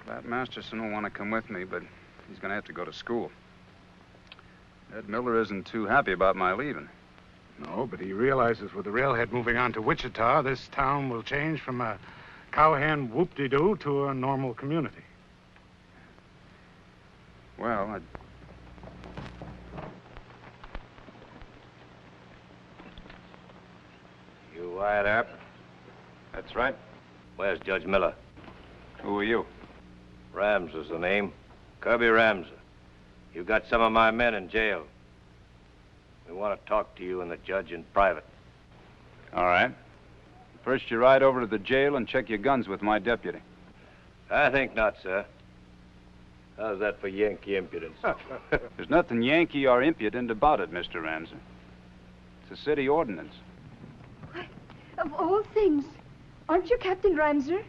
that Masterson will want to come with me, but he's going to have to go to school. Ed Miller isn't too happy about my leaving. No, but he realizes with the railhead moving on to Wichita, this town will change from a cowhand whoop-de-doo to a normal community. Well, You Wyatt Earp? That's right. Where's Judge Miller? Who are you? Rams is the name. Kirby Ramsey. You got some of my men in jail. We want to talk to you and the judge in private. All right. First, you ride over to the jail and check your guns with my deputy. I think not, sir. How's that for Yankee impudence? There's nothing Yankee or impudent about it, Mr. Ramsey. It's a city ordinance. Of all things, aren't you Captain Ramser?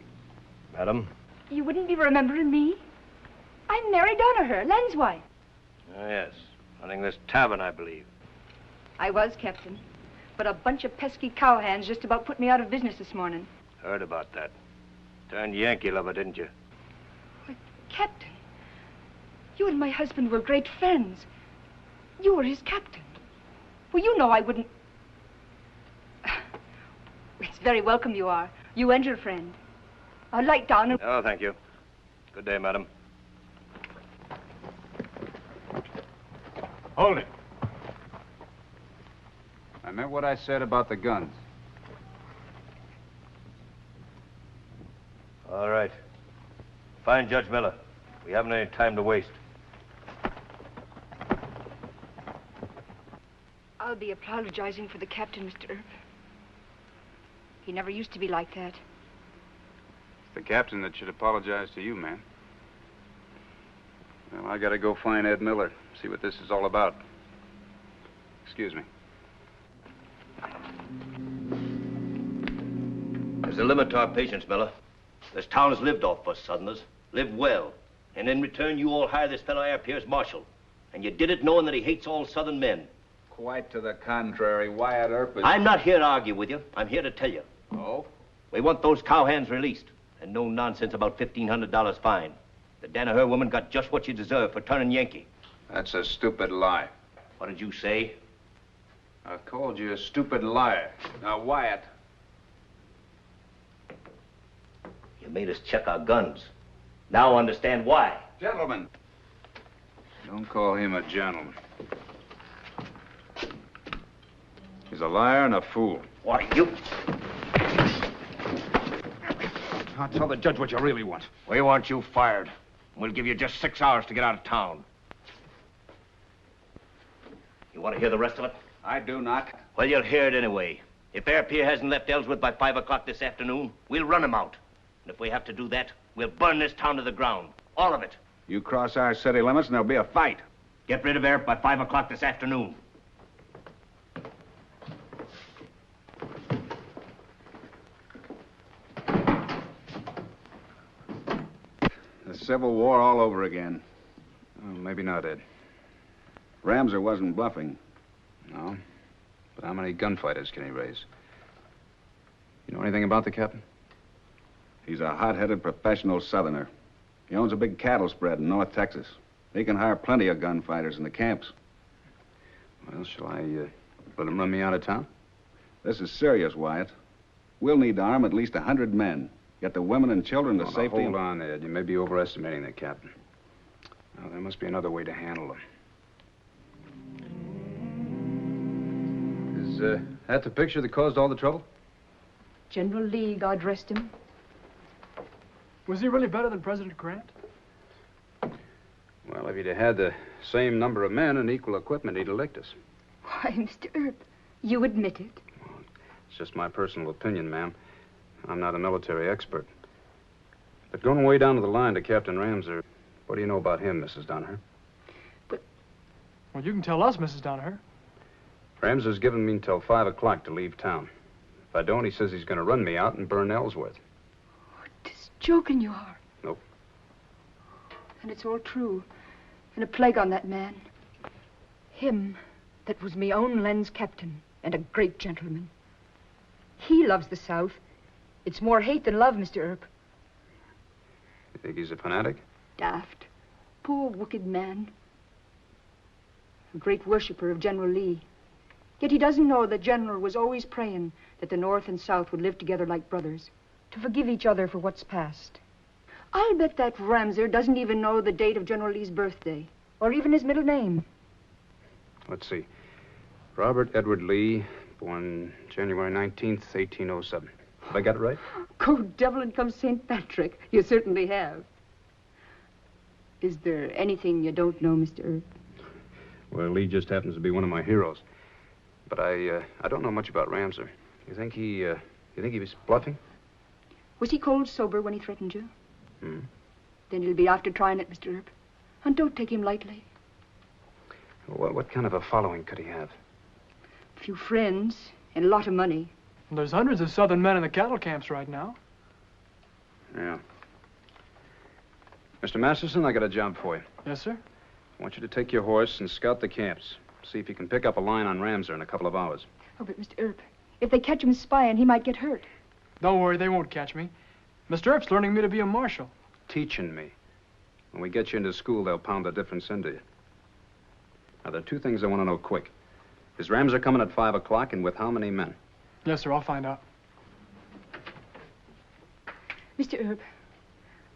Madam? You wouldn't be remembering me? I'm Mary Donaher, Len's wife. Oh, yes. Running this tavern, I believe. I was, Captain. But a bunch of pesky cowhands just about put me out of business this morning. Heard about that. Turned Yankee lover, didn't you? Why, Captain, you and my husband were great friends. You were his captain. Well, you know I wouldn't... It's very welcome you are. You and your friend. I'd like down and... Oh, thank you. Good day, madam. Hold it. I meant what I said about the guns. All right. Find Judge Miller. We haven't any time to waste. I'll be apologizing for the captain, Mr. Earp. He never used to be like that. It's the captain that should apologize to you, man. Well, I gotta go find Ed Miller, see what this is all about. Excuse me. There's a limit to our patience, Miller. This town has lived off us Southerners. Lived well. And in return, you all hired this fellow Air Pierce Marshal. And you did it knowing that he hates all Southern men. Quite to the contrary. Wyatt Earp is... I'm not here to argue with you. I'm here to tell you. Oh? We want those cowhands released. And no nonsense about $1,500 fine. The Danaher woman got just what she deserved for turning Yankee. That's a stupid lie. What did you say? I called you a stupid liar. Now, Wyatt, They made us check our guns. Now understand why. Gentlemen. Don't call him a gentleman. He's a liar and a fool. Why, you... I'll tell the judge what you really want. We want you fired. We'll give you just 6 hours to get out of town. You want to hear the rest of it? I do not. Well, you'll hear it anyway. If Air Pierre hasn't left Ellsworth by 5 o'clock this afternoon, we'll run him out. And if we have to do that, we'll burn this town to the ground. All of it. You cross our city limits and there'll be a fight. Get rid of Air by 5 o'clock this afternoon. The Civil War all over again. Oh, maybe not, Ed. Ramser wasn't bluffing. No. But how many gunfighters can he raise? You know anything about the captain? He's a hot-headed professional Southerner. He owns a big cattle spread in North Texas. He can hire plenty of gunfighters in the camps. Well, shall I let him run me out of town? This is serious, Wyatt. We'll need to arm at least 100 men. Get the women and children to safety. Hold on, Ed. You may be overestimating the captain. Now, there must be another way to handle him. Is that the picture that caused all the trouble? General Lee, God rest him. Was he really better than President Grant? Well, if he'd have had the same number of men and equal equipment, he'd elect us. Why, Mr. Earp, you admit it. It's just my personal opinion, ma'am. I'm not a military expert. But going way down to the line to Captain Ramser, what do you know about him, Mrs. Donaher? Well, you can tell us, Mrs. Donaher. Ramser's given me until 5 o'clock to leave town. If I don't, he says he's going to run me out and burn Ellsworth. Joking you are. Nope. And it's all true. And a plague on that man. Him that was me own Len's captain and a great gentleman. He loves the South. It's more hate than love, Mr. Earp. You think he's a fanatic? Daft. Poor, wicked man. A great worshipper of General Lee. Yet he doesn't know that General was always praying that the North and South would live together like brothers, to forgive each other for what's past. I'll bet that Ramser doesn't even know the date of General Lee's birthday, or even his middle name. Let's see. Robert Edward Lee, born January 19th, 1807. Have I got it right? Go devil and come St. Patrick. You certainly have. Is there anything you don't know, Mr. Earp? Well, Lee just happens to be one of my heroes. But I don't know much about Ramser. You think he was bluffing? Was he cold sober when he threatened you? Hmm. Then he'll be after trying it, Mr. Earp. And don't take him lightly. Well, what kind of a following could he have? A few friends and a lot of money. And there's hundreds of Southern men in the cattle camps right now. Yeah. Mr. Masterson, I got a job for you. Yes, sir? I want you to take your horse and scout the camps. See if you can pick up a line on Ramser in a couple of hours. Oh, but Mr. Earp, if they catch him spying, he might get hurt. Don't worry, they won't catch me. Mr. Earp's learning me to be a marshal. Teaching me. When we get you into school, they'll pound the difference into you. Now, there are 2 things I want to know quick. Is Ramser coming at 5 o'clock, and with how many men? Yes, sir, I'll find out. Mr. Earp,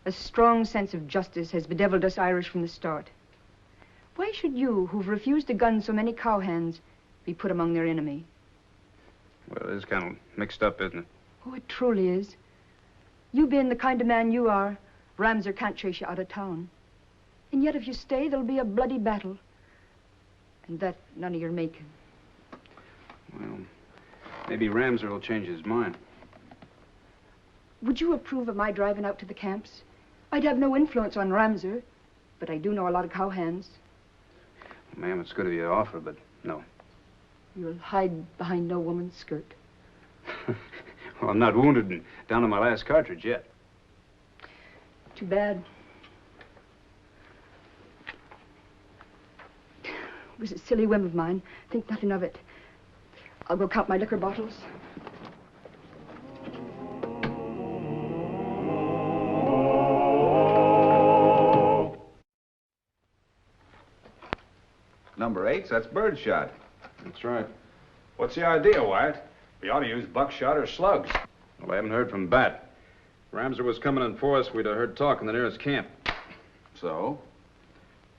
a strong sense of justice has bedeviled us Irish from the start. Why should you, who've refused to gun so many cowhands, be put among their enemy? Well, it is kind of mixed up, isn't it? Oh, it truly is. You being the kind of man you are, Ramser can't chase you out of town. And yet if you stay, there'll be a bloody battle. And that none of your making. Well, maybe Ramser will change his mind. Would you approve of my driving out to the camps? I'd have no influence on Ramser, but I do know a lot of cowhands. Ma'am, it's good of you to offer, but no. You'll hide behind no woman's skirt. Well, I'm not wounded and down to my last cartridge yet. Too bad. It was a silly whim of mine. Think nothing of it. I'll go count my liquor bottles. Number 8, that's birdshot. That's right. What's the idea, Wyatt? We ought to use buckshot or slugs. Well, I haven't heard from Bat. Ramser was coming in for us, we'd have heard talk in the nearest camp. So?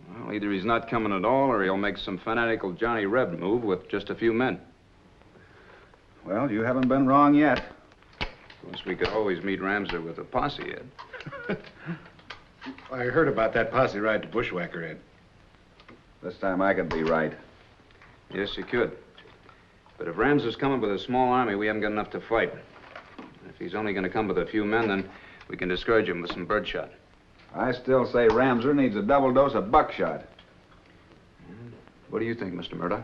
Well, either he's not coming at all, or he'll make some fanatical Johnny Reb move with just a few men. Well, you haven't been wrong yet. Of course, we could always meet Ramser with a posse, Ed. I heard about that posse ride to Bushwhacker, Ed. This time I could be right. Yes, you could. But if Ramser's coming with a small army, we haven't got enough to fight. If he's only going to come with a few men, then we can discourage him with some birdshot. I still say Ramser needs a double dose of buckshot. What do you think, Mr. Murdoch?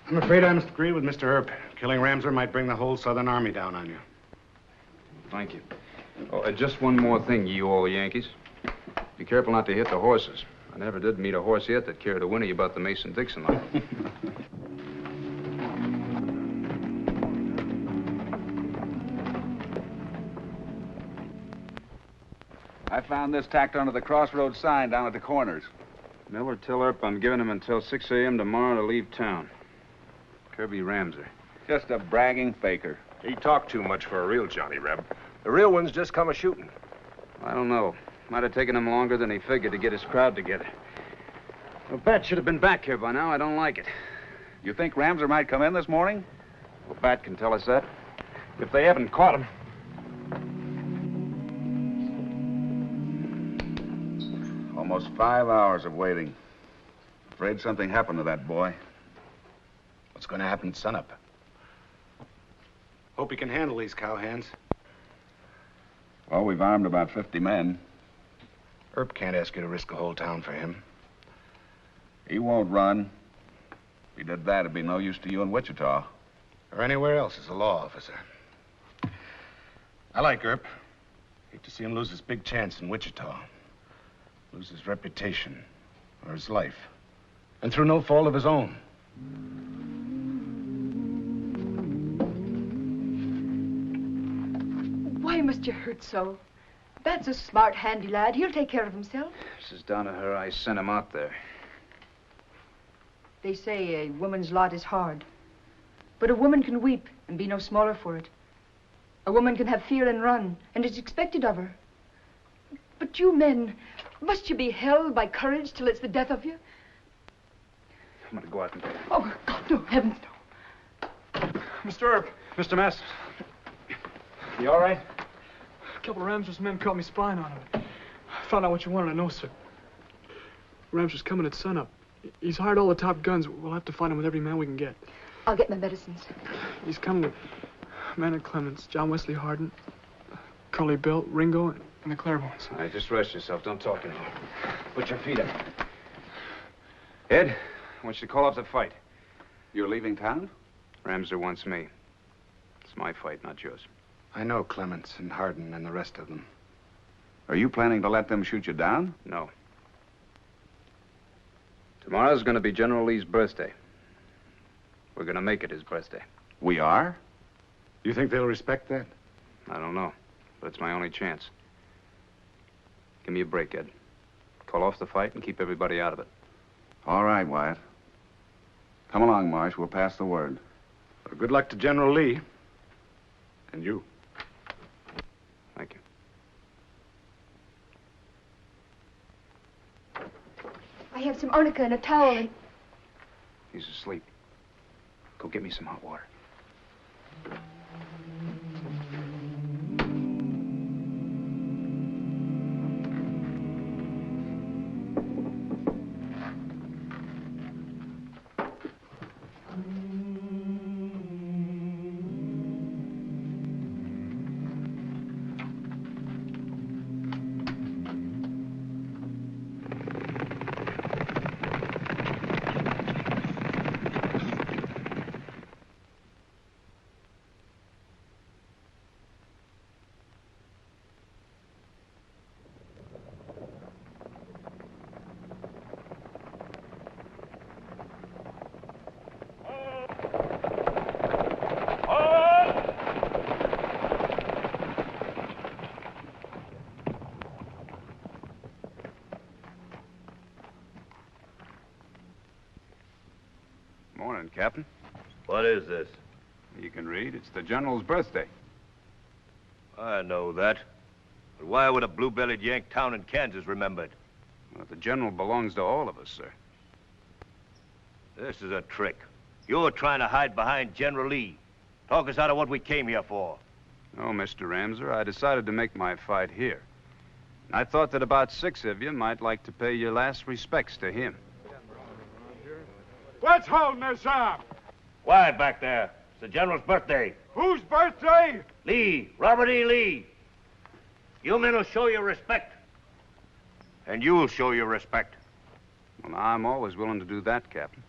I'm afraid I must agree with Mr. Earp. Killing Ramser might bring the whole Southern Army down on you. Thank you. Oh, just one more thing, you all Yankees. Be careful not to hit the horses. I never did meet a horse yet that cared a whinny about the Mason-Dixon line. I found this tacked onto the crossroads sign down at the corners. Miller, tell Earp I'm giving him until 6 a.m. tomorrow to leave town. Kirby Ramser. Just a bragging faker. He talked too much for a real Johnny Reb. The real ones just come a-shooting. I don't know. Might have taken him longer than he figured to get his crowd together. Well, Bat should have been back here by now. I don't like it. You think Ramser might come in this morning? Well, Bat can tell us that. If they haven't caught him. Almost 5 hours of waiting. Afraid something happened to that boy. What's going to happen at sunup? Hope he can handle these cowhands. Well, we've armed about 50 men. Earp can't ask you to risk a whole town for him. He won't run. If he did that, it'd be no use to you in Wichita. Or anywhere else as a law officer. I like Earp. Hate to see him lose his big chance in Wichita. Lose his reputation or his life. And through no fault of his own. Why must you hurt so? That's a smart, handy lad. He'll take care of himself. Mrs. Donaher, I sent him out there. They say a woman's lot is hard. But a woman can weep and be no smaller for it. A woman can have fear and run, and it's expected of her. But you men, must you be held by courage till it's the death of you? I'm going to go out and... Oh, God, no, heavens, no. Mr. Earp. Mr. Masters. You all right? A couple of Ramser's men caught me spying on him. I found out what you wanted to know, sir. Ramser's coming at sunup. He's hired all the top guns. We'll have to find him with every man we can get. I'll get my medicines. He's coming with Manning Clements, John Wesley Hardin, Curly Bill, Ringo, and the Clairvoyants. All right, just rest yourself. Don't talk anymore. Put your feet up. Ed, I want you to call off the fight. You're leaving town? Ramser wants me. It's my fight, not yours. I know Clements and Hardin and the rest of them. Are you planning to let them shoot you down? No. Tomorrow's going to be General Lee's birthday. We're going to make it his birthday. We are? You think they'll respect that? I don't know, but it's my only chance. Give me a break, Ed. Call off the fight and keep everybody out of it. All right, Wyatt. Come along, Marsh. We'll pass the word. Well, good luck to General Lee. And you. Thank you. I have some arnica and a towel and... He's asleep. Go get me some hot water. Morning, Captain. What is this? You can read. It's the General's birthday. I know that. But why would a blue-bellied Yank town in Kansas remember it? Well, the general belongs to all of us, sir. This is a trick. You're trying to hide behind General Lee. Talk us out of what we came here for. No, Mr. Ramser, I decided to make my fight here. I thought that about 6 of you might like to pay your last respects to him. What's holding us up? Quiet back there. It's the General's birthday. Whose birthday? Lee, Robert E. Lee. You men will show your respect. And you'll show your respect. Well, I'm always willing to do that, Captain.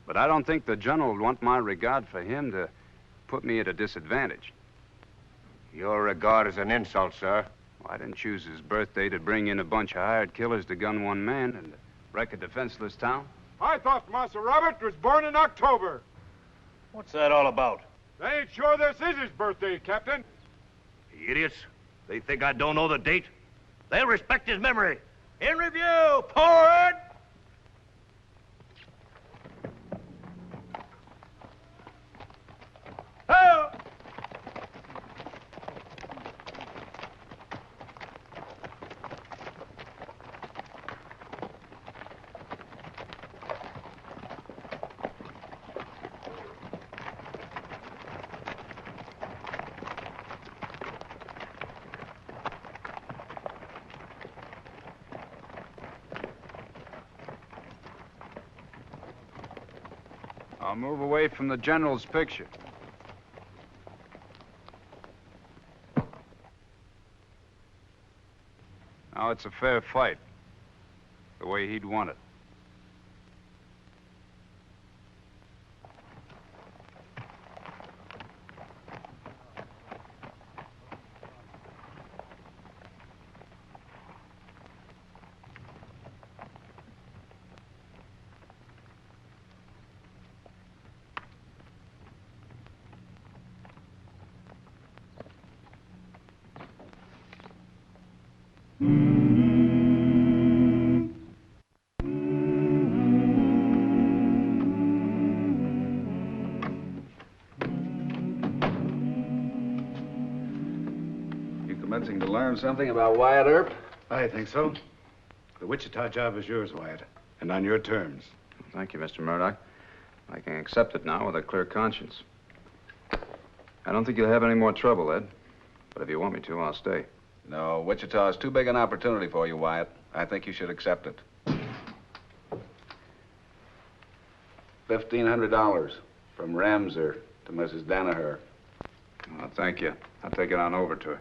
But I don't think the general would want my regard for him to put me at a disadvantage. Your regard is an insult, sir. Well, I didn't choose his birthday to bring in a bunch of hired killers to gun one man and wreck a defenseless town. I thought Master Robert was born in October. What's that all about? They ain't sure this is his birthday, Captain. The idiots. They think I don't know the date. They'll respect his memory. In review, forward! Oh! I'll move away from the general's picture. Now it's a fair fight, the way he'd want it. Commencing to learn something about Wyatt Earp? I think so. The Wichita job is yours, Wyatt, and on your terms. Thank you, Mr. Murdoch. I can accept it now with a clear conscience. I don't think you'll have any more trouble, Ed. But if you want me to, I'll stay. No, Wichita is too big an opportunity for you, Wyatt. I think you should accept it. $1,500 from Ramser to Mrs. Danaher. Well, thank you. I'll take it on over to her.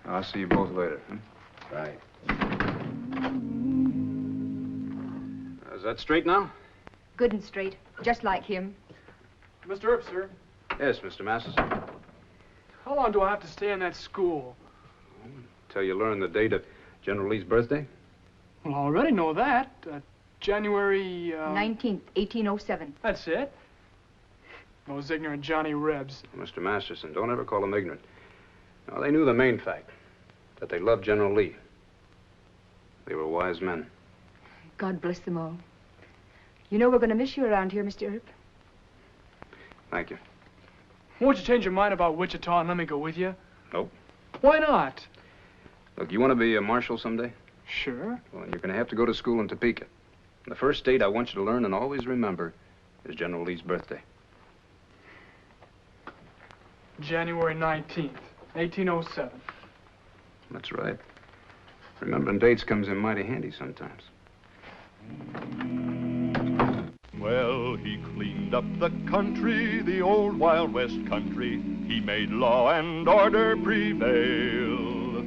I'll see you both later. Right. Is that straight now? Good and straight, just like him. Mr. Earp, sir. Yes, Mr. Masters. How long do I have to stay in that school? Till you learn the date of General Lee's birthday? Well, I already know that. January... 19th, 1807. That's it. Those ignorant Johnny Rebs. Mr. Masterson, don't ever call them ignorant. No, they knew the main fact, that they loved General Lee. They were wise men. God bless them all. You know we're going to miss you around here, Mr. Earp. Thank you. Won't you change your mind about Wichita and let me go with you? Nope. Why not? Look, you want to be a marshal someday? Sure. Well, then you're going to have to go to school in Topeka. And the first date I want you to learn and always remember is General Lee's birthday. January 19th, 1807. That's right. Remembering dates comes in mighty handy sometimes. Well, he cleaned up the country, the old Wild West country. He made law and order prevail.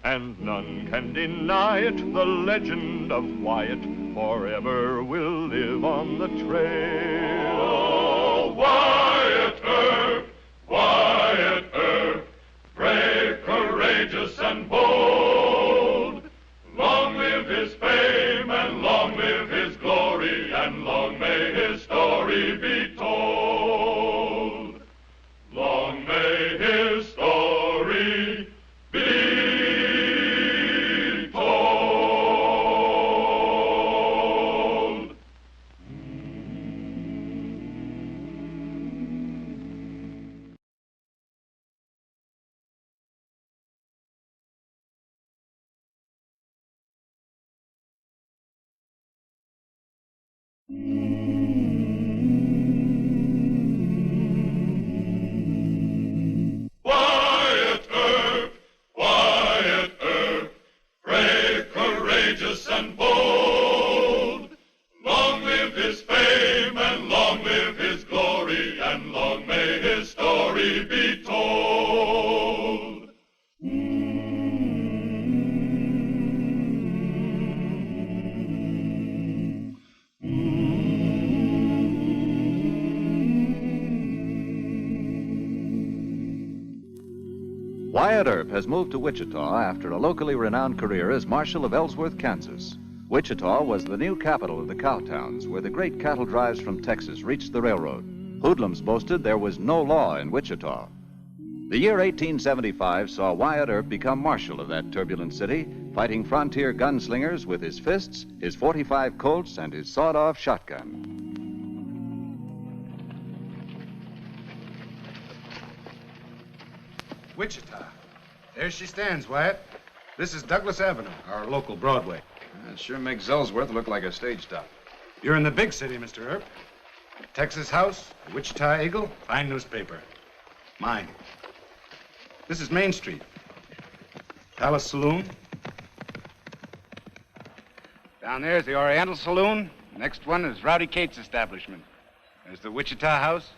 And none can deny it, the legend of Wyatt forever will live on the trail. Oh, Wyatt Earp, Wyatt Earp, brave, courageous, and bold. Long live his fame, and long live his glory, and long may his story be told. Long may his story be told. Wyatt Earp, brave, courageous, and bold. Long live his fame, and long live his glory, and long may his story be told. Wyatt Earp has moved to Wichita after a locally renowned career as Marshal of Ellsworth, Kansas. Wichita was the new capital of the cow towns, where the great cattle drives from Texas reached the railroad. Hoodlums boasted there was no law in Wichita. The year 1875 saw Wyatt Earp become Marshal of that turbulent city, fighting frontier gunslingers with his fists, his .45 Colts, and his sawed-off shotgun. Wichita. There she stands, Wyatt. This is Douglas Avenue, our local Broadway. It sure makes Ellsworth look like a stage stop. You're in the big city, Mr. Earp. Texas House, the Wichita Eagle, fine newspaper. Mine. This is Main Street. Palace Saloon. Down there is the Oriental Saloon. Next one is Rowdy Cates' establishment. There's the Wichita House.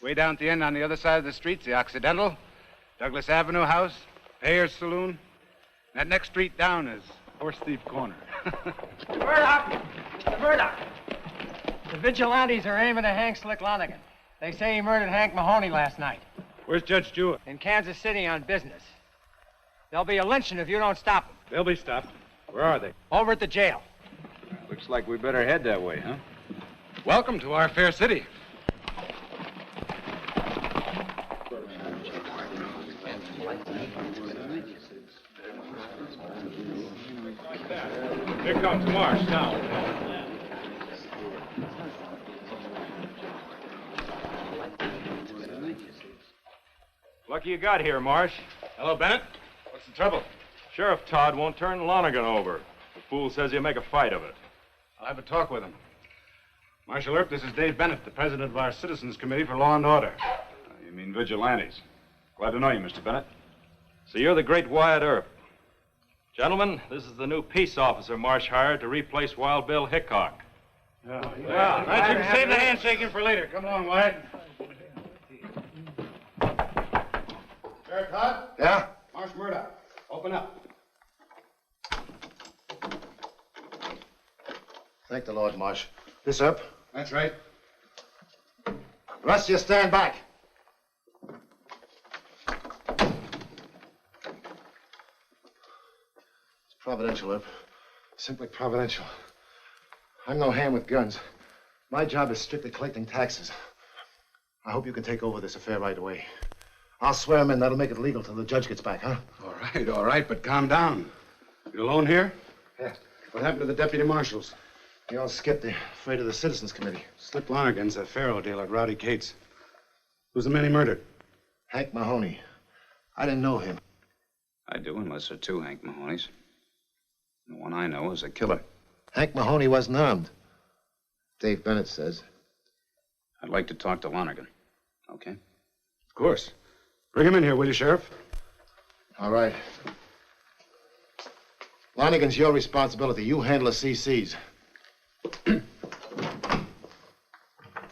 Way down at the end on the other side of the street's the Occidental. Douglas Avenue House, Ayers Saloon. That next street down is Horse Thief Corner. Murdoch! Mr. Murdoch! The vigilantes are aiming at Hank Slick Lonigan. They say he murdered Hank Mahoney last night. Where's Judge Jewett? In Kansas City on business. There'll be a lynching if you don't stop them. They'll be stopped. Where are they? Over at the jail. Looks like we better head that way, huh? Welcome to our fair city. Here comes Marsh now. Lucky you got here, Marsh. Hello, Bennett. What's the trouble? Sheriff Todd won't turn Lonigan over. The fool says he'll make a fight of it. I'll have a talk with him. Marshal Earp, this is Dave Bennett, the president of our Citizens Committee for Law and Order. You mean vigilantes. Glad to know you, Mr. Bennett. So you're the great Wyatt Earp. Gentlemen, this is the new peace officer Marsh hired to replace Wild Bill Hickok. Well, you can save the handshaking for later. Come along, Wyatt. Sheriff Todd? Yeah? Marsh Murdoch. Open up. Thank the Lord, Marsh. This up? That's right. The rest of you stand back. It's providential, Earp. Simply providential. I'm no hand with guns. My job is strictly collecting taxes. I hope you can take over this affair right away. I'll swear him in. That'll make it legal till the judge gets back, huh? All right, but calm down. You alone here? Yeah. What happened to the deputy marshals? They all skipped. They're afraid of the Citizens Committee. Slick Lonigan's a faro dealer at Rowdy Cates. Who's the man he murdered? Hank Mahoney. I didn't know him. I do, unless there are two Hank Mahoneys. The one I know is a killer. Hank Mahoney wasn't armed. Dave Bennett says. I'd like to talk to Lonigan. Okay? Of course. Bring him in here, will you, Sheriff? All right. Lonigan's your responsibility. You handle the CCs.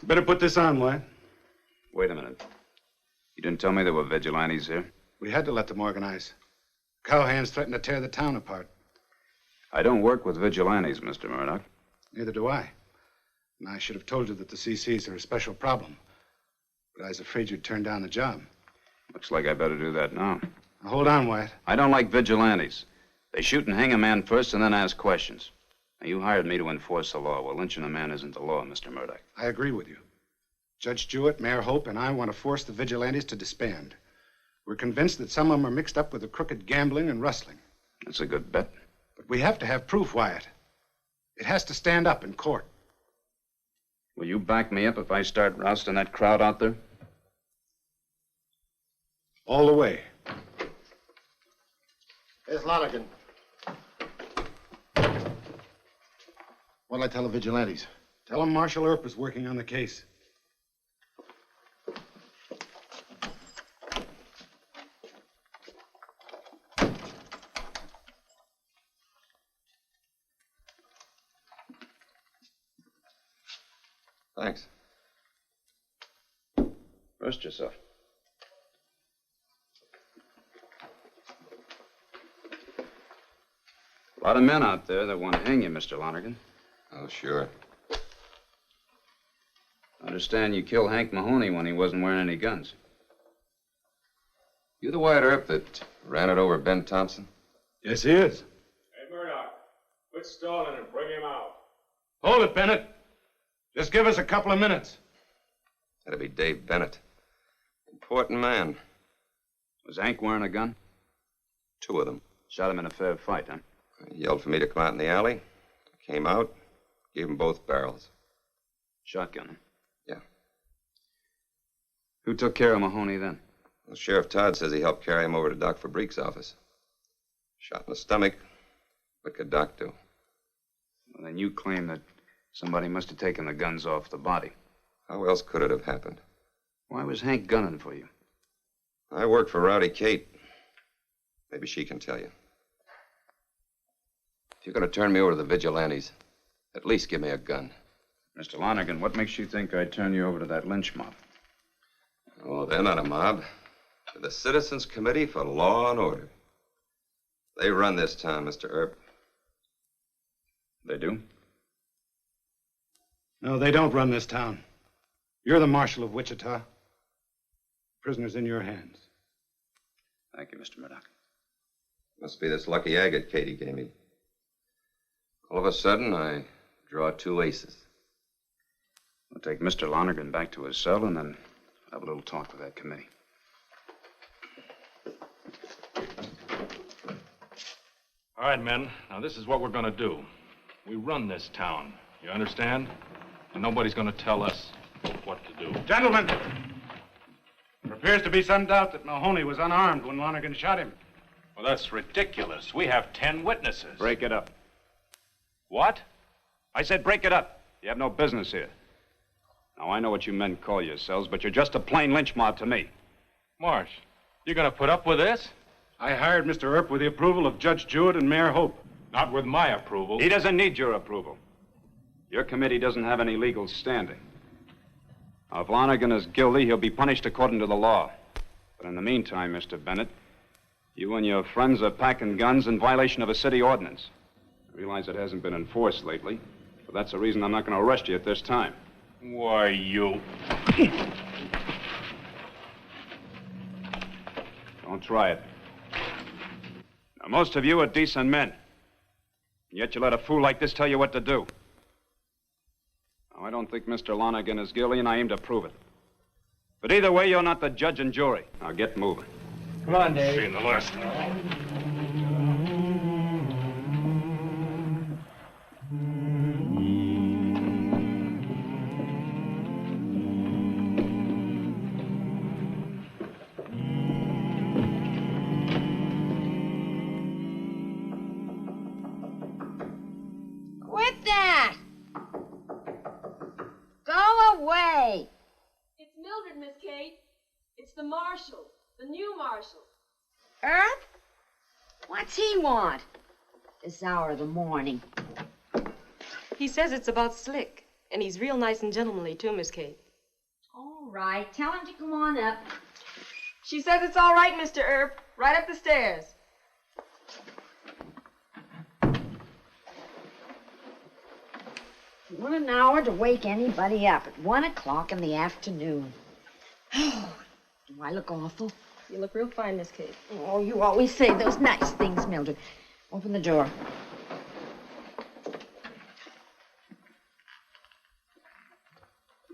Better put this on, Wyatt. Wait a minute. You didn't tell me there were vigilantes here? We had to let them organize. Cowhands threatened to tear the town apart. I don't work with vigilantes, Mr. Murdoch. Neither do I. And I should have told you that the CCs are a special problem. But I was afraid you'd turn down the job. Looks like I better do that now. Now, hold on, Wyatt. I don't like vigilantes. They shoot and hang a man first and then ask questions. Now, you hired me to enforce the law. Well, lynching a man isn't the law, Mr. Murdoch. I agree with you. Judge Jewett, Mayor Hope, and I want to force the vigilantes to disband. We're convinced that some of them are mixed up with the crooked gambling and rustling. That's a good bet. But we have to have proof, Wyatt. It has to stand up in court. Will you back me up if I start rousting that crowd out there? All the way. Here's Lonigan. What'll I tell the vigilantes? Tell him Marshal Earp is working on the case. Thanks. Rest yourself. A lot of men out there that want to hang you, Mr. Lonergan. Oh, sure. I understand you killed Hank Mahoney when he wasn't wearing any guns. You the Wyatt Earp that ran it over Ben Thompson? Yes, he is. Hey, Murdoch, quit stalling and bring him out. Hold it, Bennett. Just give us a couple of minutes. That'd be Dave Bennett. Important man. Was Hank wearing a gun? 2 of them. Shot him in a fair fight, huh? He yelled for me to come out in the alley. I came out, gave him both barrels. Shotgun him? Yeah. Who took care of Mahoney then? Well, Sheriff Todd says he helped carry him over to Doc Fabrique's office. Shot in the stomach. What could Doc do? Well, then you claim that somebody must have taken the guns off the body. How else could it have happened? Why was Hank gunning for you? I worked for Rowdy Kate. Maybe she can tell you. If you're going to turn me over to the vigilantes, at least give me a gun. Mr. Lonergan, what makes you think I'd turn you over to that lynch mob? Oh, they're not a mob. They're the Citizens Committee for Law and Order. They run this town, Mr. Earp. They do? No, they don't run this town. You're the Marshal of Wichita. Prisoner's in your hands. Thank you, Mr. Murdoch. Must be this lucky agate Katie gave me. All of a sudden, I draw 2 aces. We'll take Mr. Lonergan back to his cell and then have a little talk with that committee. All right, men. Now, this is what we're going to do. We run this town. You understand? And nobody's going to tell us what to do. Gentlemen, there appears to be some doubt that Mahoney was unarmed when Lonergan shot him. Well, that's ridiculous. We have 10 witnesses. Break it up. What? I said break it up. You have no business here. Now, I know what you men call yourselves, but you're just a plain lynch mob to me. Marsh, you going to put up with this? I hired Mr. Earp with the approval of Judge Jewett and Mayor Hope. Not with my approval. He doesn't need your approval. Your committee doesn't have any legal standing. Now, if Lonergan is guilty, he'll be punished according to the law. But in the meantime, Mr. Bennett, you and your friends are packing guns in violation of a city ordinance. I realize it hasn't been enforced lately, but that's the reason I'm not going to arrest you at this time. Why, you... Don't try it. Now, most of you are decent men. And yet you let a fool like this tell you what to do. Now, I don't think Mr. Lonergan is guilty, and I aim to prove it. But either way, you're not the judge and jury. Now, get moving. Come on, Dave. See you in the list. Quit that! Go away! It's Mildred, Miss Kate. It's the marshal. The new marshal. Earp? What's he want? This hour of the morning. He says it's about Slick. And he's real nice and gentlemanly, too, Miss Kate. All right, tell him to come on up. She says it's all right, Mr. Earp. Right up the stairs. What an hour to wake anybody up at 1 o'clock in the afternoon. Oh, do I look awful? You look real fine, Miss Kate. Oh, you always say those nice things, Mildred. Open the door.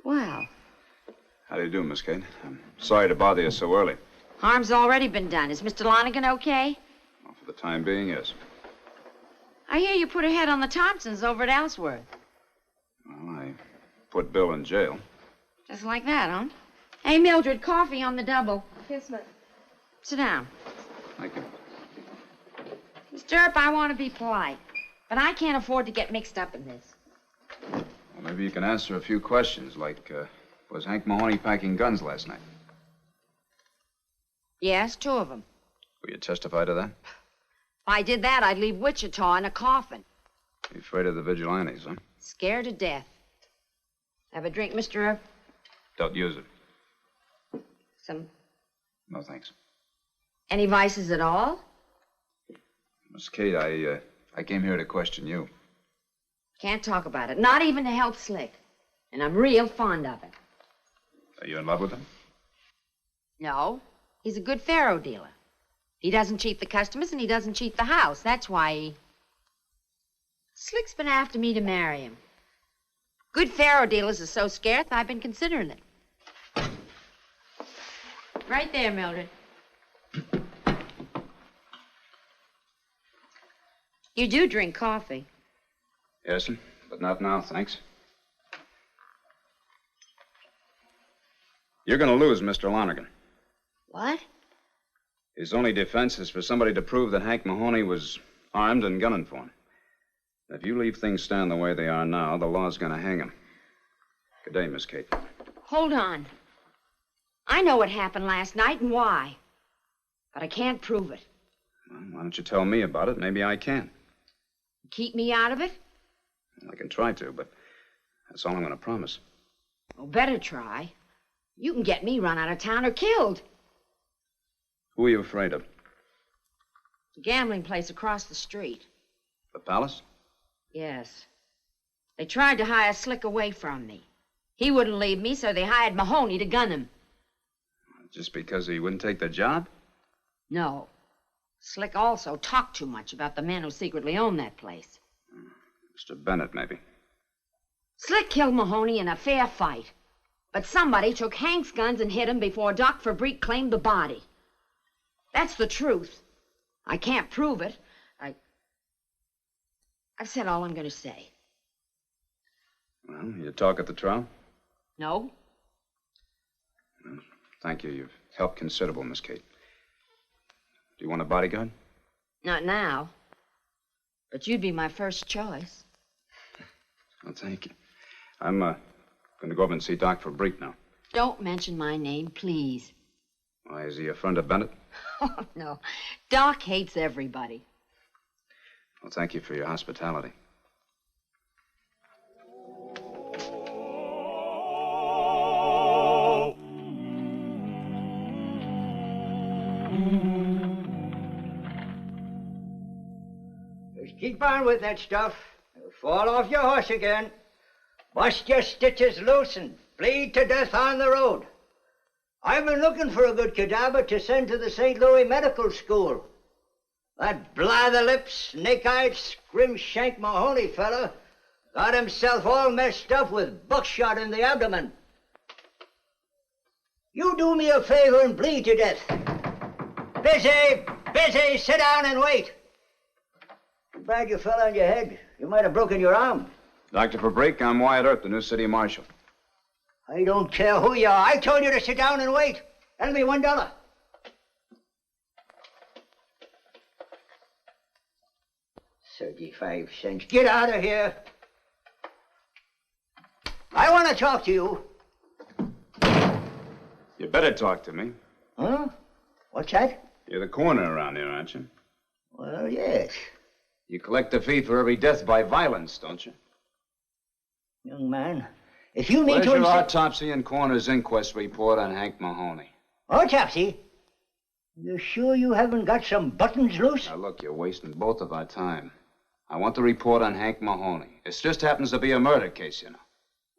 Well, How do you do, Miss Kate? I'm sorry to bother you so early. harm's already been done. Is Mr. Lonergan okay? Well, for the time being, yes. I hear you put a head on the Thompsons over at Ellsworth. Well, I put Bill in jail. Just like that, huh? Hey, Mildred, coffee on the double. Yes, ma'am. Sit down. Thank you. Mr. Earp, I want to be polite, but I can't afford to get mixed up in this. Well, Maybe you can answer a few questions, like, was Hank Mahoney packing guns last night? Yes, 2 of them. Will you testify to that? If I did that, I'd leave Wichita in a coffin. You afraid of the vigilantes, huh? Scared to death. Have a drink, Mr. Earp? Don't use it. Some... No, thanks. Any vices at all? Miss Kate, I came here to question you. Can't talk about it. Not even to help Slick. And I'm real fond of it. Are you in love with him? No. He's a good faro dealer. He doesn't cheat the customers and he doesn't cheat the house. That's why he... Slick's been after me to marry him. Good faro dealers are so scarce, I've been considering it. Right there, Mildred. You do drink coffee. Yes, but not now, thanks. You're going to lose, Mr. Lonergan. What? His only defense is for somebody to prove that Hank Mahoney was armed and gunning for him. If you leave things stand the way they are now, the law's going to hang him. Good day, Miss Kate. Hold on. I know what happened last night and why. But I can't prove it. Well, why don't you tell me about it? Maybe I can. Keep me out of it? Well, I can try to, but that's all I'm going to promise. Well, better try. You can get me run out of town or killed. Who are you afraid of? The gambling place across the street. The Palace? Yes. They tried to hire Slick away from me. He wouldn't leave me, so they hired Mahoney to gun him. Just because he wouldn't take the job? No. Slick also talked too much about the men who secretly own that place. Mr. Bennett, maybe. Slick killed Mahoney in a fair fight. But somebody took Hank's guns and hit him before Doc Fabrique claimed the body. That's the truth. I can't prove it. I've said all I'm going to say. Well, you talk at the trial? No. Well, thank you. You've helped considerable, Miss Kate. Do you want a bodyguard? Not now. But you'd be my first choice. Well, thank you. I'm going to go over and see Doc Fabrique now. Don't mention my name, please. Why, is he a friend of Bennett? Oh, no. Doc hates everybody. Well, thank you for your hospitality. Just keep on with that stuff. You'll fall off your horse again. Bust your stitches loose and bleed to death on the road. I've been looking for a good cadaver to send to the St. Louis Medical School. That blather-lipped, snake-eyed, scrim-shank Mahoney fella got himself all messed up with buckshot in the abdomen. You do me a favor and bleed to death. Busy, sit down and wait. Too bad you fell on your head. You might have broken your arm. Dr. Fabrique, I'm Wyatt Earp, the new city marshal. I don't care who you are. I told you to sit down and wait. That'll be $1. 35 cents. Get out of here. I want to talk to you. You better talk to me. Huh? What's that? You're the coroner around here, aren't you? Well, yes. You collect a fee for every death by violence, don't you? Young man, if you mean Where's to your insist... autopsy and coroner's inquest report on Hank Mahoney? Autopsy? You sure you haven't got some buttons loose? Now, look, you're wasting both of our time. I want the report on Hank Mahoney. It just happens to be a murder case, you know.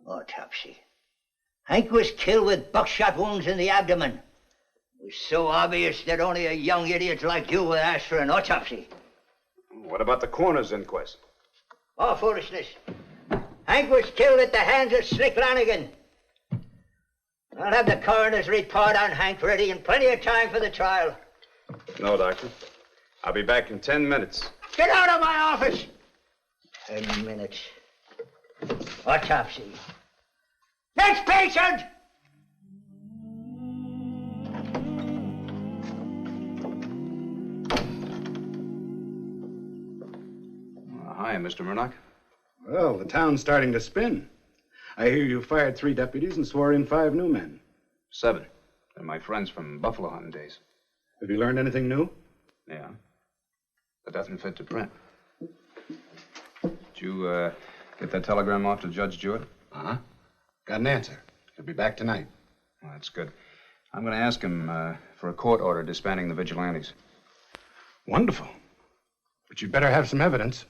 Autopsy. Hank was killed with buckshot wounds in the abdomen. It was so obvious that only a young idiot like you would ask for an autopsy. What about the coroner's inquest? Oh, foolishness. Hank was killed at the hands of Slick Lanigan. I'll have the coroner's report on Hank ready in plenty of time for the trial. No, Doctor. I'll be back in 10 minutes. Get out of my office! 10 minutes. Autopsy. Next patient! Hi, Mr. Murdoch. Well, the town's starting to spin. I hear you fired 3 deputies and swore in 5 new men. 7. They're my friends from buffalo hunting days. Have you learned anything new? Yeah. That doesn't fit to print. Did you, get that telegram off to Judge Jewett? Uh-huh. Got an answer. He'll be back tonight. Well, that's good. I'm going to ask him for a court order disbanding the vigilantes. Wonderful. But you better have some evidence.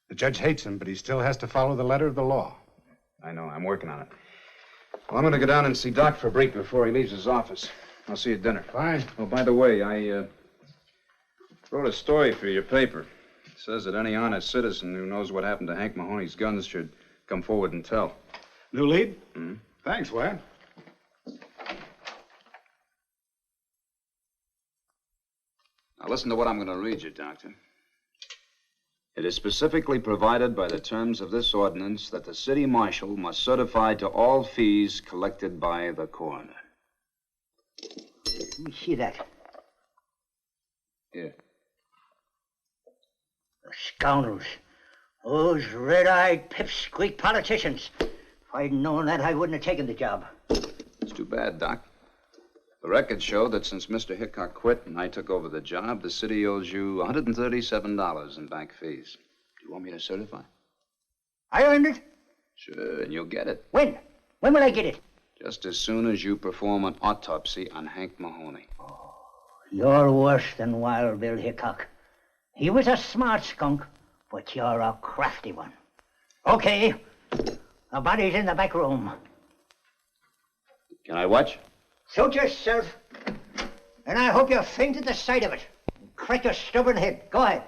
The judge hates him, but he still has to follow the letter of the law. I know. I'm working on it. Well, I'm going to go down and see Doc Fabrique before he leaves his office. I'll see you at dinner. Fine. Oh, by the way, I wrote a story for your paper. It says that any honest citizen who knows what happened to Hank Mahoney's guns should come forward and tell. New lead? Mm-hmm. Thanks, Wyatt. Now, listen to what I'm going to read you, Doctor. It is specifically provided by the terms of this ordinance that the city marshal must certify to all fees collected by the coroner. Let me see that. Here. The scoundrels. Those red-eyed pipsqueak politicians. If I'd known that, I wouldn't have taken the job. It's too bad, Doc. The records show that since Mr. Hickok quit and I took over the job, the city owes you $137 in back fees. Do you want me to certify? I earned it? Sure, and you'll get it. When? When will I get it? Just as soon as you perform an autopsy on Hank Mahoney. You're worse than Wild Bill Hickok. He was a smart skunk, but you're a crafty one. Okay. The body's in the back room. Can I watch? Suit yourself. And I hope you faint at the sight of it. Crack your stubborn head. Go ahead.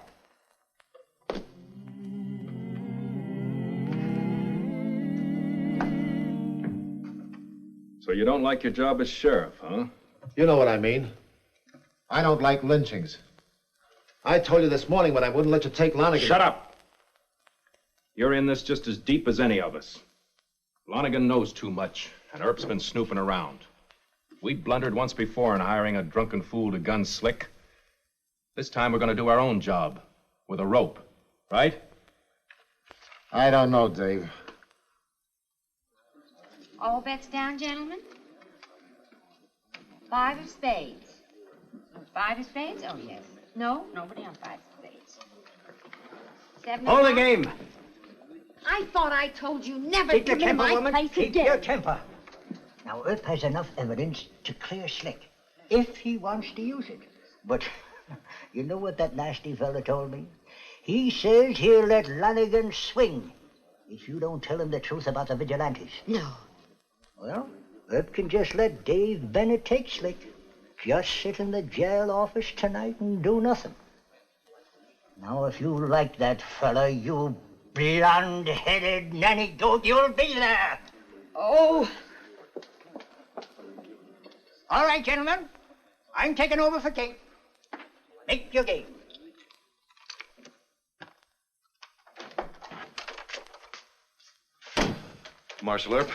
So you don't like your job as sheriff, huh? You know what I mean. I don't like lynchings. I told you this morning when I wouldn't let you take Lonigan. Shut up! You're in this just as deep as any of us. Lonigan knows too much, and Earp's been snooping around. We blundered once before in hiring a drunken fool to gun Slick. This time we're going to do our own job with a rope, right? I don't know, Dave. All bets down, gentlemen? 5 of spades. 5 of spades? Oh, yes. No, nobody on 5 of spades. 7 Hold the game. I thought I told you never Keep to your come in temper, my woman. place Keep again. your temper. Now, Earp has enough evidence to clear Slick, if he wants to use it. But you know what that nasty fella told me? He says he'll let Lonigan swing if you don't tell him the truth about the vigilantes. No. Well, Earp can just let Dave Bennett take Slick. Just sit in the jail office tonight and do nothing. Now, if you like that fella, you blonde-headed nanny goat, you'll be there. Oh. All right, gentlemen. I'm taking over for Kate. Make your game. Marshal Earp,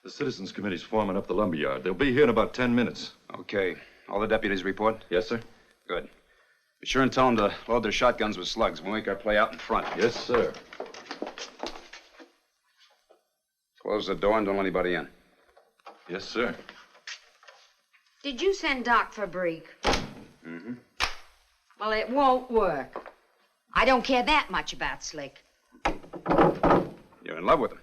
the Citizens Committee's forming up the lumberyard. They'll be here in about 10 minutes. Okay. All the deputies report? Yes, sir. Good. Be sure and tell them to load their shotguns with slugs. We'll make our play out in front. Yes, sir. Close the door and don't let anybody in. Yes, sir. Did you send Doc Fabrique? Mm-hmm. Well, it won't work. I don't care that much about Slick. You're in love with him.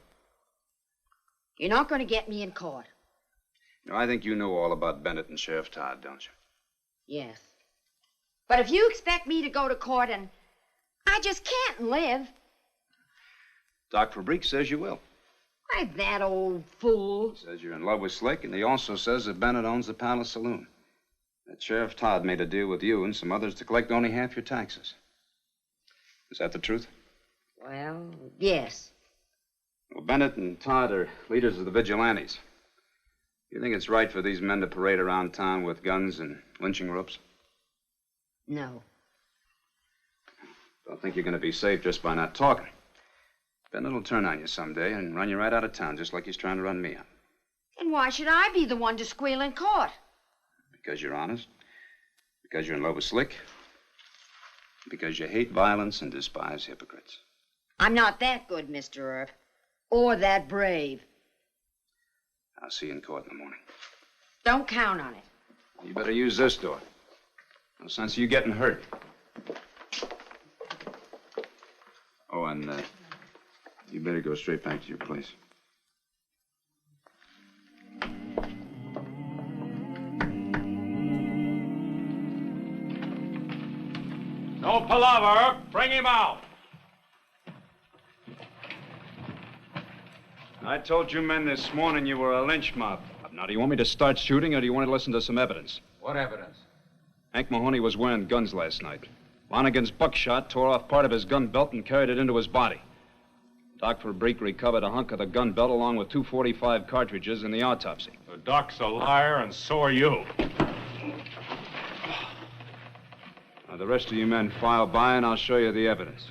You're not going to get me in court. You know, I think you know all about Bennett and Sheriff Todd, don't you? Yes. But if you expect me to go to court and I just can't live. Doc Fabrique says you will. Why, that old fool. Says you're in love with Slick, and he also says that Bennett owns the Palace Saloon. That Sheriff Todd made a deal with you and some others to collect only half your taxes. Is that the truth? Well, yes. Well, Bennett and Todd are leaders of the vigilantes. You think it's right for these men to parade around town with guns and lynching ropes? No. Don't think you're going to be safe just by not talking. Bennett will turn on you someday and run you right out of town, just like he's trying to run me out. And why should I be the one to squeal in court? Because you're honest. Because you're in love with Slick. Because you hate violence and despise hypocrites. I'm not that good, Mr. Earp. Or that brave. I'll see you in court in the morning. Don't count on it. You better use this door. No sense of you getting hurt. Oh, and you better go straight back to your place. No palaver. Bring him out. I told you men this morning you were a lynch mob. Now, do you want me to start shooting, or do you want to listen to some evidence? What evidence? Hank Mahoney was wearing guns last night. Lonigan's buckshot tore off part of his gun belt and carried it into his body. Doc Fabrique recovered a hunk of the gun belt along with 245 cartridges in the autopsy. The doc's a liar, and so are you. Now, the rest of you men file by, and I'll show you the evidence.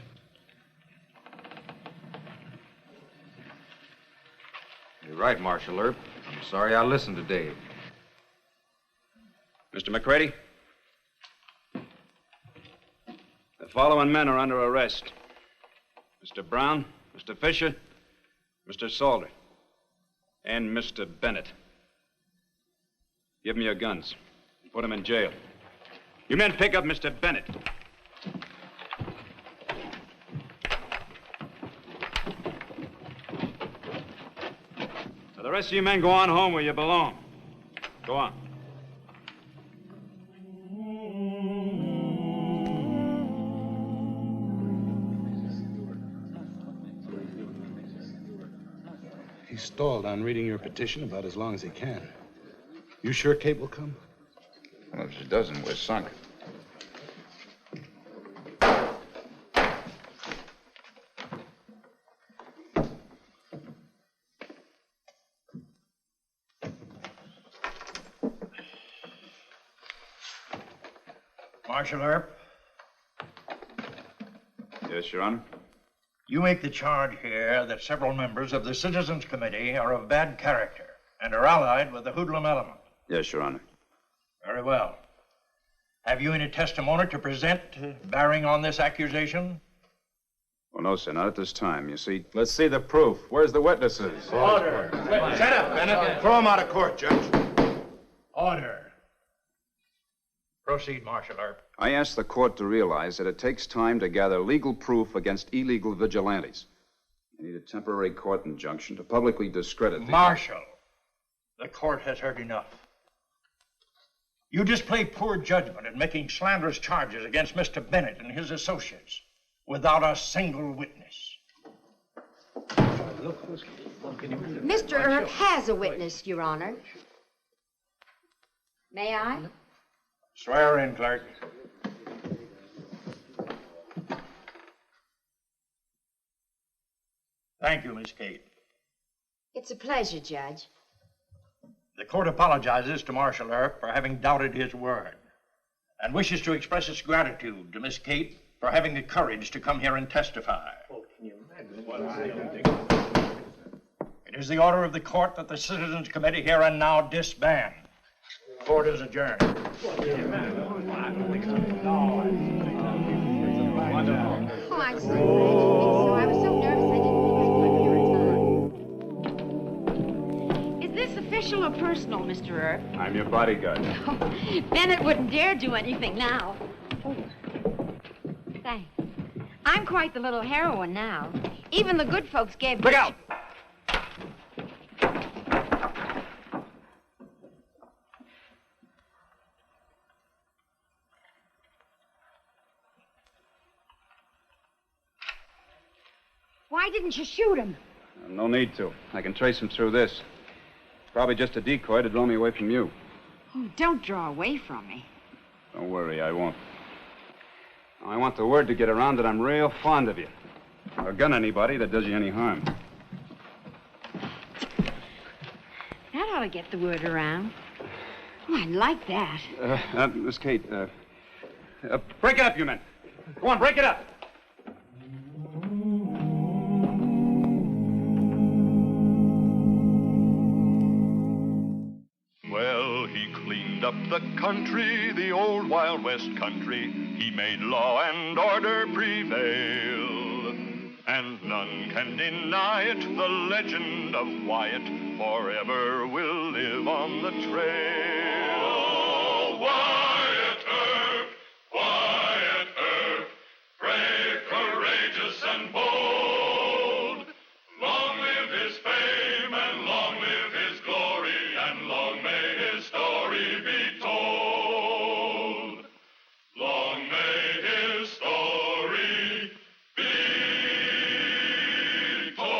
You're right, Marshal Earp. I'm sorry I listened to Dave. Mr. McCready? The following men are under arrest. Mr. Brown, Mr. Fisher, Mr. Salter, and Mr. Bennett. Give them your guns. Put them in jail. You men pick up Mr. Bennett. Now, the rest of you men go on home where you belong. Go on. He stalled on reading your petition about as long as he can. You sure Kate will come? Well, if she doesn't, we're sunk. Marshal Earp, Yes, Your Honor. you make the charge here that several members of the Citizens Committee are of bad character and are allied with the hoodlum element. Yes, Your Honor. Very well. Have you any testimony to present bearing on this accusation? Well, no, sir, not at this time. You see... Let's see the proof. Where's the witnesses? Order. Shut up, Bennett. Throw him out of court, Judge. Order. Proceed, Marshal Earp. I ask the court to realize that it takes time to gather legal proof against illegal vigilantes. You need a temporary court injunction to publicly discredit the... Marshal, the court has heard enough. You display poor judgment in making slanderous charges against Mr. Bennett and his associates without a single witness. Mr. Earp has a witness, Your Honor. May I? Swear in, clerk. Thank you, Miss Kate. It's a pleasure, Judge. The court apologizes to Marshal Earp for having doubted his word and wishes to express its gratitude to Miss Kate for having the courage to come here and testify. It is the order of the court that the Citizens Committee here and now disband. Court is adjourned. Oh, I'm so glad you think so. I was so nervous I didn't think I'd come here in time. Is this official or personal, Mr. Earp? I'm your bodyguard. Bennett wouldn't dare do anything now. Oh. Thanks. I'm quite the little heroine now. Even the good folks gave... Look out! Why didn't you shoot him? No need to. I can trace him through this. Probably just a decoy to draw me away from you. Oh, don't draw away from me. Don't worry, I won't. I want the word to get around that I'm real fond of you. Or gun anybody that does you any harm. That ought to get the word around. Oh, I like that. Miss Kate, break it up, you men. Go on, break it up. Well, he cleaned up the country, the old Wild West country. He made law and order prevail. And none can deny it. The legend of Wyatt forever will live on the trail. Oh, Wyatt Earp, Wyatt Earp, brave, courageous, and bold. Long live his fame, and long live his glory, and long may his story be told. Long may his story be told.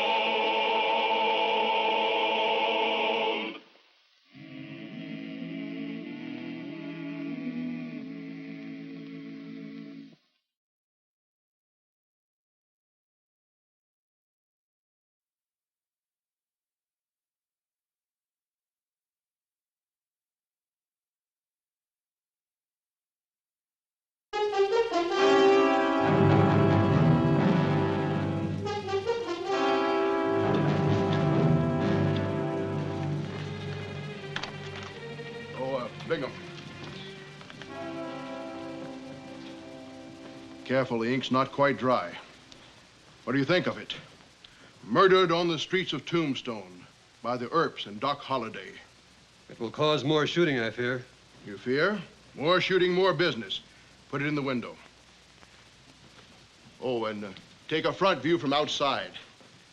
Bingham. Careful, the ink's not quite dry. What do you think of it? Murdered on the streets of Tombstone by the Earps and Doc Holliday. It will cause more shooting, I fear. You fear? More shooting, more business. Put it in the window. Oh, and take a front view from outside.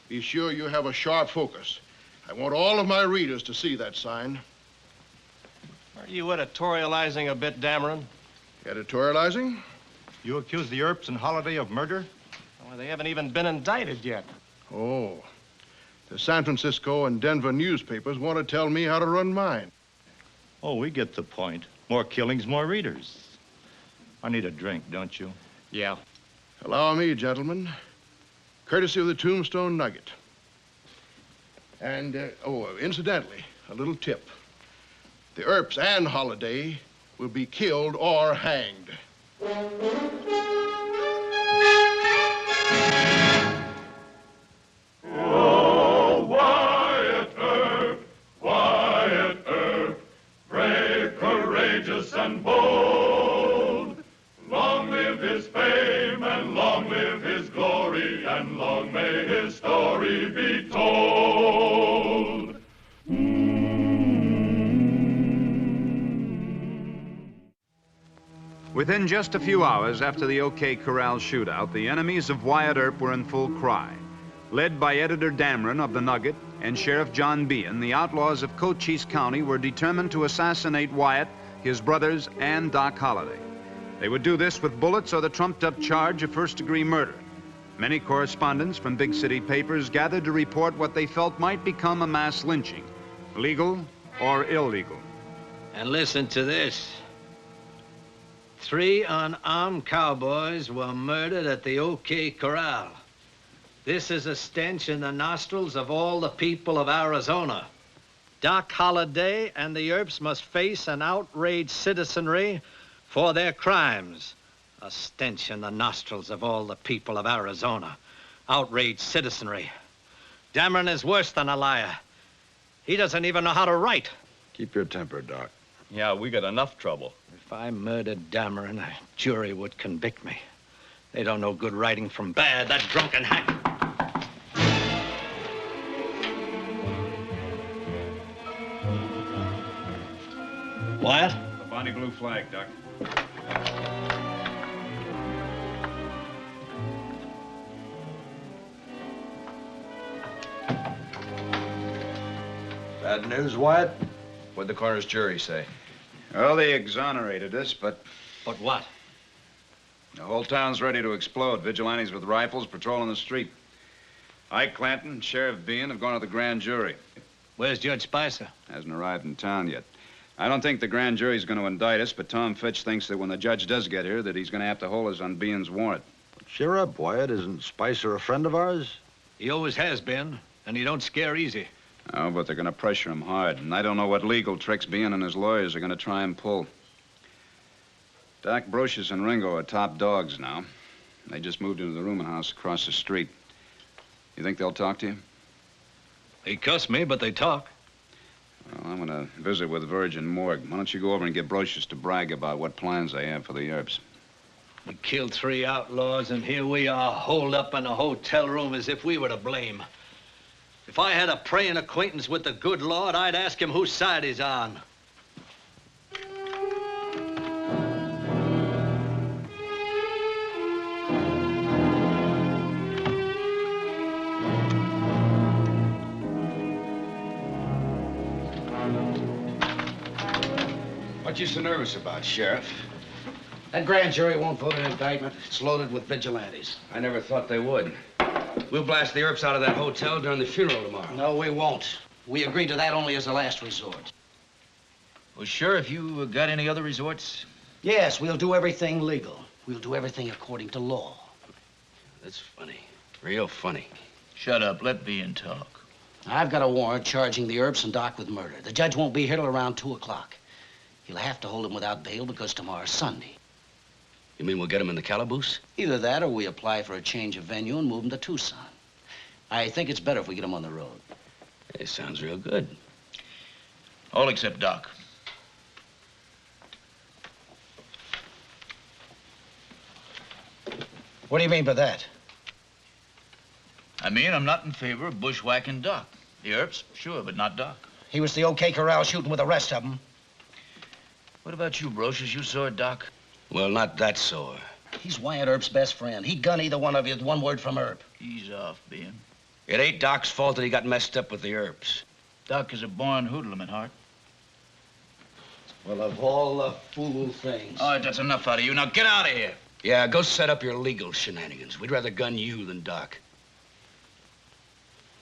Be sure you have a sharp focus. I want all of my readers to see that sign. Are you editorializing a bit, Dameron? Editorializing? You accuse the Earps and Holliday of murder? Well, they haven't even been indicted yet. Oh. The San Francisco and Denver newspapers want to tell me how to run mine. Oh, we get the point. More killings, more readers. I need a drink, don't you? Yeah. Allow me, gentlemen. Courtesy of the Tombstone Nugget. And, incidentally, a little tip. The Earps and Holliday will be killed or hanged. Oh, Wyatt Earp, brave, courageous, and bold. Long live his fame, and long live his glory, and long may his story be told. Within just a few hours after the OK Corral shootout, the enemies of Wyatt Earp were in full cry. Led by Editor Dameron of the Nugget and Sheriff John Behan, the outlaws of Cochise County were determined to assassinate Wyatt, his brothers, and Doc Holliday. They would do this with bullets or the trumped-up charge of first-degree murder. Many correspondents from big city papers gathered to report what they felt might become a mass lynching, legal or illegal. And listen to this. 3 unarmed cowboys were murdered at the OK Corral. This is a stench in the nostrils of all the people of Arizona. Doc Holliday and the Earps must face an outraged citizenry for their crimes. A stench in the nostrils of all the people of Arizona. Outraged citizenry. Dameron is worse than a liar. He doesn't even know how to write. Keep your temper, Doc. Yeah, we got enough trouble. If I murdered Dameron, a jury would convict me. They don't know good writing from bad, that drunken hack. Wyatt? The Bonnie Blue flag, Doc. Bad news, Wyatt? What'd the coroner's jury say? Well, they exonerated us, but... But what? The whole town's ready to explode. Vigilantes with rifles patrolling the street. Ike Clanton and Sheriff Behan have gone to the grand jury. Where's Judge Spicer? Hasn't arrived in town yet. I don't think the grand jury's going to indict us, but Tom Fitch thinks that when the judge does get here, that he's going to have to hold us on Behan's warrant. Cheer up, Wyatt. Isn't Spicer a friend of ours? He always has been, and he don't scare easy. Oh, but they're going to pressure him hard, and I don't know what legal tricks Behan and his lawyers are going to try and pull. Doc Brocious and Ringo are top dogs now. They just moved into the rooming house across the street. You think they'll talk to you? They cuss me, but they talk. Well, I'm going to visit with Virgin Morgue. Why don't you go over and get Brocious to brag about what plans they have for the Earps? We killed 3 outlaws, and here we are, holed up in a hotel room as if we were to blame. If I had a praying acquaintance with the good Lord, I'd ask him whose side he's on. What you so nervous about, Sheriff? That grand jury won't vote an indictment. It's loaded with vigilantes. I never thought they would. We'll blast the Earps out of that hotel during the funeral tomorrow. No, we won't. We agreed to that only as a last resort. Well, Sheriff, you got any other resorts? Yes, we'll do everything legal. We'll do everything according to law. That's funny. Real funny. Shut up. Let Bean talk. I've got a warrant charging the Earps and Doc with murder. The judge won't be here till around 2 o'clock. He'll have to hold him without bail because tomorrow's Sunday. You mean we'll get him in the calaboose? Either that or we apply for a change of venue and move him to Tucson. I think it's better if we get him on the road. It sounds real good. All except Doc. What do you mean by that? I mean, I'm not in favor of bushwhacking Doc. The Earps, sure, but not Doc. He was the OK Corral shooting with the rest of them. What about you, Brocious? You saw Doc? Well, not that sore. He's Wyatt Earp's best friend. He'd gun either one of you with one word from Earp. Ease off, Bean. It ain't Doc's fault that he got messed up with the Earps. Doc is a born hoodlum at heart. Well, of all the fool things. All right, that's enough out of you. Now get out of here. Yeah, go set up your legal shenanigans. We'd rather gun you than Doc.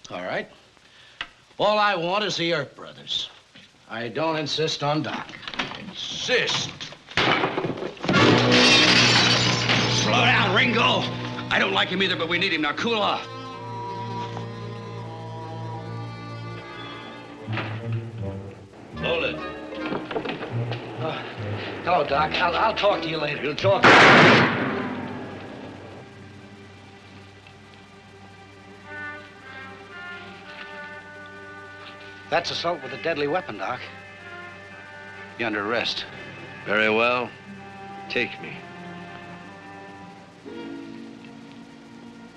All right. All I want is the Earp brothers. I don't insist on Doc. Insist? Slow down, Ringo. I don't like him either, but we need him. Now cool off. Hold it. Hello, Doc. I'll talk to you later. You'll talk. That's assault with a deadly weapon, Doc. You're under arrest. Very well. Take me.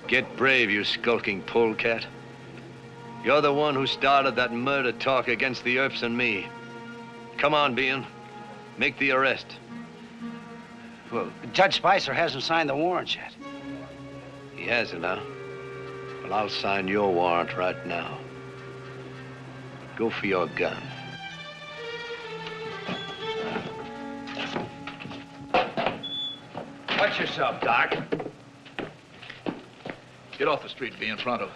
Get brave, you skulking polecat. You're the one who started that murder talk against the Earps and me. Come on, Bean. Make the arrest. Well, Judge Spicer hasn't signed the warrant yet. He hasn't, huh? Well, I'll sign your warrant right now. Go for your gun. Watch yourself, Doc. Get off the street, Bean, pronto.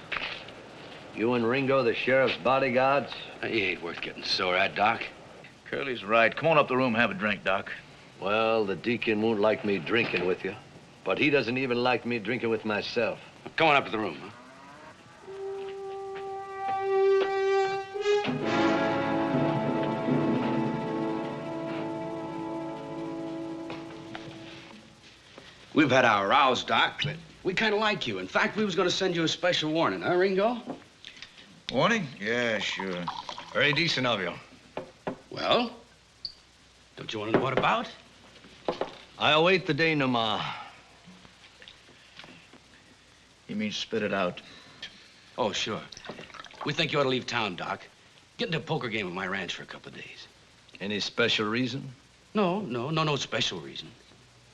You and Ringo, the sheriff's bodyguards? He ain't worth getting sore at, Doc. Curly's right. Come on up the room, have a drink, Doc. Well, the deacon won't like me drinking with you. But he doesn't even like me drinking with myself. Come on up to the room, huh? We've had our rows, Doc, but we kind of like you. In fact, we was going to send you a special warning, huh, Ringo? Warning? Yeah, sure. Very decent of you. Well, don't you want to know what about? I await the denouement. You mean spit it out? Oh, sure. We think you ought to leave town, Doc. Get into a poker game at my ranch for a couple of days. Any special reason? No special reason.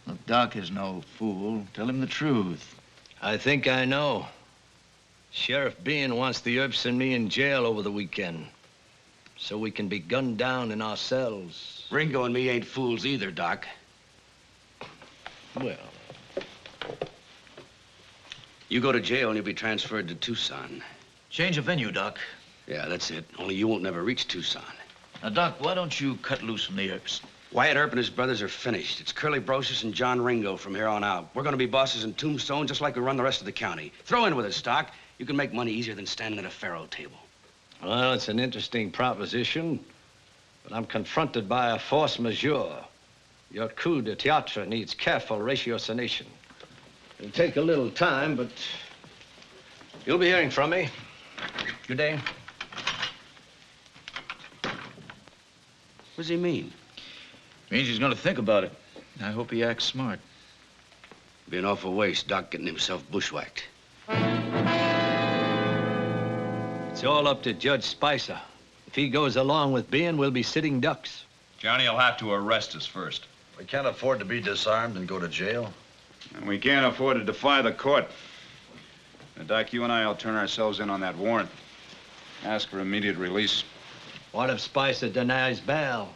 Look, Doc is no fool. Tell him the truth. I think I know. Sheriff Bean wants the Earps and me in jail over the weekend. So we can be gunned down in our cells. Ringo and me ain't fools either, Doc. Well. You go to jail and you'll be transferred to Tucson. Change of venue, Doc. Yeah, that's it. Only you won't never reach Tucson. Now, Doc, why don't you cut loose from the Earps? Wyatt Earp and his brothers are finished. It's Curly Brocious and John Ringo from here on out. We're going to be bosses in Tombstone just like we run the rest of the county. Throw in with us, Doc. You can make money easier than standing at a faro table. Well, it's an interesting proposition, but I'm confronted by a force majeure. Your coup de théâtre needs careful ratiocination. It'll take a little time, but you'll be hearing from me. Good day. What does he mean? Means he's going to think about it. I hope he acts smart. Be an awful waste, Doc getting himself bushwhacked. It's all up to Judge Spicer. If he goes along with Bean, we'll be sitting ducks. Johnny will have to arrest us first. We can't afford to be disarmed and go to jail. And we can't afford to defy the court. Now, Doc, you and I will turn ourselves in on that warrant. Ask for immediate release. What if Spicer denies bail?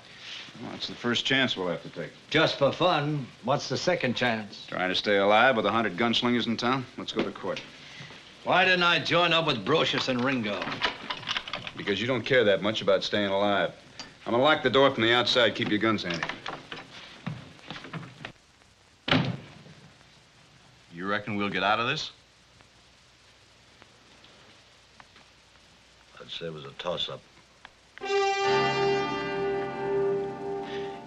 Well, that's the first chance we'll have to take. Just for fun, what's the second chance? Trying to stay alive with 100 gunslingers in town? Let's go to court. Why didn't I join up with Brocious and Ringo? Because you don't care that much about staying alive. I'm gonna lock the door from the outside. Keep your guns handy. You reckon we'll get out of this? I'd say it was a toss-up.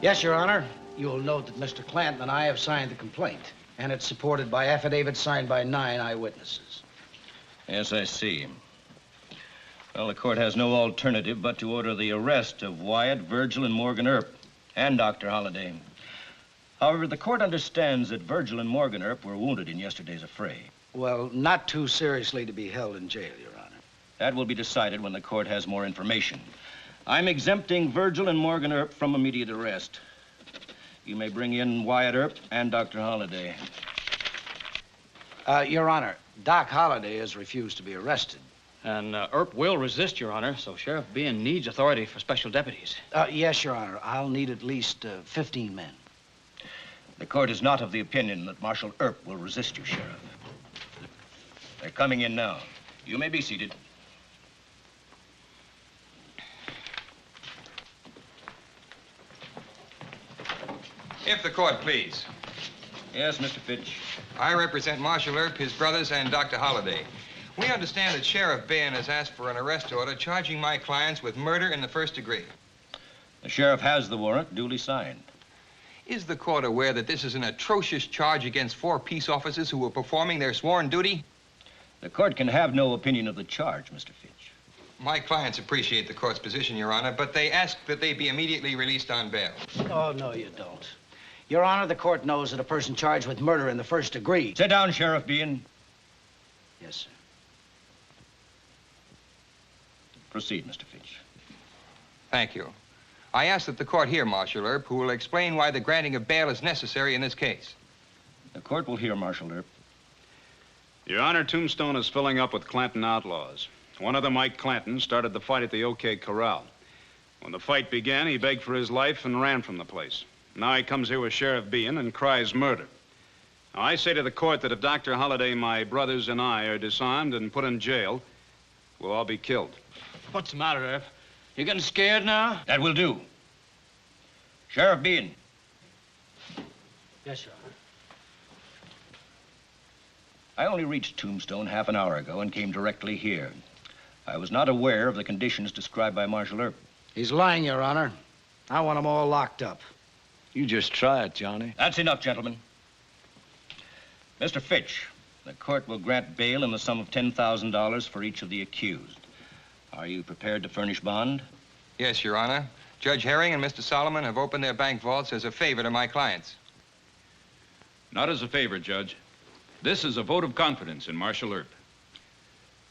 Yes, Your Honor. You'll note that Mr. Clanton and I have signed the complaint, and it's supported by affidavits signed by 9 eyewitnesses. Yes, I see. Well, the court has no alternative but to order the arrest of Wyatt, Virgil, and Morgan Earp, and Dr. Holliday. However, the court understands that Virgil and Morgan Earp were wounded in yesterday's affray. Well, not too seriously to be held in jail, Your Honor. That will be decided when the court has more information. I'm exempting Virgil and Morgan Earp from immediate arrest. You may bring in Wyatt Earp and Dr. Holliday. Your Honor, Doc Holliday has refused to be arrested. And Earp will resist, Your Honor, so Sheriff Bean needs authority for special deputies. Yes, Your Honor. I'll need at least 15 men. The court is not of the opinion that Marshal Earp will resist you, Sheriff. They're coming in now. You may be seated. If the court please. Yes, Mr. Fitch. I represent Marshal Earp, his brothers, and Dr. Holliday. We understand that Sheriff Bean has asked for an arrest order charging my clients with murder in the first degree. The sheriff has the warrant duly signed. Is the court aware that this is an atrocious charge against 4 peace officers who were performing their sworn duty? The court can have no opinion of the charge, Mr. Fitch. My clients appreciate the court's position, Your Honor, but they ask that they be immediately released on bail. Oh, no, you don't. Your Honor, the court knows that a person charged with murder in the first degree... Sit down, Sheriff Bean. Yes, sir. Proceed, Mr. Fitch. Thank you. I ask that the court hear Marshal Earp, who will explain why the granting of bail is necessary in this case. The court will hear Marshal Earp. Your Honor, Tombstone is filling up with Clanton outlaws. One of them, Mike Clanton, started the fight at the OK Corral. When the fight began, he begged for his life and ran from the place. Now he comes here with Sheriff Bean and cries murder. Now, I say to the court that if Dr. Holliday, my brothers, and I are disarmed and put in jail, we'll all be killed. What's the matter, Earp? You getting scared now? That will do. Sheriff Bean. Yes, Your Honor. I only reached Tombstone half an hour ago and came directly here. I was not aware of the conditions described by Marshal Earp. He's lying, Your Honor. I want them all locked up. You just try it, Johnny. That's enough, gentlemen. Mr. Fitch, the court will grant bail in the sum of $10,000 for each of the accused. Are you prepared to furnish bond? Yes, Your Honor. Judge Herring and Mr. Solomon have opened their bank vaults as a favor to my clients. Not as a favor, Judge. This is a vote of confidence in Marshal Earp.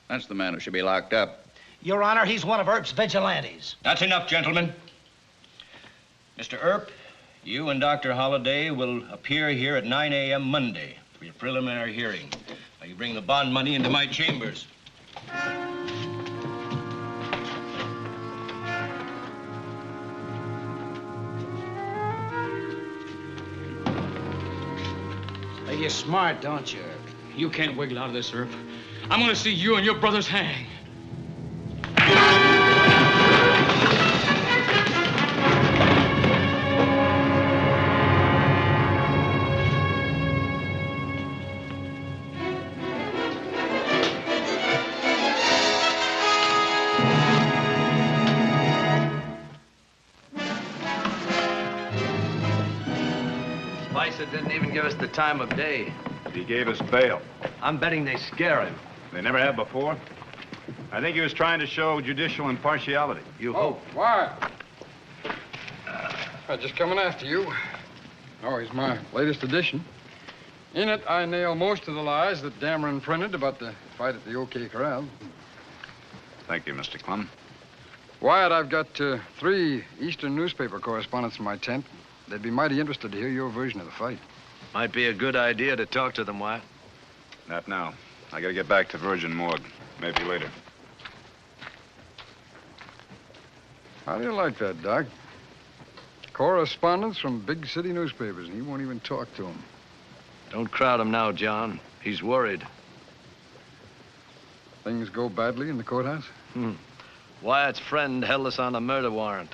That's the man who should be locked up. Your Honor, he's one of Earp's vigilantes. That's enough, gentlemen. Mr. Earp, you and Dr. Holliday will appear here at 9 a.m. Monday for your preliminary hearing. Now, you bring the bond money into my chambers. You're smart, don't you? You can't wiggle out of this, Earp. I'm gonna see you and your brothers hang. Spicer didn't even give us the time of day. He gave us bail. I'm betting they scare him. They never have before. I think he was trying to show judicial impartiality. You hope. Why? I'm just coming after you. Oh, he's my latest edition. In it, I nail most of the lies that Dameron printed about the fight at the OK Corral. Thank you, Mr. Clem. Wyatt, I've got 3 Eastern newspaper correspondents in my tent. They'd be mighty interested to hear your version of the fight. Might be a good idea to talk to them, Wyatt. Not now. I gotta get back to Virgin Morgue. Maybe later. How do you like that, Doc? Correspondents from big city newspapers, and he won't even talk to them. Don't crowd him now, John. He's worried. Things go badly in the courthouse? Wyatt's friend held us on a murder warrant.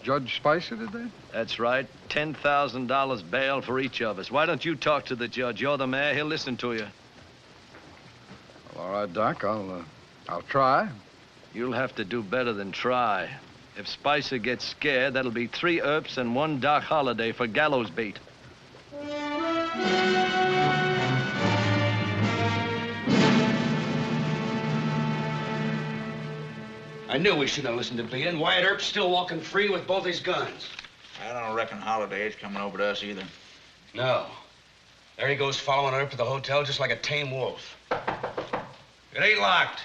Judge Spicer did that? That's right. $10,000 bail for each of us. Why don't you talk to the judge? You're the mayor. He'll listen to you. Well, all right, Doc. I'll try. You'll have to do better than try. If Spicer gets scared, that'll be 3 Earps and 1 Doc Holliday for gallows bait. I knew we shouldn't have listened to Bean. Wyatt Earp's still walking free with both his guns. I don't reckon Holliday's coming over to us either. No. There he goes following Earp to the hotel just like a tame wolf. It ain't locked.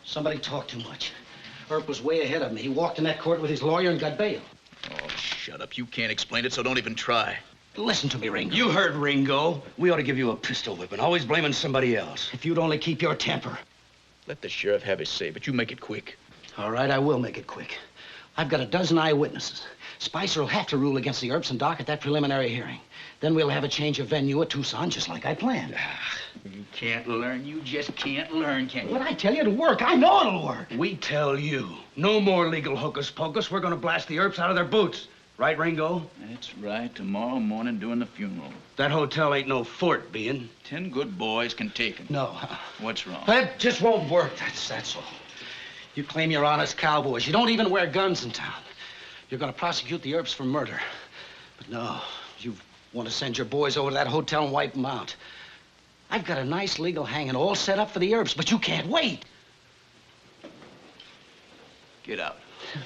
Somebody talked too much. Earp was way ahead of me. He walked in that court with his lawyer and got bail. Oh, shut up. You can't explain it, so don't even try. Listen to me, Ringo. You heard Ringo. We ought to give you a pistol whipping, always blaming somebody else. If you'd only keep your temper. Let the sheriff have his say, but you make it quick. All right, I will make it quick. I've got a dozen eyewitnesses. Spicer will have to rule against the Earps and Doc at that preliminary hearing. Then we'll have a change of venue at Tucson, just like I planned. You can't learn. You just can't learn, can you? When I tell you it'll work, I know it'll work. We tell you. No more legal hocus pocus. We're going to blast the Earps out of their boots. Right, Ringo? That's right. Tomorrow morning during the funeral. That hotel ain't no fort, Bean. 10 good boys can take him. No. What's wrong? That just won't work. That's all. You claim you're honest cowboys. You don't even wear guns in town. You're going to prosecute the Earps for murder. But no, you want to send your boys over to that hotel and wipe them out. I've got a nice legal hanging all set up for the Earps, but you can't wait. Get out.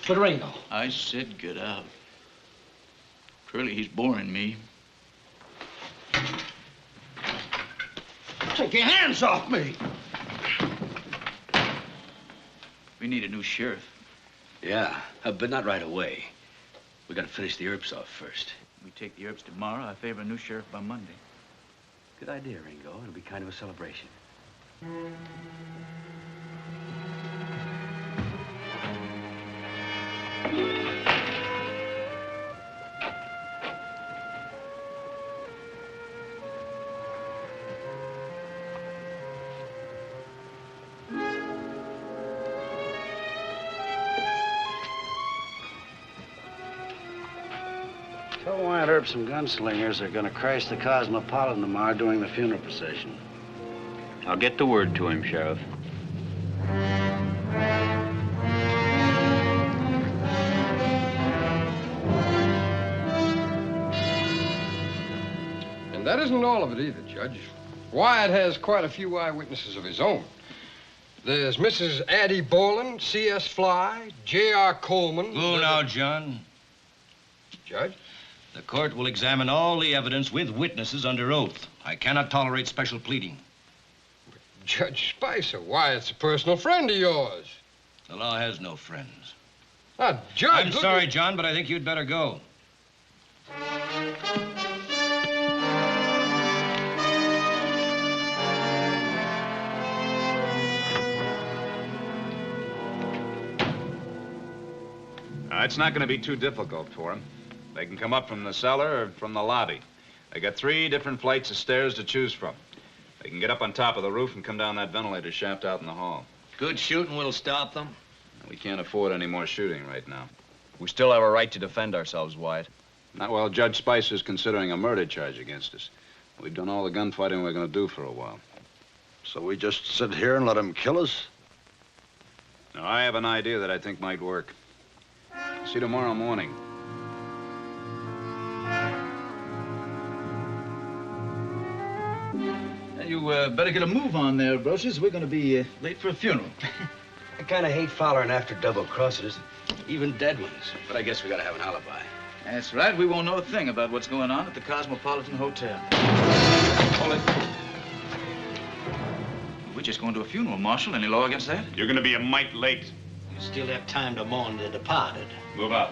But Ringo. I said get out. Curly, he's boring me. Take your hands off me. We need a new sheriff. Yeah, but not right away. We got to finish the Earps off first. We take the Earps tomorrow. I favor a new sheriff by Monday. Good idea, Ringo. It'll be kind of a celebration. Tell Wyatt Earp some gunslingers are going to crash the Cosmopolitan tomorrow during the funeral procession. I'll get the word to him, Sheriff. And that isn't all of it either, Judge. Wyatt has quite a few eyewitnesses of his own. There's Mrs. Addie Boland, C.S. Fly, J.R. Coleman. Cool now, John. Judge? The court will examine all the evidence with witnesses under oath. I cannot tolerate special pleading. But Judge Spicer, Wyatt's a personal friend of yours. The law has no friends. Now, Judge... I'm sorry, John, but I think you'd better go. It's not going to be too difficult for them. They can come up from the cellar or from the lobby. They got 3 different flights of stairs to choose from. They can get up on top of the roof and come down that ventilator shaft out in the hall. Good shooting will stop them. We can't afford any more shooting right now. We still have a right to defend ourselves, Wyatt. Not while Judge Spicer's considering a murder charge against us. We've done all the gunfighting we're going to do for a while. So we just sit here and let him kill us? Now, I have an idea that I think might work. See you tomorrow morning. You better get a move on there, Brocious. We're going to be late for a funeral. I kind of hate following after double crosses, even dead ones. But I guess we got to have an alibi. That's right. We won't know a thing about what's going on at the Cosmopolitan Hotel. Hold it. We're just going to a funeral, Marshal. Any law against that? You're going to be a mite late. You still have time to mourn the departed. Move out.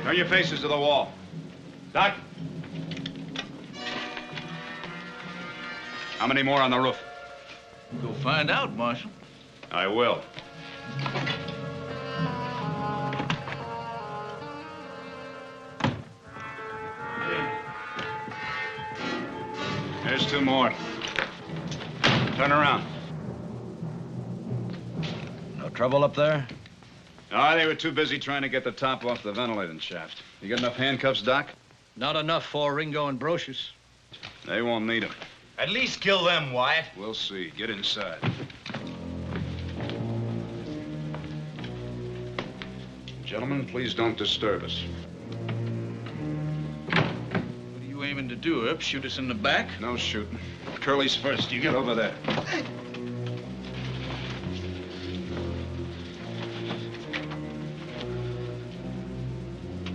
Turn your faces to the wall. Doc? How many more on the roof? Go find out, Marshal. I will. There's two more. Turn around. No trouble up there? No, they were too busy trying to get the top off the ventilating shaft. You got enough handcuffs, Doc? Not enough for Ringo and Brocious. They won't need them. At least kill them, Wyatt. We'll see. Get inside. Gentlemen, please don't disturb us. What are you aiming to do, Earp? Shoot us in the back? No shooting. Curly's first. You get over there.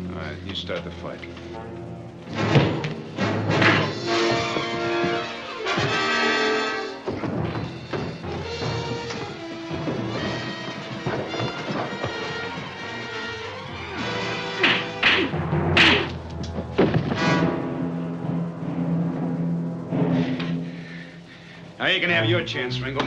All right, you start the fight. Now you can have your chance, Ringo.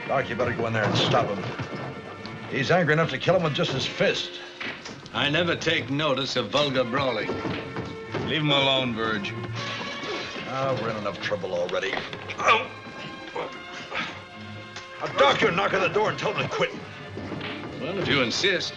Doc, you better go in there and stop him. He's angry enough to kill him with just his fist. I never take notice of vulgar brawling. Leave him alone, Verge. Oh, we're in enough trouble already. Oh. Now, Doc, you knock on the door and tell him to quit. Well, if you insist.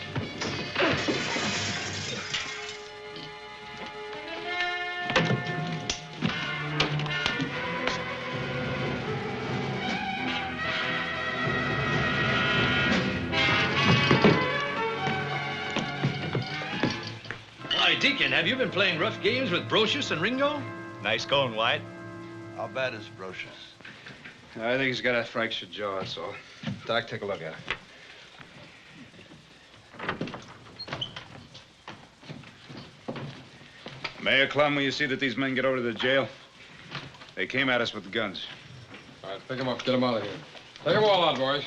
Why, Deacon, have you been playing rough games with Brocious and Ringo? Nice going, Wyatt. How bad is Brocious? I think he's got a fractured jaw, that's all. Doc, take a look at it. Mayor Clum, will you see that these men get over to the jail? They came at us with guns. All right, pick them up. Get them out of here. Take them all out, boys.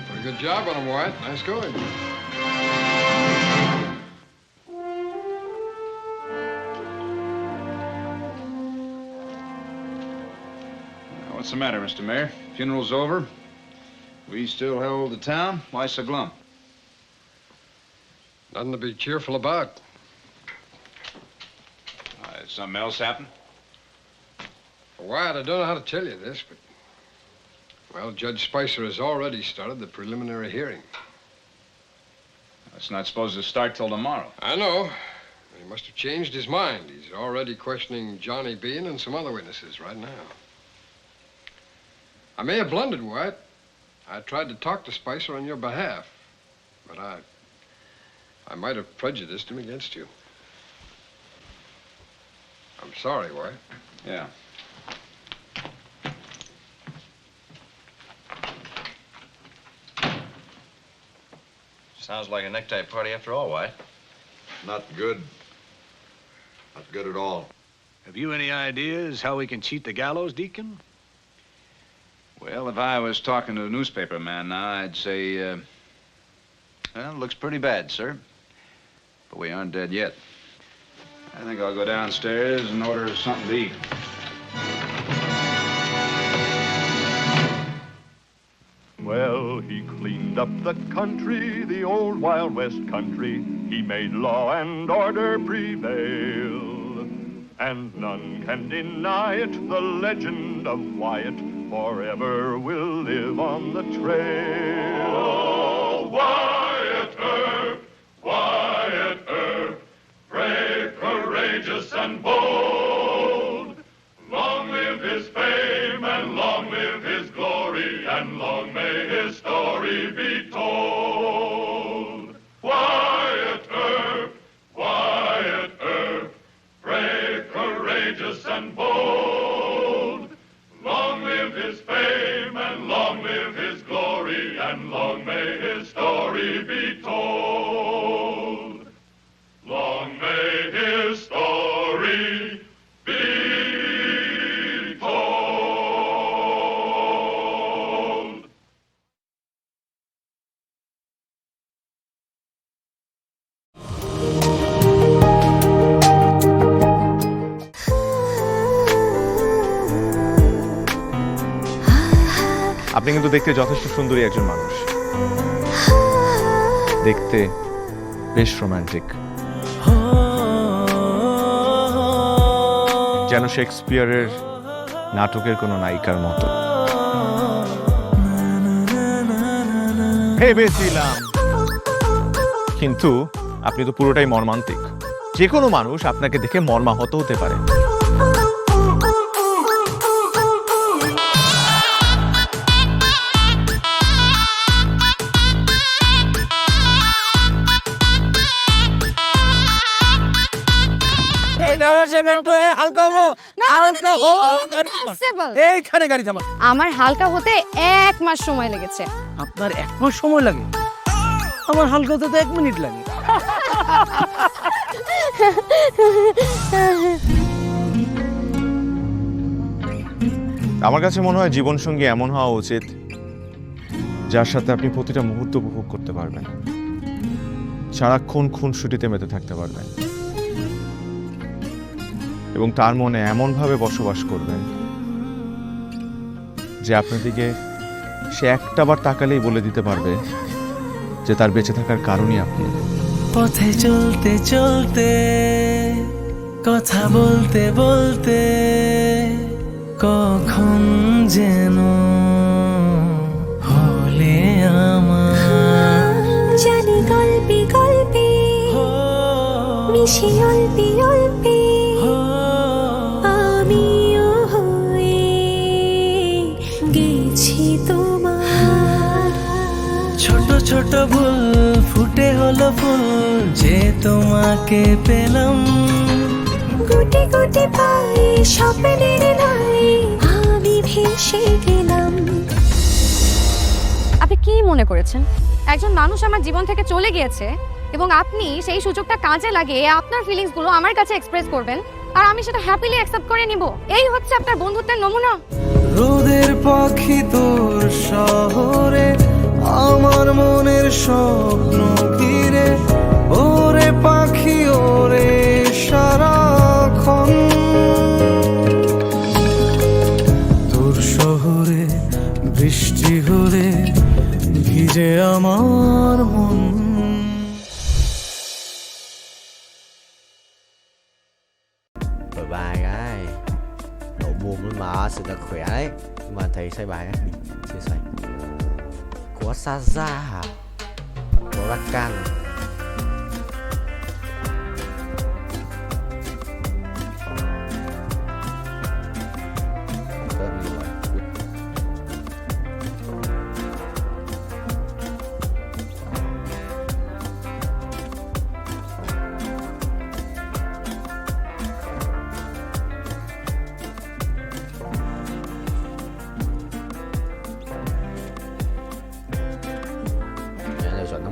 Pretty good job on them, Wyatt. Nice going. What's the matter, Mr. Mayor? Funeral's over. We still hold the town. Why so glum? Nothing to be cheerful about. Something else happened? Wyatt, I don't know how to tell you this, but... Well, Judge Spicer has already started the preliminary hearing. It's not supposed to start till tomorrow. I know. He must have changed his mind. He's already questioning Johnny Bean and some other witnesses right now. I may have blundered, Wyatt. I tried to talk to Spicer on your behalf, but I might have prejudiced him against you. I'm sorry, Wyatt. Yeah. Sounds like a necktie party after all, Wyatt. Not good. Not good at all. Have you any ideas how we can cheat the gallows, Deacon? Well, if I was talking to a newspaper man now, I'd say, well, it looks pretty bad, sir. But we aren't dead yet. I think I'll go downstairs and order something to eat. Well, he cleaned up the country, the old Wild West country. He made law and order prevail. And none can deny it, the legend of Wyatt forever will live on the trail. Oh, Wyatt Earp, brave, courageous, and bold. Long live his fame, and long live his glory, and long may his story be told. Wyatt Earp, brave, courageous, and bold. Long live his fame, and long live his glory, and long may his story be told. Long may his story be told. আপনি কিন্তু দেখতে যথেষ্ট সুন্দরী একজন মানুষ, দেখতে বেশ romantic, যেন শেক্সপিয়ারের নাটকের কোনো নায়িকার মতো। ভেবেছিলাম, কিন্তু আপনি তো পুরোটাই মর্মান্তিক। যে কোনো মানুষ আপনাকে দেখে মর্মাহত হতে পারে। আমার হালকা হতে 1 মাস সময় লেগেছে। আপনার 1 মাস সময় লাগে? আমার হালকা হতে তো 1 মিনিট লাগে। আমার কাছে মনে হয় জীবনসঙ্গী এমন হওয়া উচিত যার সাথে আপনি প্রতিটা মুহূর্ত উপভোগ করতে পারবেন, সারাক্ষণ খুনসুটিতে মেতে থাকতে পারবেন এবং তার মনে এমনভাবে বসবাস করবেন যে আপনার দিকে সে একটাবার তাকালেই বলে দিতে পারবে যে তার বেঁচে থাকার কারণই আপনি। পথে চলতে চলতে, কথা বলতে বলতে, কখন যেন হলে আমার। জানি গল্পে গল্পে মিশে অল্পে অল্পে আমিও হয়ে গেছি তোমার। ছোট ছোট ভুল ফুটে হলো ফুল যে তোমাকে পেলাম। গুটি গুটি পায়ে স্বপ্নের লাই আমি ভেসে গেলাম। আপনি কি মনে করেছেন একজন মানুষ আমার জীবন থেকে চলে গিয়েছে এবং আপনি সেই সুযোগটা কাজে লাগিয়ে আপনার ফিলিংস গুলো আমার কাছে এক্সপ্রেস করবেন আর আমি সেটা হ্যাপিলি অ্যাকসেপ্ট করে নিব? এই হচ্ছে আপনার বন্ধুত্বের নমুনা? রোদের পাখি তোর শহরে, আমার মনের স্বপ্ন ঘিরে। ওরে পাখি ওরে সারাক্ষণ, তোর শহরে বৃষ্টি হলে ভিজে আমার মন। Rồi bài cái độ buồn lên mà sự là khỏe đấy, nhưng mà thầy xây bài ấy chia sẻ của Saza của Rakan.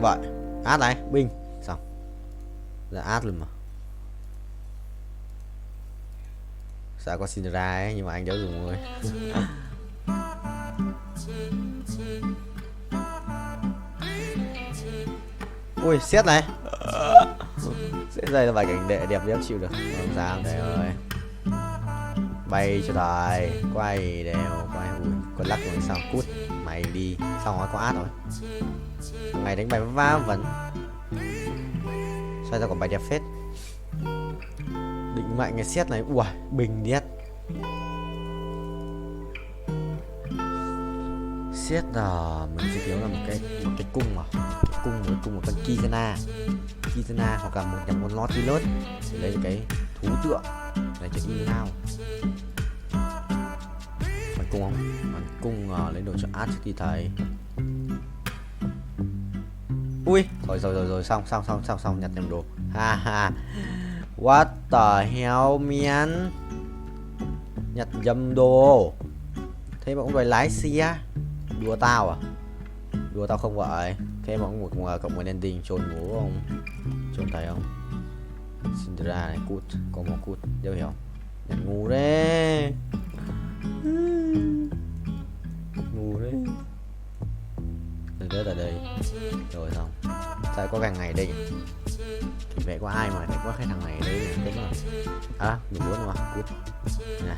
Vậy Át này, Bình. Xong. Là át luôn mà. Sao có xin ra ấy, nhưng mà anh đéo dùng rồi. Ui, xét này. Xét đây là vài cảnh đẹp đéo chịu được. Không sao, trời ơi. Bay cho đời. Quay đều, quay. Ui, con lắc rồi sao, cút. Mày đi, xong rồi có át rồi. Thằng này đánh bài va vẫn. Xoay ra còn bài đẹp phết. Định mạnh cái xét này. Ui, bình điết. Xét là mình sẽ thiếu là một cái cung mà. Cung một con Kizana hoặc là một con Nautilus để lấy cái thú tượng để cho in nào. Bắn cung không? Bắn cung lấy đồ cho art trước thầy. Ui, rồi xong nhặt nhầm đồ. Ha ha. What the hell man? Nhặt nhầm đồ. Thế mà cũng đòi lái xe. Đùa tao à? Đùa tao không vậy. Thế mà cũng một cộng một ending trồn ngủ không? Trồn thấy không? Cinderella này cút, có một cút, đâu hiểu. Nhặt ngu đấy. Ngu đấy. Rớt ở đây. Rồi xong. Sao có thằng này đây nhỉ? Vậy có ai mà lại có cái thằng này đây nhỉ? Đúng không? À, đủ bốn mà, cút. Nè.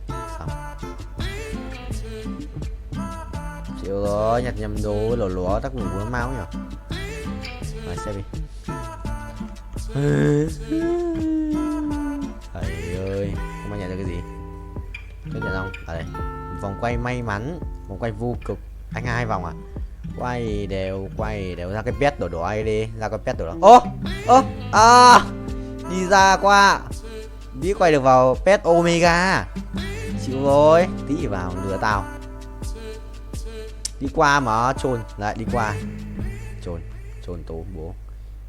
Xong. Chịu rồi, nhặt nhầm đồ lỏ tắc ngủ nó máu nhỉ. Rồi xem đi. Thầy ơi, không ai nhận được cái gì. Tôi nhận không? Ở đây. Vòng quay may mắn, vòng quay vô cực. Anh 2 vòng à? Quay đều ra cái pet đỏ ấy đi, ra cái pet đỏ đó. Đi ra qua. Đi quay được vào pet Omega. Chịu rồi, tí vào lừa tao. Đi qua mà trồn lại đi qua. Trồn tố bố.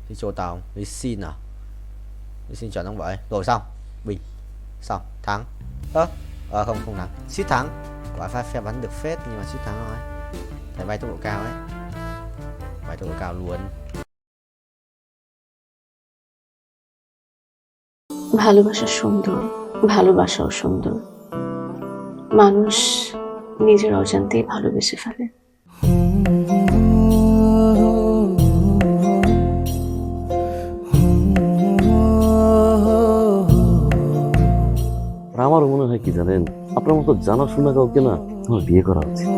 Đi trồn tao không? Đi xin à? Đi xin chuẩn không vậy? Rồi xong. Bình. Xong, thắng. Không thắng. Suýt thắng. Quả phép bắn được phết nhưng mà suýt thắng thôi. Thầy bay tốc độ cao ấy. Bay tốc độ cao luôn. ভালোবাসা সুন্দর, ভালোবাসাও সুন্দর। মানুষ নিজের অজান্তেই ভালোবেসে ফেলে। আমার মনে হয় কি জানেন, আপনার মতো জানাশোনা কাউকে না আমার বিয়ে করা উচিত।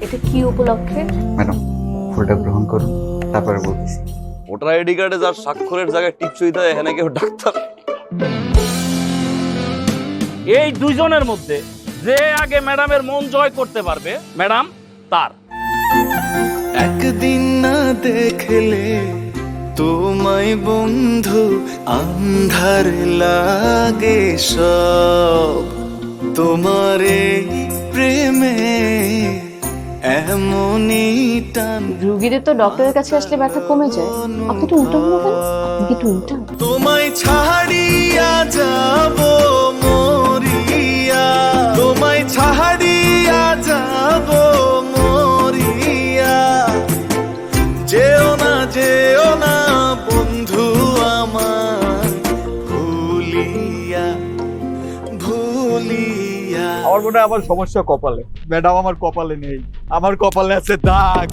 এটা কি উপলক্ষে? ম্যাডাম, ফুলটা গ্রহণ করুন, তারপরে বলতেছি। ভোটার আইডি কার্ডে যার স্বাক্ষরের জায়গায় টিপসই দেয় এখানে কেউ ডাক্তার। এই দুইজনের মধ্যে যে আগে ম্যাডামের মন জয় করতে পারবে, ম্যাডাম তার। একদিন না দেখলে তোমায় বন্ধু আন্ধার লাগে সব, তোমার এই প্রেমে এমনই টান। রোগীদের তো ডক্টরের কাছে আসলে ব্যথা কমে যায়, আপনি একটু উল্টো বলবেন। আপনি কি উল্টা? তোমায় ছাড়িয়া যাব মরিয়া, তোমায় ছাড়িয়া যাব মরিয়া, যেও না বন্ধু আমার, ভুলিয়া। আমার মনে হয় আমার সমস্যা কপালে। ম্যাডাম আমার কপালে নেই, আমার কপালে আছে দাগ।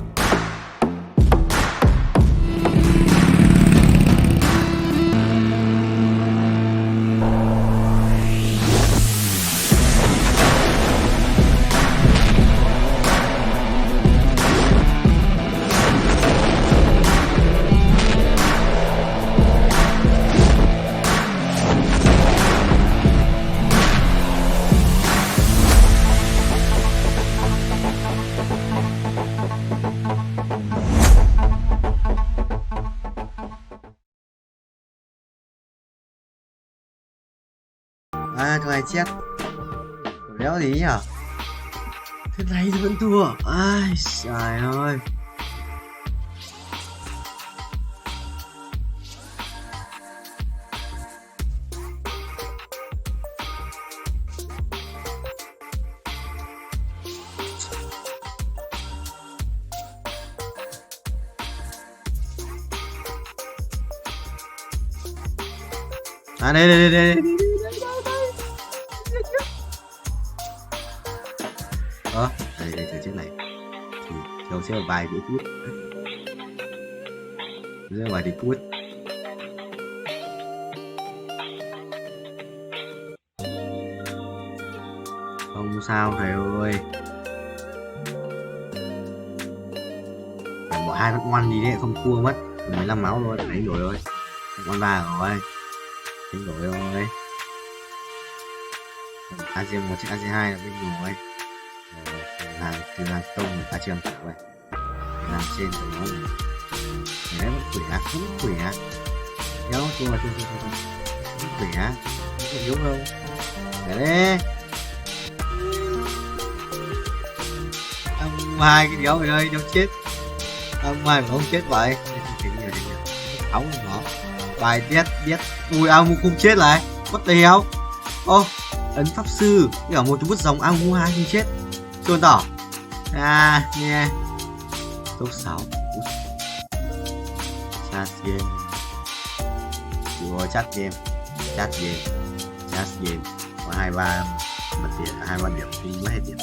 À, thằng này chết. Đéo gì nhỉ? Thế này thì vẫn thua. Ai trời ơi. À đây. Đây thử chiếc này. Thì châu sẽ vài cái cút. Sẽ vài cái cút. Không sao thầy ơi. Phải bỏ 2 con ngoan gì đấy không thua mất. 15 máu thôi, đánh đổi rồi. Con 3 rồi. Đánh đổi rồi. AC1 chiếc AC2 là bên rồi. Từ hàng tông người ta chưa ăn vậy. Làm trên của nó. Đấy vẫn khỏe. Nhớ chua. Vẫn khỏe. Không yếu đâu. Để đấy. Ông hai cái đéo rồi đây, đéo chết. Ông hai mà không chết vậy. Áo nó. Bài đét. Ui ông không chết lại. What the hell? Ô, ấn pháp sư. Cái ở một chút bút dòng ông hai không chết. Xuân tỏ. À, nghe. Top 6. Chat game. Ủa, chat game. Có 2-3 bật tiền, 2-3 điểm không mất hết tiền.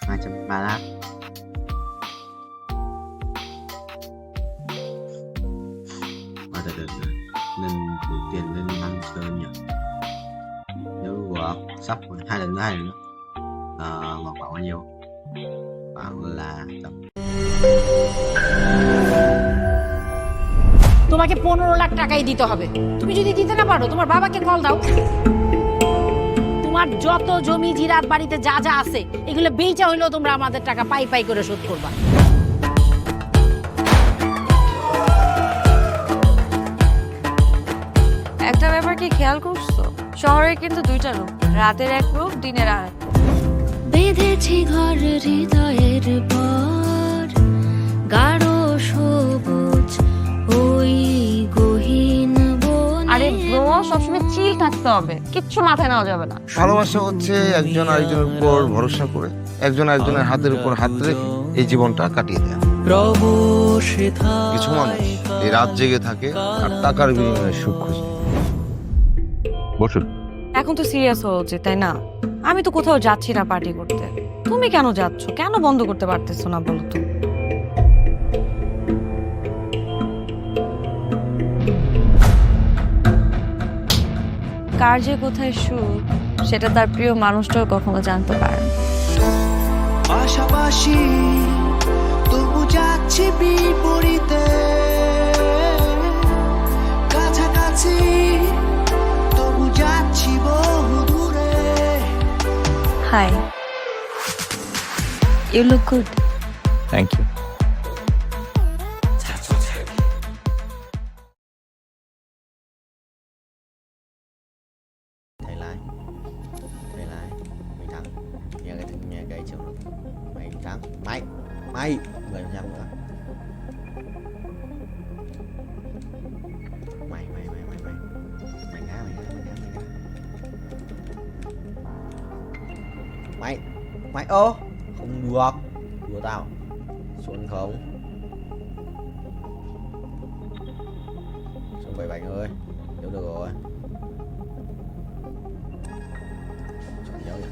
$230 được nên đủ tiền lên ăn chơi nhỉ. Nếu sắp 2 lần nữa mà bảo bao nhiêu, bảo là তোমাকে 15 লাখ টাকাই দিতে হবে। তুমি যদি দিতে না পারো তোমার বাবাকে কল দাও। তোমার যত জমি জিরাত বাড়িতে যা যা আছে এগুলো বেচা হইলেও তোমরা আমাদের টাকা পাই করে শোধ করবা। একটা ব্যাপার কি খেয়াল করছো? শহরে কিন্তু 2টা রূপ, রাতের এক রূপ, দিনের আর এক। বেঁধেছি ঘর হৃদয়ের পর, গাঢ় সবুজ ওই গহীন বনে। আরে ব্রো, সবসময় চিল থাকতে হবে, কিচ্ছু মাথায় নেওয়া যাবে না। ভালোবাসা হচ্ছে একজন আরেকজনের উপর ভরসা করে, একজন আরেকজনের হাতের উপর হাত রেখে এই জীবনটা কাটিয়ে দেয়। কিছু মানুষ এই রাত জেগে থাকে আর টাকার বিনিময়ে সুখ খুঁজে। বসুন। এখন তো সিরিয়াস হওয়া উচিত, তাই না? আমি তো কোথাও যাচ্ছি না পার্টি করতে। তুমি কেন যাচ্ছ? কেন বন্ধ করতে পারতেছো না বলো তো? কার যে কোথায় সুখ সেটা তার প্রিয় মানুষটাও কখনো জানতে পারে না। পাশাপাশি তবু যাচ্ছি বিপরীতে, কাছাকাছি তবু যাচ্ছি বহু দূরে। Hi, you look good. Thank you. Thầy lái mày thắng, nghe cái chiều lực mày thắng, mày 10% nữa. Mày ngã. Mày ô không được, đùa tao xuống không xuống 77 ơi, hiểu được rồi. Dấu vậy.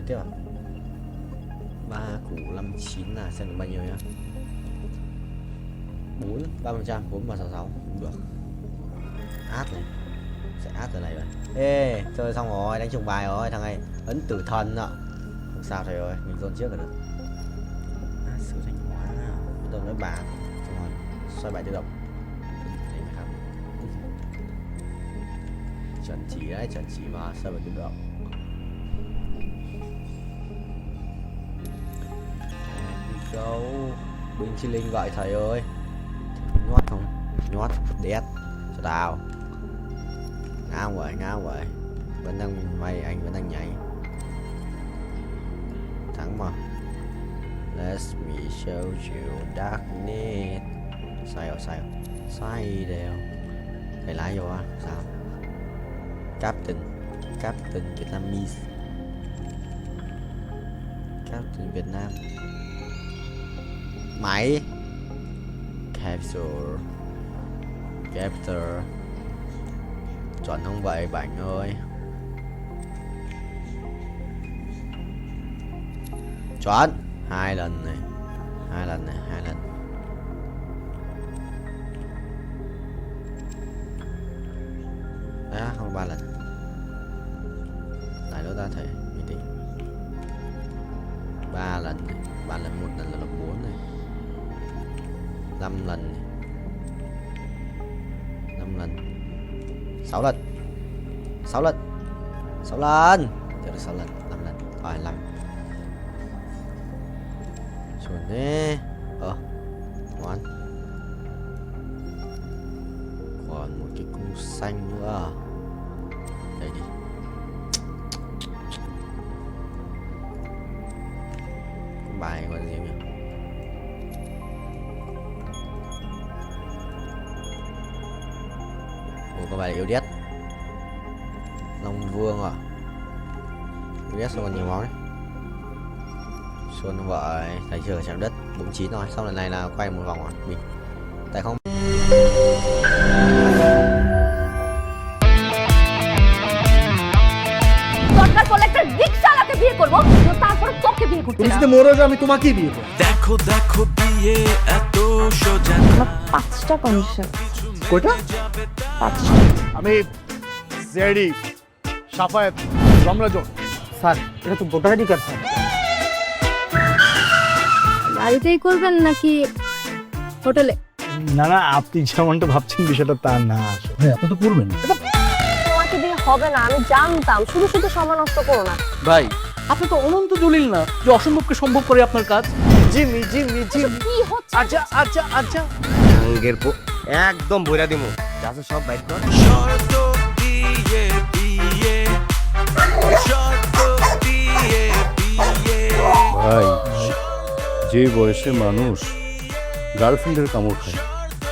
tiếp à? 3 củ 59 là xem được bao nhiêu nhá. 4 3%, 4 và 66 cũng được. Át này. Sẽ át từ này rồi. Ê, chơi xong rồi, đánh trùng bài rồi, thằng này ấn tử thần ạ. Không sao thầy ơi, mình dồn trước là được. Sử thanh hóa. Bây giờ nói bàn. Xong rồi, xoay bài tự động. Đấy mới không. Chuẩn chỉ đấy, chuẩn chỉ mà, xoay bài tự động. Go. Binh chi linh gọi thầy ơi. Nhót không? Nhót, đét. Cho tao. Ngang vậy. Vẫn đang vay, anh vẫn đang nhảy. Thắng mà. Let me show you darkness. Sai rồi. Sai đều. Thầy lái vô á, sao? Captain Vietnamese. Captain Việt Nam. Máy. Capture. Chuẩn không vậy bạn ơi? Chuẩn. 2 lần này. Đó, không 3 lần. Lại nữa ta thầy mình tính 3 lần này. 3 lần 1 lần là 4 này. 5 lần này. 5 lần 6 lần 6 lần 6 lần. Chưa được 6 lần 5 lần. Rồi 5. Chuẩn thế. Ngon. Còn một cái cung xanh nữa. Đây đi. Bài gọi là gì nhỉ? Có bài là yêu đét. Long Vương à? Yêu đét xong còn nhiều món đấy. Xuân vợ thầy chưa chạm đất 49 rồi. Xong lần này là quay một vòng rồi mình. Tại không তুমি মরে যাও আমি তোমাকেই বিয়ে করব। দেখো বিয়ে এত সোজা না। 5টা কন্ডিশন। কয়টা? 5টা। আমি জেডি সাফায়েত রমরাজন। স্যার এটা তো ভোটার আইডি কার্ড স্যার। বাড়িতেই করবেন নাকি হোটেলে? না আপনি যেমনটা ভাবছেন বিষয়টা তা না। হ্যাঁ আপনি তো করবেন। তোমাকে দিয়ে হবে না, আমি জানতাম। শুধু সময় নষ্ট করো না। ভাই আপনি তো অনন্ত জলিল না যে অসম্ভবকে সম্ভব করে আপনার কাজ। জিমি কি হচ্ছে? আচ্ছা আঙ্গের একদম বইরা দিমু। যাচ্ছে সব বাইট কর। শর্ত দিয়ে বিয়ে শর্ত দিয়ে বিয়ে। ভাই যে বয়সে মানুষ গার্লফ্রেন্ডের কামড় খায়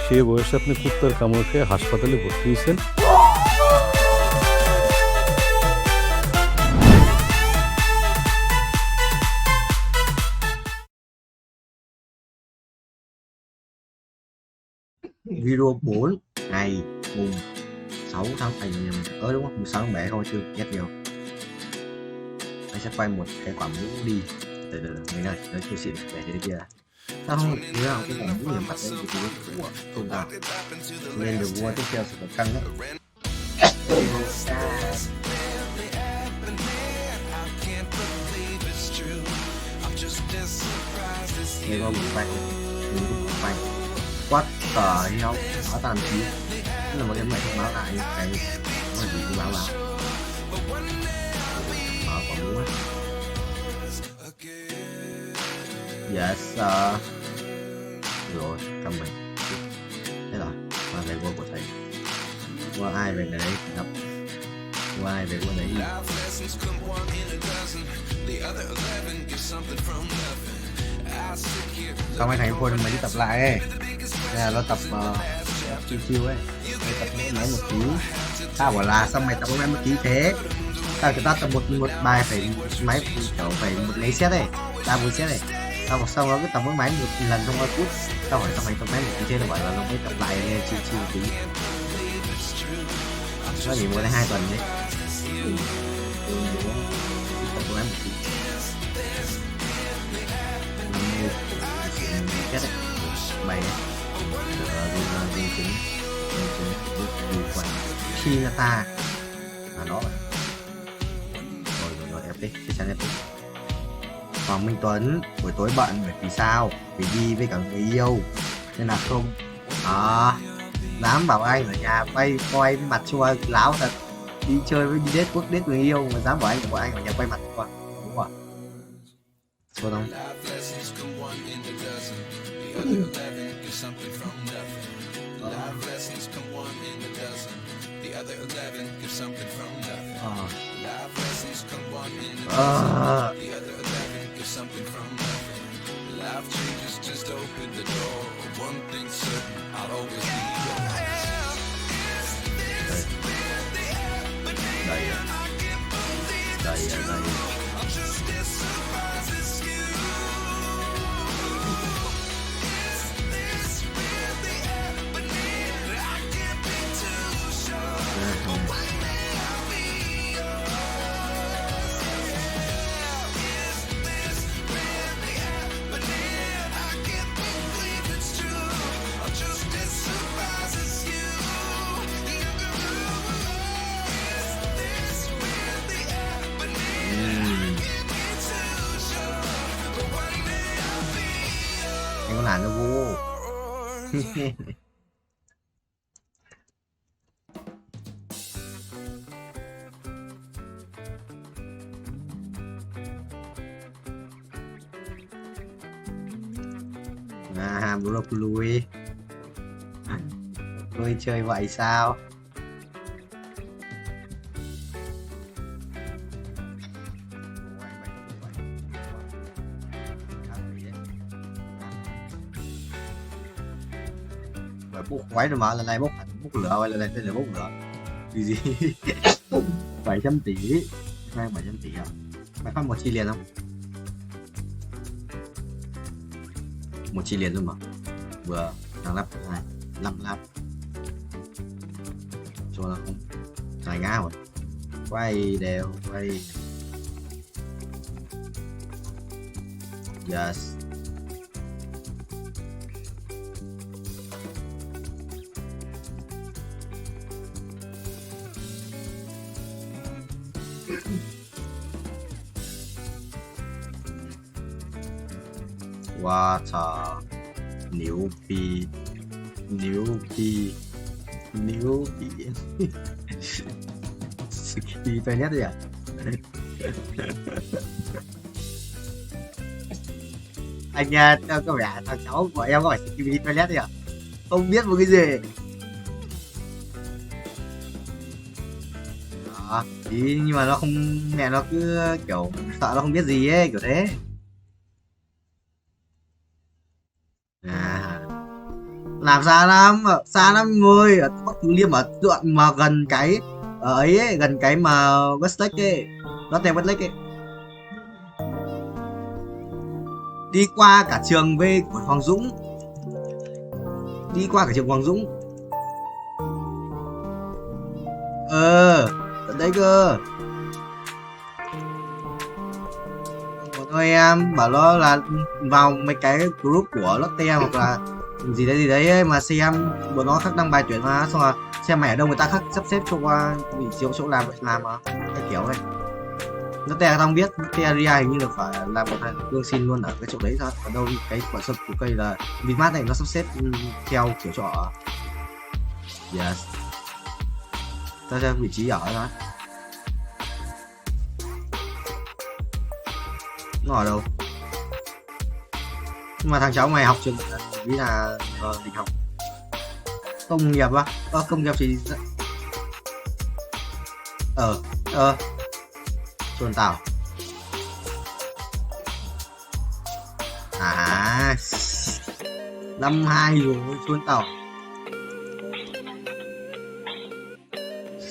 সে বয়সে আপনি কুত্তার কামড় খেয়ে হাসপাতালে ভর্তি হয়েছেন। Video 4 ngày mùng 6 tháng đúng không? 16 tháng 7 thôi chưa ghét nhiều. Anh sẽ quay một cái quả mũ đi. Từ người này tới cô xịn để thế kia. Sao không được nào cái quả mũ điểm bắt đấy thì cái của không vào. Nên được mua tiếp theo sẽ có căng đấy. Đây có một quay. What the hell? Nó làm gì? Tức là một em này thông báo lại cái gì cũng báo. Mở quả mũ á. Yes sir. Rồi, cầm mình. Thế rồi, qua về qua của thầy. Qua ai về đấy đập. Qua ai về qua đấy đi. Xong anh thầy cô mấy đi tập lại ấy. Đây là nó tập chiêu ấy. Tập mấy một tí. Tao bảo là xong mày tập mấy một tí thế. Tao cho tao tập một bài phải máy kiểu phải một lấy set ấy. Tao một set này. Tao một xong nó cứ tập mỗi máy một lần trong 3 phút. Tao hỏi tao mày tập máy một tí thế là bảo là nó mới tập lại nghe chiêu tí. Nó chỉ mua đến 2 tuần đấy. Tập máy một tí. mày dùng chính dù quanh khi người ta đó rồi ép đi chắc chắn ép đi. Hoàng Minh Tuấn buổi tối bận bởi vì sao? Vì đi với cả người yêu nên là không dám bảo anh ở nhà quay coi mặt chua láo thật. Đi chơi với đi date quốc date người yêu mà dám bảo anh ở nhà quay mặt chua, đúng rồi. Số không? Đây. Anh có làm nó vô. Broccoli tôi chơi vậy sao? Bốc khói rồi mà lần này bốc lửa hay lần này tên là bốc lửa gì 700 tỷ mang 700 tỷ à? Mày phát một chi liền không? Một chi liền luôn mà vừa đang lắp 5 lắp cho là không dài ngã rồi. Quay đều quay yes. Wow, trời,牛逼Ski toilet đấy à? Anh có vẻ thằng cháu của em gọi Ski toilet đấy à? Không biết một cái gì. Ý, nhưng mà nó không, mẹ nó cứ kiểu sợ nó không biết gì ấy, kiểu thế. Làm xa lắm người ở Bắc Từ Liêm ở đoạn mà gần cái ấy, gần cái mà Westlake ấy, nó tên Westlake ấy, đi qua cả trường V của Hoàng Dũng, tận đấy cơ. Một người em bảo nó là vào mấy cái group của Lotte hoặc là gì đấy ấy, mà xem bọn nó khác đăng bài tuyển mà, xong rồi xem mày ở đâu người ta khác sắp xếp cho qua vị trí chỗ làm mà cái kiểu này. Nó tè không biết Teria hình như là phải làm một lương xin luôn ở cái chỗ đấy thôi, ở đâu cái quả sập của cây là Vinmart này nó sắp xếp theo kiểu trọ. Yes, ta ra vị trí ở đó. Nó ở đâu? Nhưng mà thằng cháu mày học trường ý là định học công nghiệp á? Công nghiệp thì chuồn tàu năm 2 rồi chuồn tàu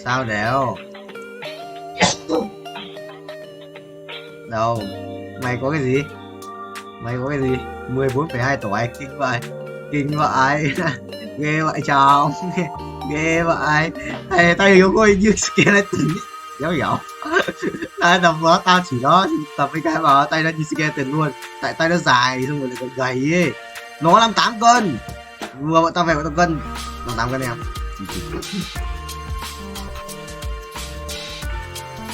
sao đéo đâu. Mày có cái gì 14,2 tuổi, kinh vậy ghê vậy chồng ghê vậy. Tao hiểu coi như skeleton dấu tao tập đó, tao chỉ đó tập với cái mà tay nó như skeleton luôn, tại tay nó dài xong rồi lại còn gầy ấy, Nó 58 cân. Vừa bọn tao về bọn tao cân 58 cân em.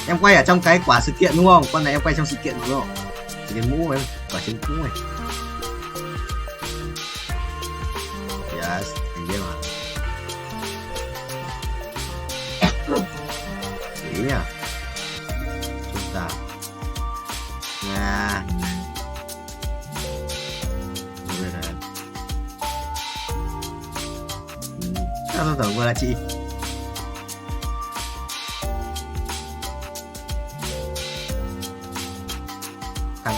Em quay ở trong cái quả sự kiện đúng không? Con này em quay trong sự kiện đúng không? Chỉ cái mũ em, quả trứng cũ này. Yes, anh biết mà. Ý nhá. Chúng ta Nga. Sao tôi tưởng vừa là chị? Ha.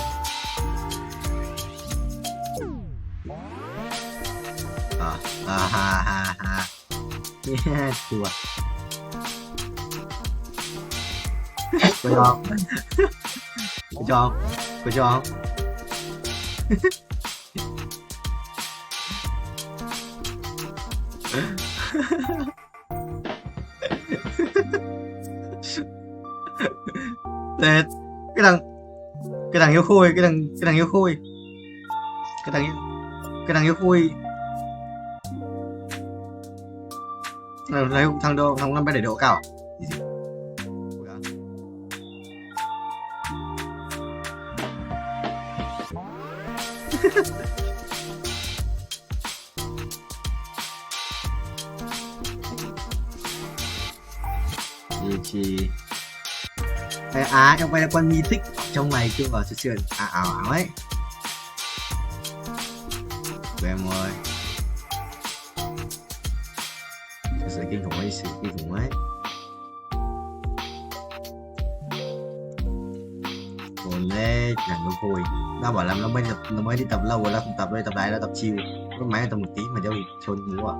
Yeah, chua. Có cho không? Có cho không? Có cho không? Tết. Cái thằng yêu khôi, cái thằng yêu khôi. Cái thằng yêu khôi. Lấy thằng đâu, thằng năm bé để độ cao. Chị em quay là con mythic trong này chưa vào sự chuyện ảo ấy của em ơi, sự kinh khủng ấy, sự kinh khủng ấy. Còn đây là nó vui, nó bảo là nó mới đi tập lâu rồi, nó không tập đây, tập lại nó tập chiều, có máy tập một tí mà đeo chôn ngủ à.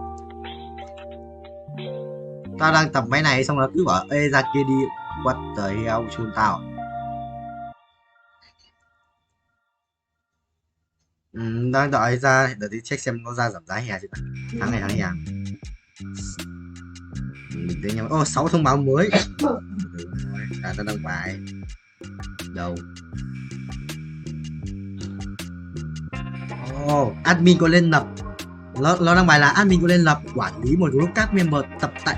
Tao đang tập máy này xong nó cứ bảo ê ra kia đi, what the hell, chôn tao. Đang đợi ra, đợi tí check xem nó ra giảm giá hè chứ. Tháng này tháng hè mình tới nhau. 6 thông báo mới. Tao đăng bài đâu. Admin có lên lập, nó đăng bài là admin có lên lập quản lý một group các member tập tại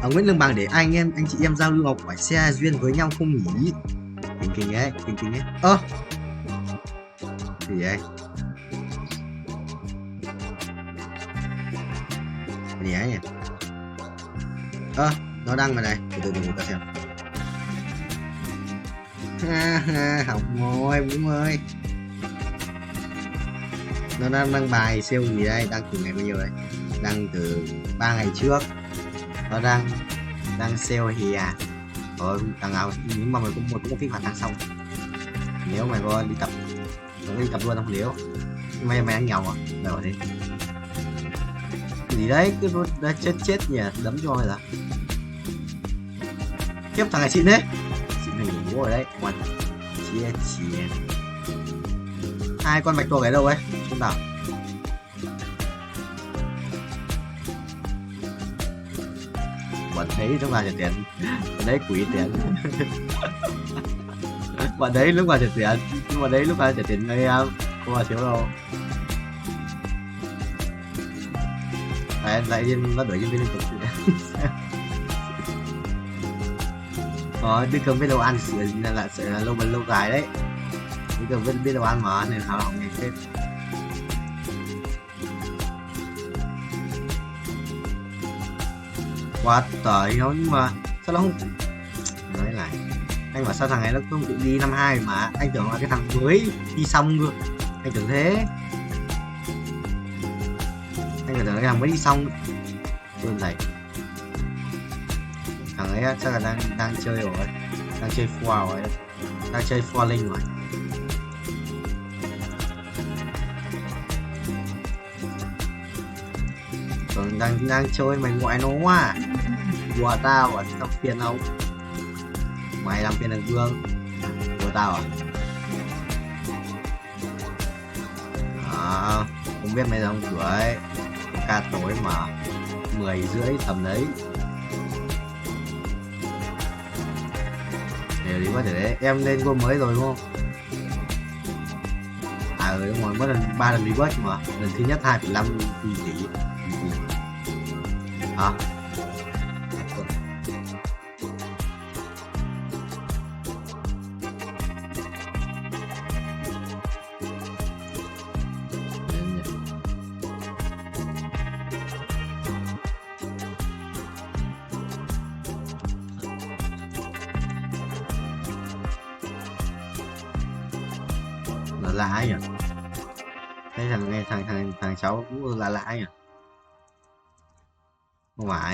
ở Nguyễn Lương Bằng để anh chị em giao lưu học hỏi xe duyên với nhau không nhỉ? Kinh ấy. Gì vậy? Gì ấy nhỉ? Nó đăng rồi này, từ từ ta xem. Học ngồi Bún ơi. Nó đang đăng bài sale gì đây? Đăng từ ngày bao nhiêu đấy? Đăng từ 3 ngày trước. Nó đang sale hè. Thằng nào nhưng mà mày cũng có kích hoạt tháng sau. Nếu mày có đi tập, mày đi tập luôn không nếu. Mày ăn nhậu à? Đâu thế? Gì đấy, cứ đã chết nhỉ, đấm cho mày là. Kiếp thằng này xịn đấy. Xịn này ngủ rồi đấy, quần. Chia. Hai con bạch tuộc ở đâu ấy? Không bảo. Bọn thấy lúc nào trả tiền. Bọn đấy quỷ tiền. Bọn đấy lúc nào trả tiền. Nhưng mà đấy lúc nào trả tiền ngay em. Không mà thiếu đâu. Lại nó đuổi nhân viên liên tục. Đưa cơm với đồ ăn là lâu dài đấy. Đưa cơm với biết đồ ăn mà nên họ không nghe phết. What the hell, nhưng mà sao nó không nói lại. Anh bảo sao thằng này nó không tự đi năm 2 mà anh tưởng là cái thằng mới đi xong cơ. Anh tưởng thế. Anh tưởng là cái thằng mới đi xong luôn thầy. Thằng ấy chắc là đang chơi rồi, đang chơi foil rồi, đang chơi foiling rồi. Còn đang chơi mày ngoại nó quá. Của tao à, tao phiền không? Mày làm phiền thằng Vương. Của tao à? Không biết mấy giờ không cửa ấy. Ca tối mà 10:30 tầm đấy. Đều đi có thể đấy. Em lên cô mới rồi đúng không? đúng rồi, mới lần 3 lần rewatch mà. Lần thứ nhất 2,5 tỷ. Hả? Là lạ nhỉ? Thấy thằng cháu cũng lạ lạ nhỉ? Không phải.